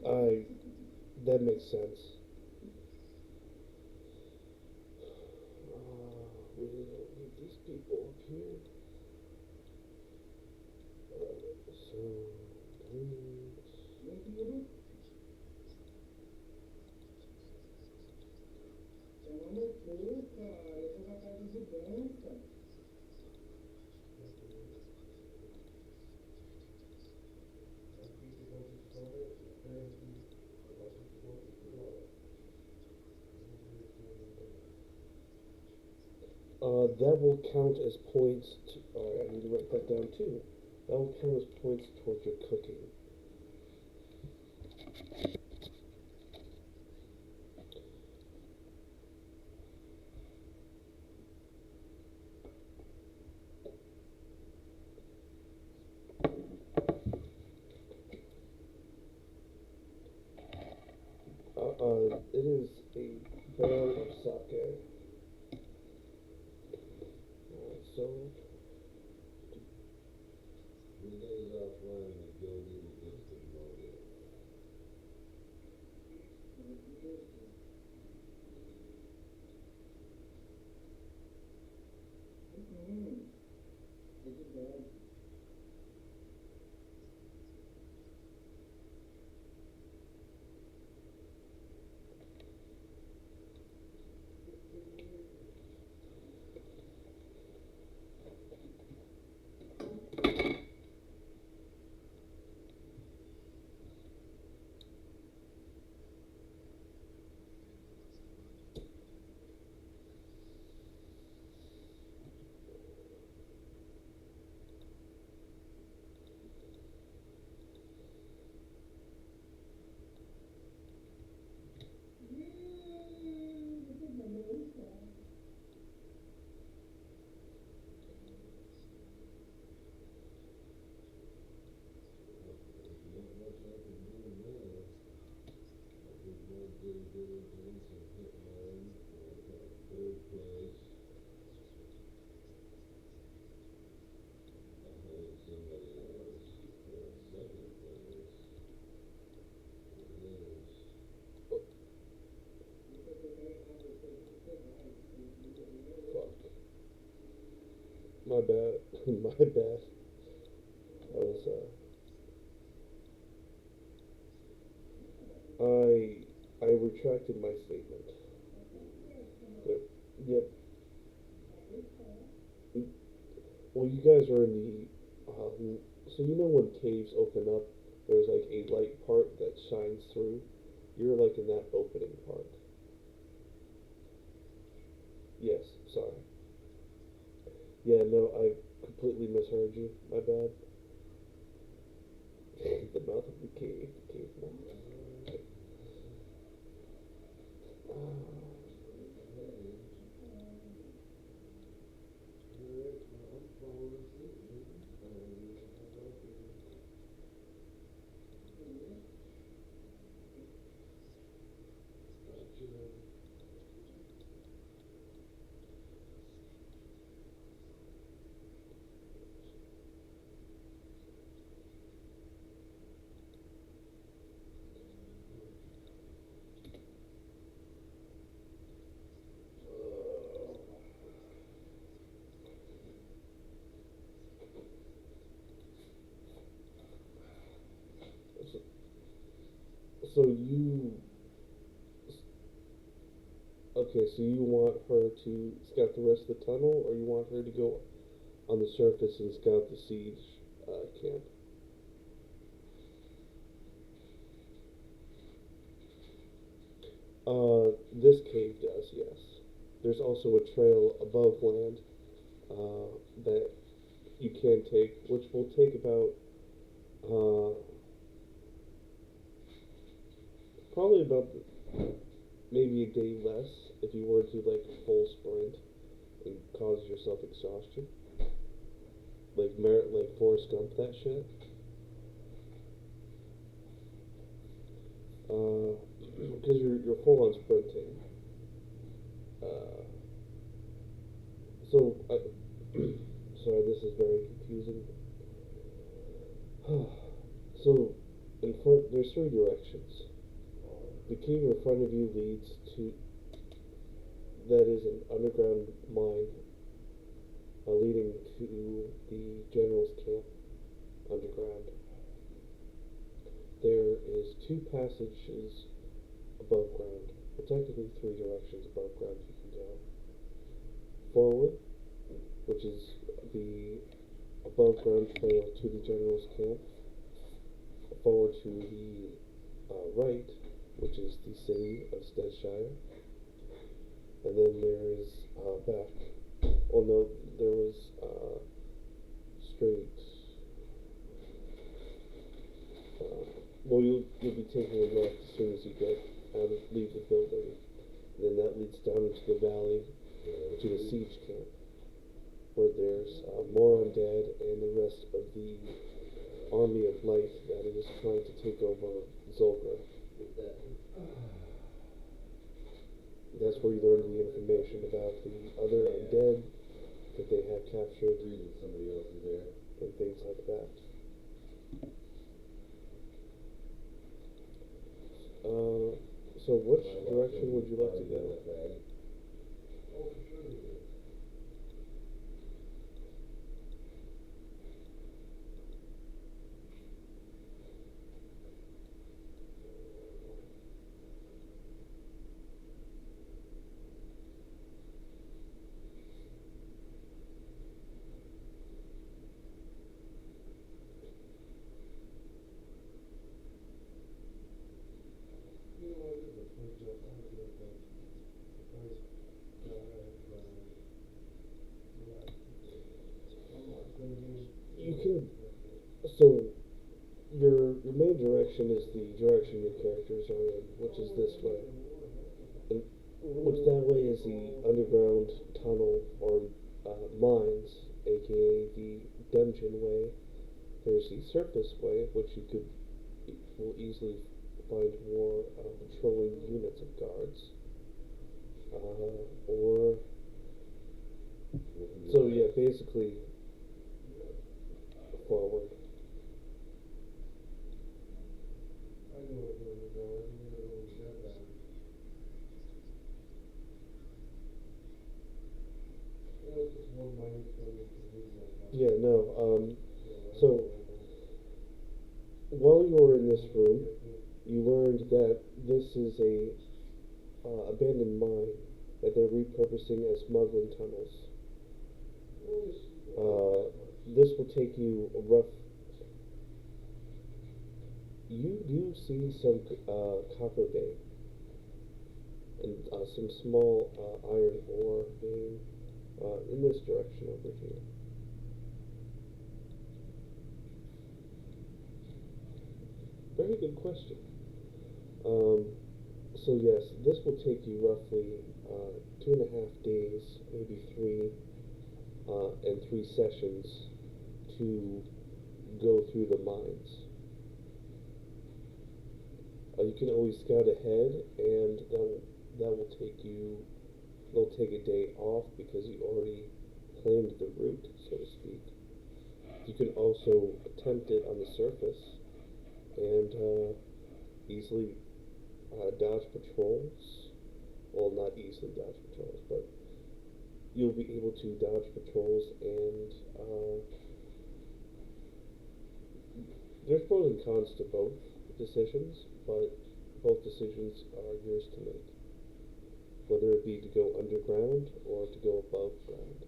I That makes sense. We don't need these people up here. So diamonds. That will count as points. I need to write that down too. That will count as points towards your cooking. It is a barrel of sake. So 3 days offline to go to the distant motive. Not much I can do now. I did my due diligence and hit mine. I got 3rd place. I hired somebody else for 2nd place. Yes. fuck. My bad. My bad. I was I retracted my statement. Yep. Yep. Well, you guys are in the So you know when caves open up, there's like a light part that shines through. You're like in that opening part. Yes, sorry. Yeah, no, I completely misheard you. My bad. The mouth of the cave mouth. So, so you okay? So you want her to scout the rest of the tunnel, or you want her to go on the surface and scout the siege camp? This cave does, yes. There's also a trail above land that you can take, which will take about uh, probably about maybe a day less if you were to like full sprint and cause yourself exhaustion, like Forrest Gump that shit. Because you're full on sprinting. Uh, so I, sorry, this is very confusing. So in front, there's three directions. The cave in front of you leads to that is an underground mine leading to the general's camp underground. There is two passages above ground. Well, technically three directions above ground you can go. Forward, which is the above ground trail to the general's camp. Forward to the right, which is the city of Steadshire. And then there is back. Oh no, there was straight. Well, you'll be taking a left as soon as you get leave the building. And then that leads down into the valley to the siege camp, where there's more undead and the rest of the army of light that is trying to take over Zolgar. That's where you learn the information about the other undead that they have captured Somebody else is there. and things like that. So which direction would you like to go? Oh, for sure they did. You know, I did the first job. I was like the first guy You can. So your main direction is the direction your characters are in, which is this way, and which that way is the underground tunnel or mines, aka the dungeon way. There's the surface way, which you could will easily find more patrolling units of guards, or so yeah, basically forward. I know where we're going. We're gonna go that way. You know, it's just one minus from the Yeah, no. So while you were in this room, you learned that this is a abandoned mine that they're repurposing as smuggling tunnels. This will take you a rough you do see some copper vein and some small iron ore vein in this direction over here. Very good question. Um, so yes, this will take you roughly 2.5 days, maybe three, and 3 sessions to go through the mines. You can always scout ahead, and that will take you. They'll take a day off because you already planned the route, so to speak. You can also attempt it on the surface and easily dodge patrols. Well, not easily dodge patrols, but you'll be able to dodge patrols, and there's pros and cons to both decisions, but both decisions are yours to make, whether it be to go underground or to go above ground.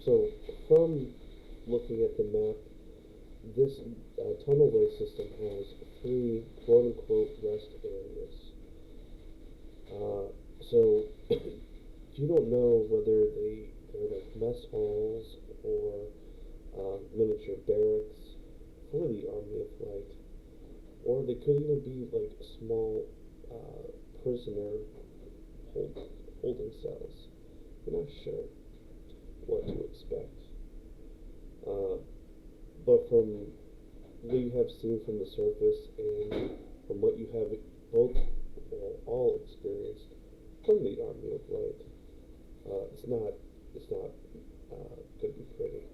So, from looking at the map, this tunnelway system has three quote-unquote rest areas. So, if you don't know whether they're like mess halls or miniature barracks for the Army of Light, or they could even be like small prisoner hold, holding cells. You're not sure what to expect. Uh, but from what you have seen from the surface and from what you have both all experienced from the Army of Light, it's not going to be pretty.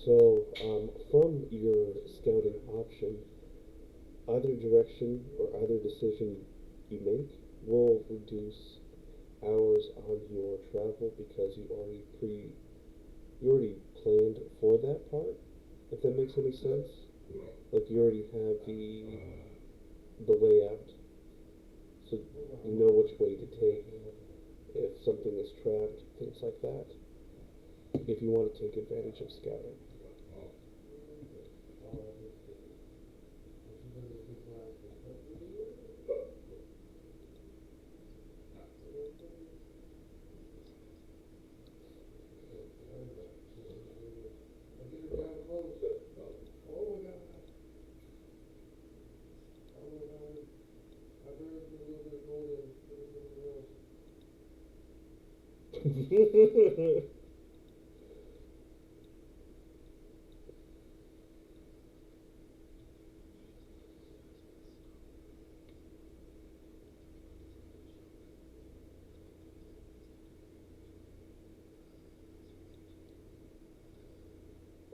So from your scouting option, either direction or either decision you make will reduce hours on your travel because you already planned for that part. If that makes any sense, like you already have the layout, so you know which way to take if something is trapped, things like that. If you want to take advantage of scouting.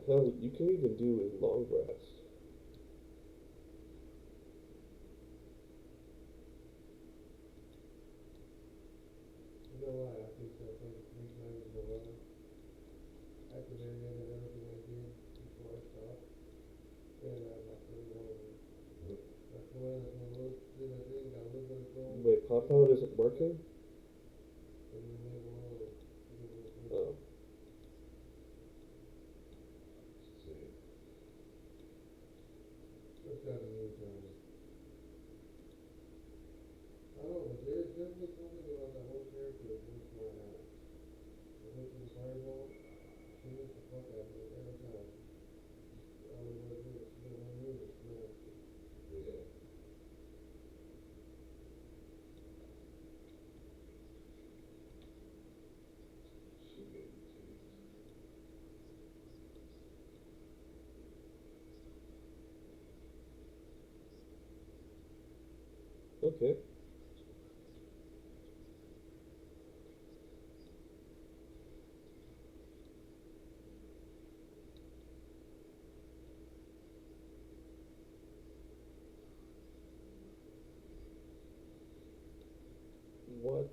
Hell, you can even do a long rest. You know what? I think so. Like 3 times in a row. At the very end of everything I did before I stopped, and I got 31 of them. That's why that's my little thing. I think got a little bit of gold. Wait, pop out isn't working? And then they will. Oh. It's got a new time. I don't know, but there's definitely something about that whole character that makes my eye. I went to the fireball, she hits the fuck out of me every time. All we gotta do is get one move and smash it. Yeah. She made me taste. Okay.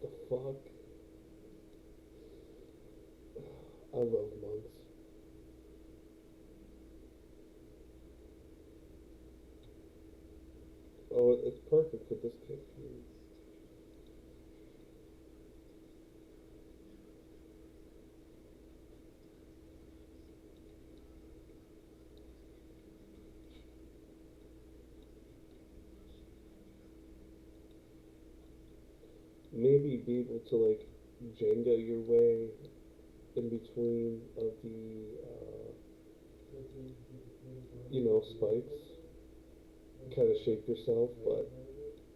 What the fuck? I love monks. Oh, it's perfect for this campaign. Maybe be able to like Jenga your way in between of the spikes. Kind of shape yourself, but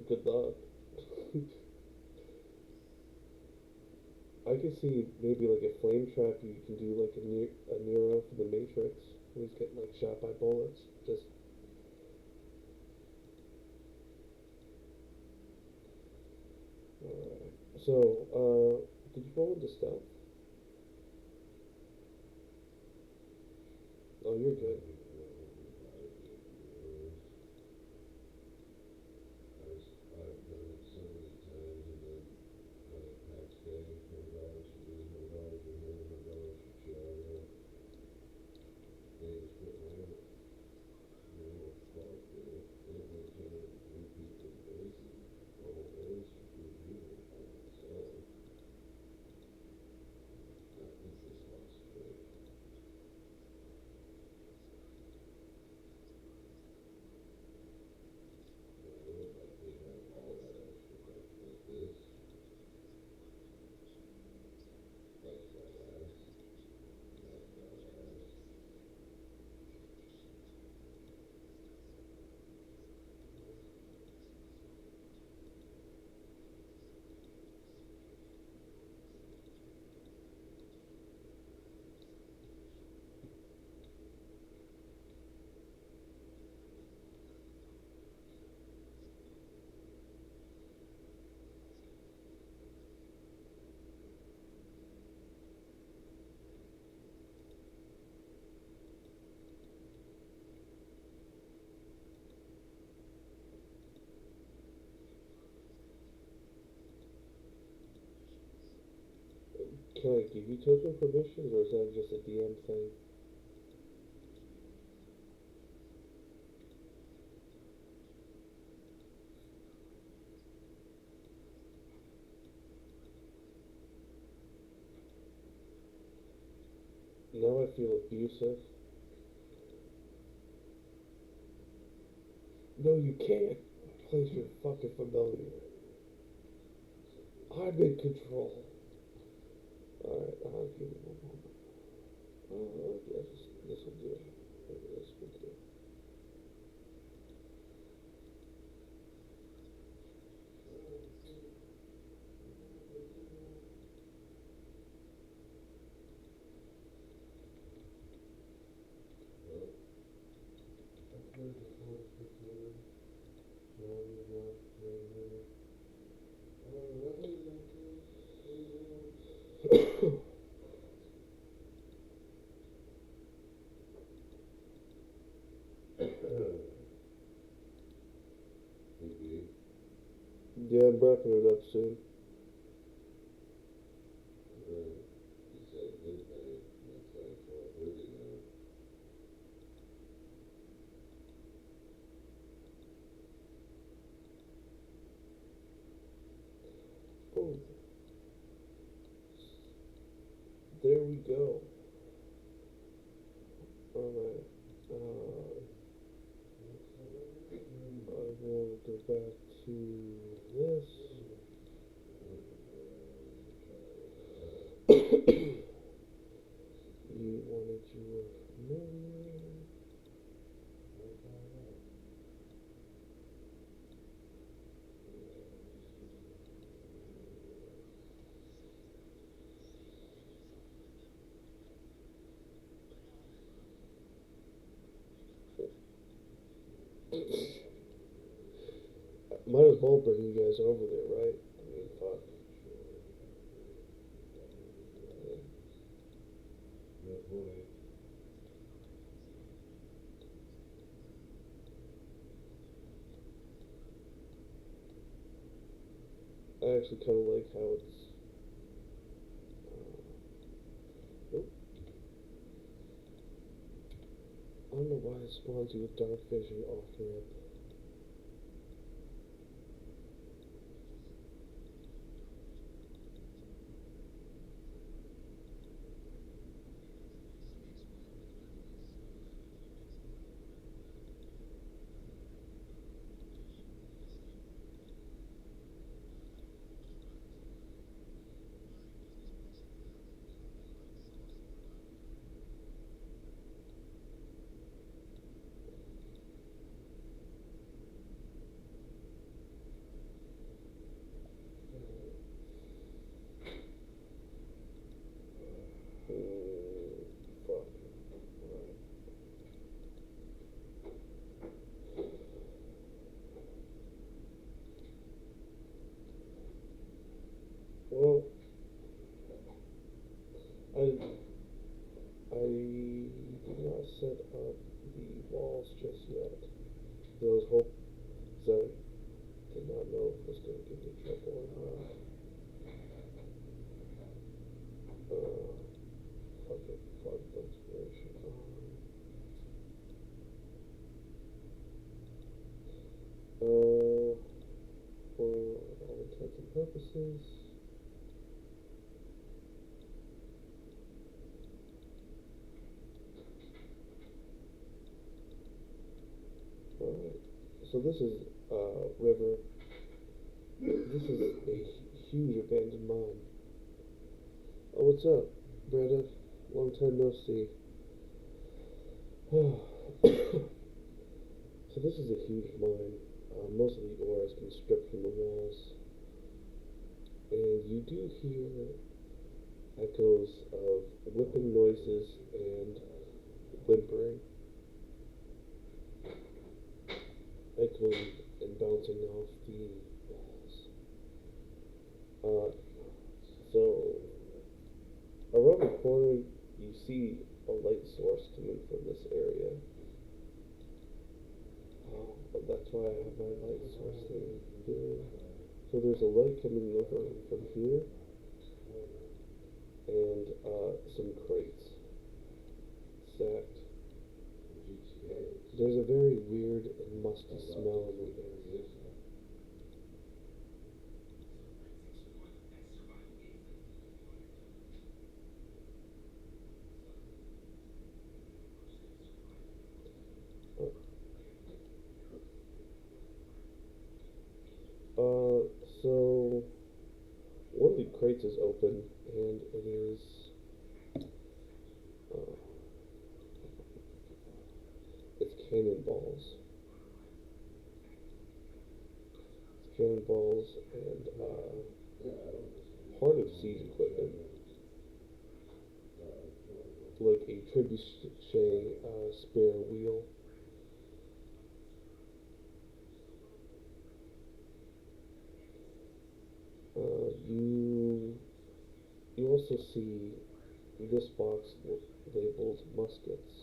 good luck. I could see maybe like a flame trap. You can do like a Nero for the Matrix. When he's getting like shot by bullets. Just alright. So, did you roll into stealth? Oh, you're good. Can I give you token permissions, or is that just a DM thing? Now I feel abusive. No, you can't place your fucking familiar. I'm in control. Alright, I'll give you one moment. Yes, this will do. This will do. Yeah, I'm wrapping it up soon. Oh, there we go. Alright. I will go back to this. You wanted your familiar. Might as well bring you guys over there, right? I mean, fuck. I actually kind of like how it's. Nope. I don't know why it spawns you with dark vision off ramp. Fuck. Alright. Well, I did not set up the walls just yet. Those hope that I did not know if it was going to give me trouble or not. Fuck it, fog exploration. For all intents and purposes. Alright, so this is river. This is a huge abandoned mine. Oh, what's up, Brenda? Long time no see. So this is a huge mine. Most of the ore has been stripped from the walls. And you do hear echoes of whipping noises and whimpering. Echoing and bouncing off the walls. So around the corner you see a light source coming from this area. But that's why I have my light source there. So there's a light coming over from here and some crates stacked. There's a very weird and musty smell in the area. So one of the crates is open, and it is it's cannonballs. It's cannonballs and part of siege equipment, like a trebuchet spare wheel. You also see this box labeled muskets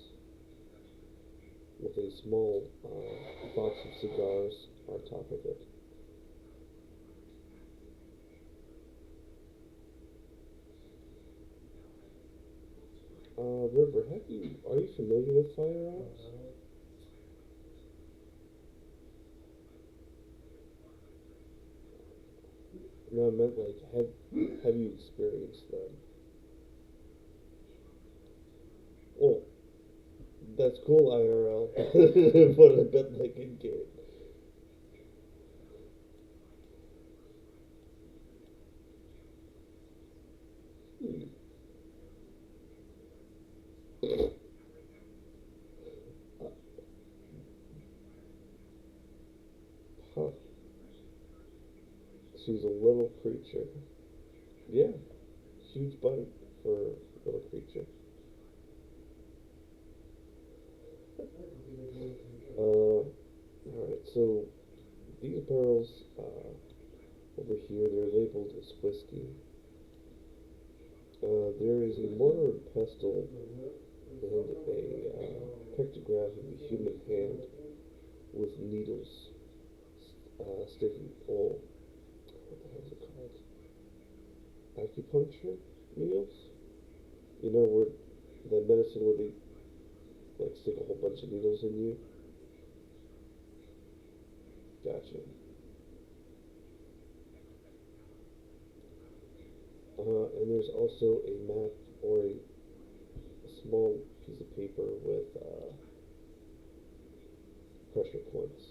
with a small box of cigars on top of it. River, are you familiar with firearms? No, I meant like have you experienced them? Oh, that's cool IRL, but I bet like in game. Hmm. Huh. She's a little creature. Yeah, huge bite for a little creature. Alright, so these barrels over here, they're labeled as whiskey. There is a mortar and pestle and a pictograph of a human hand with needles sticking full. what the hell is it called? Acupuncture needles. You know where the medicine where they like stick a whole bunch of needles in you. Gotcha. And there's also a map or a small piece of paper with pressure points.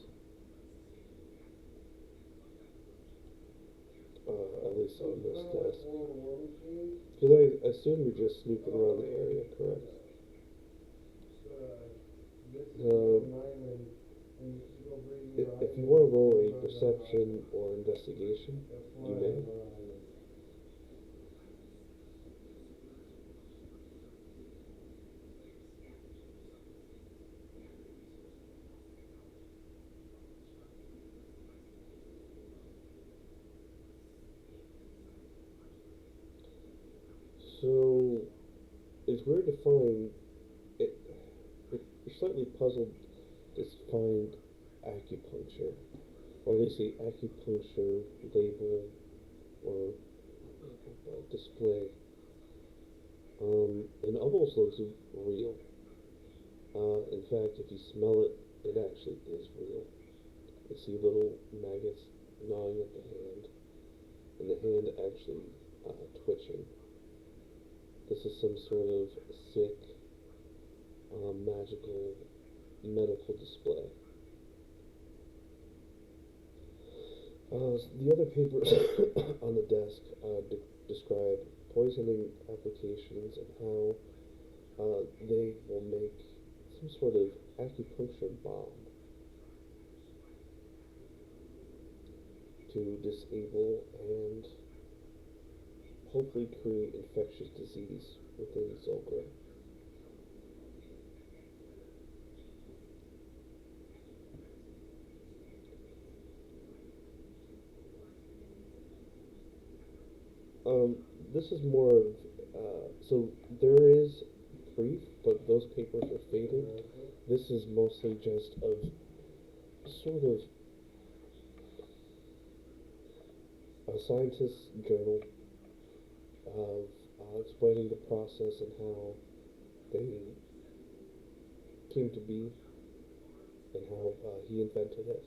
At least on this desk. Because I assume you're just snooping around the area, correct? If you want to roll a perception or investigation, you may. So it's weird to find it. You're slightly puzzled to find acupuncture, or at least the acupuncture label or display. It almost looks real. In fact, if you smell it, it actually is real. You see little maggots gnawing at the hand, and the hand actually twitching. This is some sort of sick, magical, medical display. The other papers on the desk describe poisoning applications and how they will make some sort of acupuncture bomb to disable and hopefully create infectious disease within Zolgra. This is more of, so there is brief, but those papers are faded. This is mostly just of sort of a scientist's journal of explaining the process and how they came to be and how he invented it.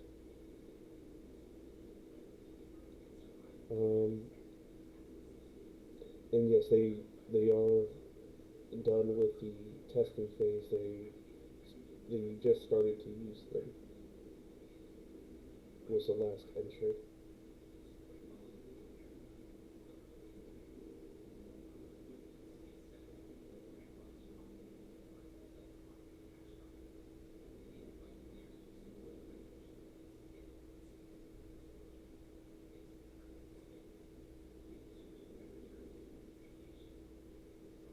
And yes, they are done with the testing phase. They just started to use them. Was the last entry.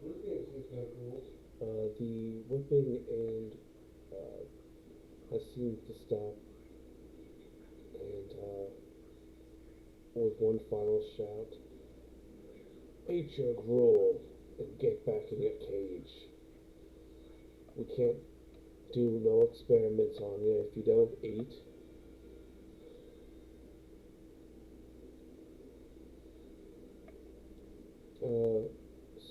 This game seems kind of cool. The whipping and has seemed to stop, and with one final shout, eat your gruel and get back in your cage. We can't do no experiments on you if you don't eat.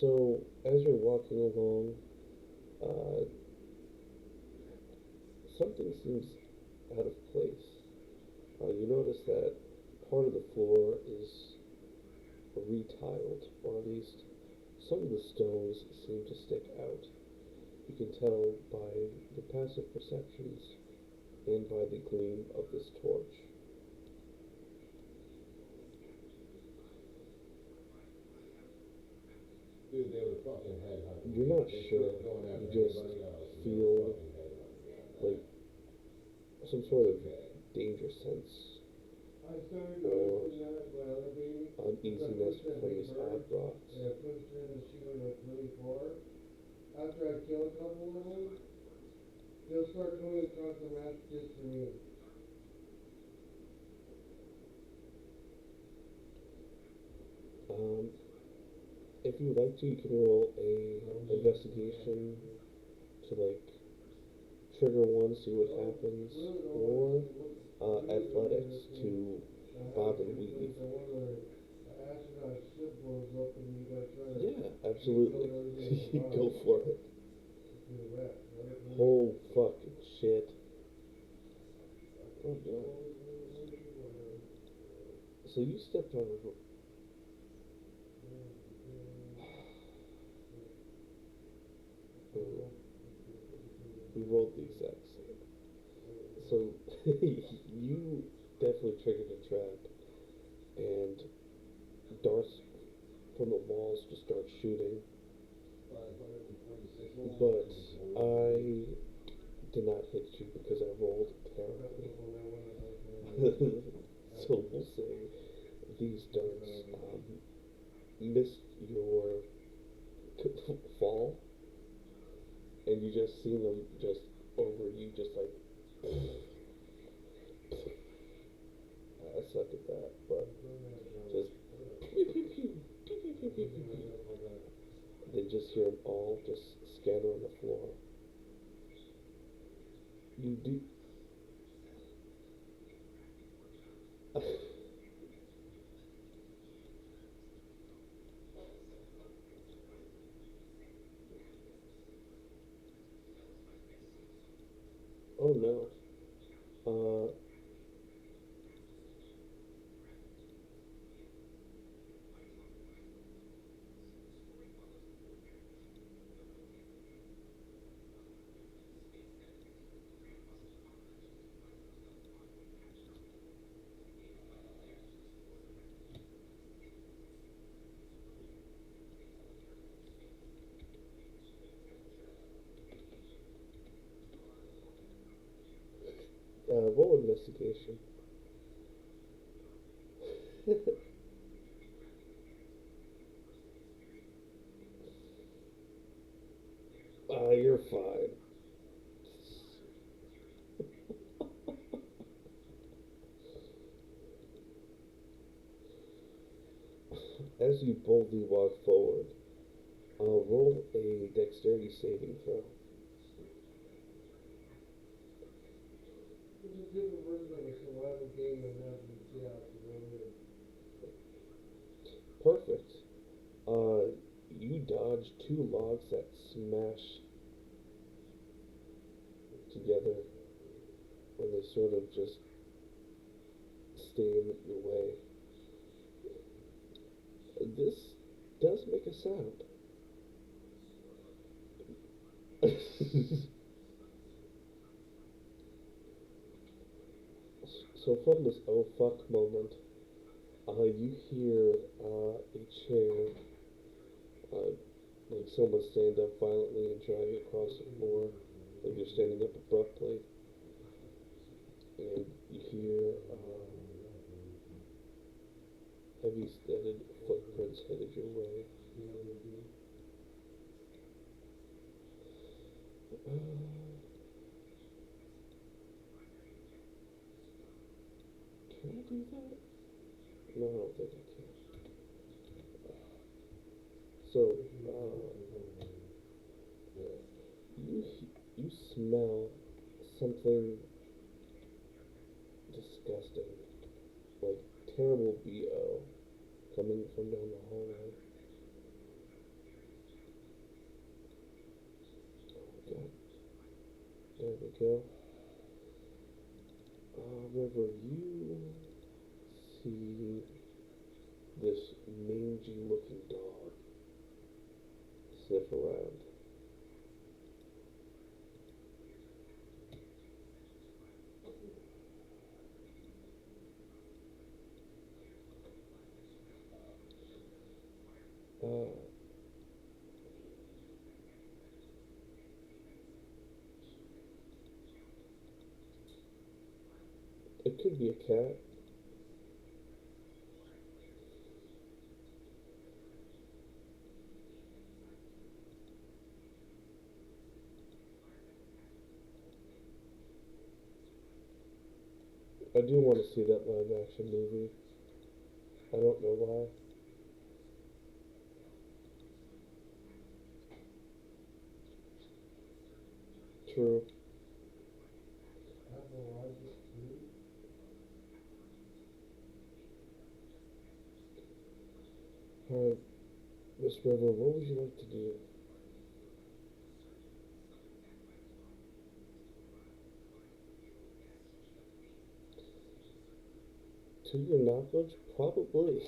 So as you're walking along, uh, something seems out of place. You notice that part of the floor is retiled, or at least some of the stones seem to stick out. You can tell by the passive perceptions and by the gleam of this torch. Dude, they were fucking headhunting. You're not sure. You just feel like some sort of danger sense I started or noticing that my other baby. uneasiness from these odd rocks. And I pushed her in the shoe like really far. After I kill a couple of them, they'll start coming across the map just for me. Um, if you would like to, you can roll a investigation to like trigger one, see what happens, or athletics to bob and weave. It's like the one where the astronaut ship blows up and you gotta try to Yeah, absolutely. everything Go for it. do that, right? Oh fucking shit. Oh god. So you stepped on a we rolled the exact same. So you definitely triggered a trap, and darts from the walls just start shooting. But I did not hit you because I rolled terribly. So we'll say these darts missed your fall, and you just see them just over you, just like. I suck at that, but just pew pew pew pew pew pew pew pew pew. Then just hear them all just scatter on the floor. You do. Oh no. Uh, roll investigation. You're fine. As you boldly walk forward, roll a dexterity saving throw. It's a different version of a survival game and now you get out to run in. Perfect. You dodge two logs that smash together, and they sort of just stay in your way. This does make a sound. So from this oh fuck moment, you hear a chair, uh, like someone stand up violently and drag it across the floor, like you're standing up abruptly, and you hear heavy steaded footprints headed your way. Can I do that? No, I don't think I can. So, you smell something disgusting, like terrible BO coming from down the hallway. Oh god, there we go. River, you see this mangy looking dog sniff around. Uh, it could be a cat. I do want to see that live action movie. I don't know why. True. Alright, Miss River, what would you like to do? To your knowledge, probably.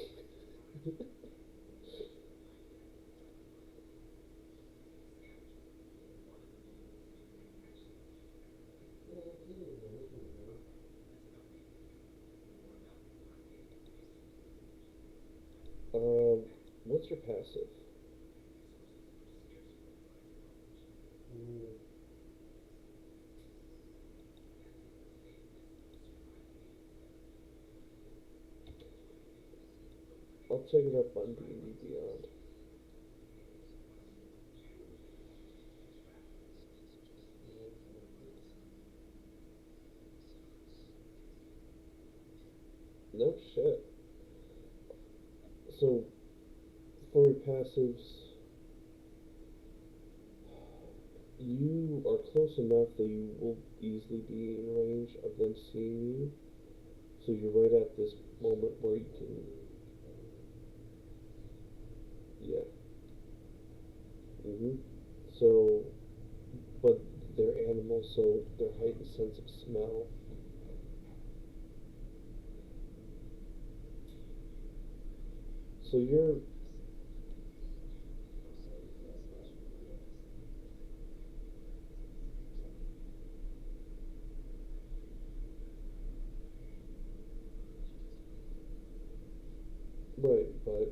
Um, what's your passive? Mm. I'll check it up on D&D Beyond. No shit. So, for your passives, you are close enough that you will easily be in range of them seeing you. So you're right at this moment where you can, yeah. So, but they're animals, so their heightened sense of smell. So you're right, but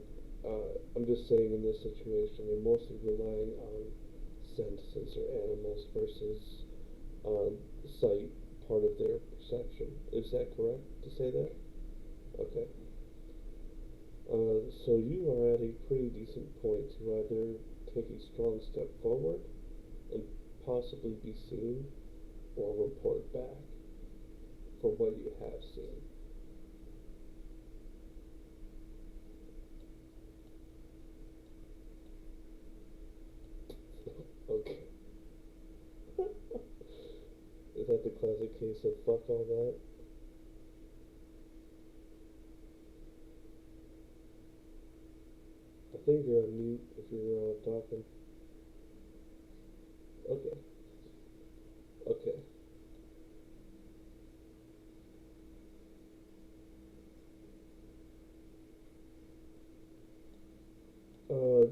I'm just saying in this situation, you're mostly relying on scent since they're animals versus sight, part of their perception. Is that correct to say that? Okay. So you are at a pretty decent point to either take a strong step forward and possibly be seen or report back for what you have seen. Okay. Is that the classic case of fuck all that? I think you're on mute if you're talking. Okay. Okay. Uh,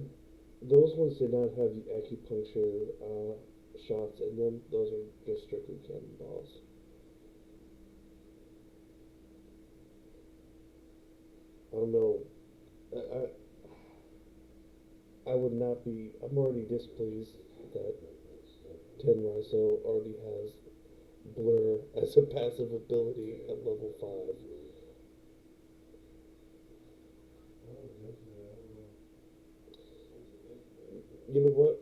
those ones did not have the acupuncture shots in them. Those are just strictly cannonballs. I don't know. I would not be. I'm already displeased that Tenraiso already has Blur as a passive ability at level 5. You know what?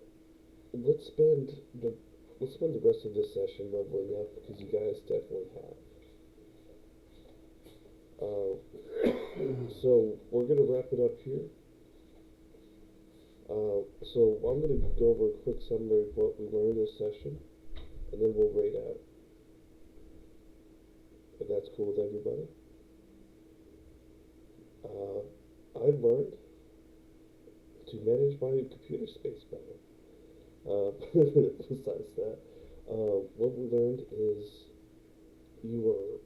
Let's spend the let's spend the rest of this session leveling up because you guys definitely have. Uh, so we're gonna wrap it up here. So I'm gonna go over a quick summary of what we learned this session, and then we'll rate out. If that's cool with everybody. Uh, I learned to manage my computer space better. Besides that, what we learned is you are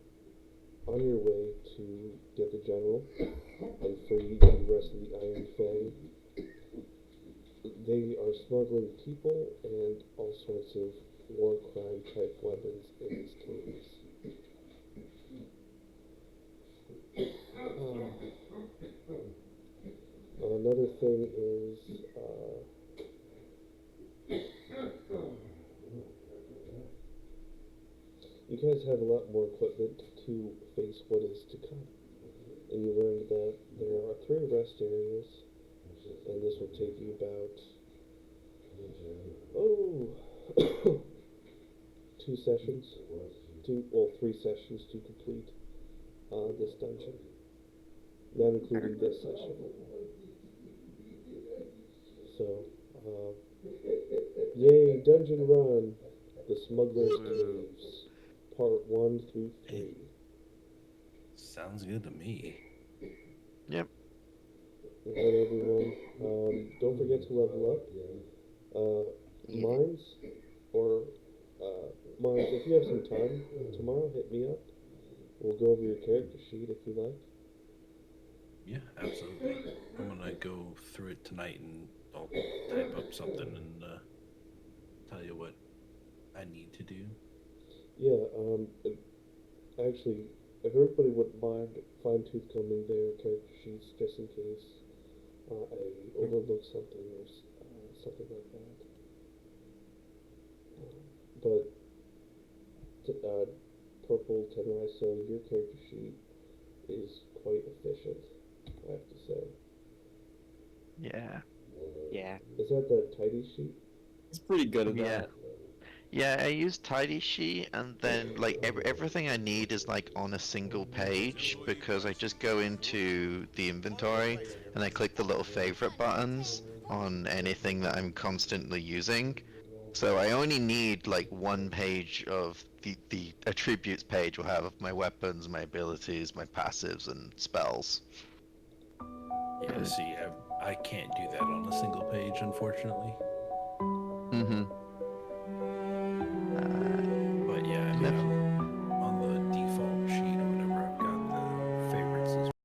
on your way to get the general and free the rest of the Iron Fang. They are smuggling people and all sorts of war crime type weapons in these caves. Another thing is you guys have a lot more equipment to face what is to come. And you learned that there are 3 rest areas, and this will take you about, 2 sessions, 3 sessions to complete this dungeon, not including this session. So, yay, Dungeon Run, The Smuggler's Caves, Part 1 through 3. Sounds good to me. Yep. Alright, everyone. Don't forget to level up. Yeah. Mines, or Mines, if you have some time tomorrow, hit me up. We'll go over your character sheet if you like. Yeah, absolutely. I'm gonna go through it tonight and I'll type up something and tell you what I need to do. Yeah, actually, if everybody wouldn't mind fine tooth combing their character sheets just in case I overlook something or something like that. But uh, Purple Tenraiso, your character sheet is quite efficient, I have to say. Yeah. Yeah. Is that the tidy sheet? It's pretty good at Yeah. that. Yeah, I use Tidy Sheet, and then like everything I need is like on a single page because I just go into the inventory and I click the little favorite buttons on anything that I'm constantly using. So I only need like one page of the attributes page will have of my weapons, my abilities, my passives, and spells. Yeah, see, I can't do that on a single page, unfortunately. Mm-hmm. But yeah, I And mean, then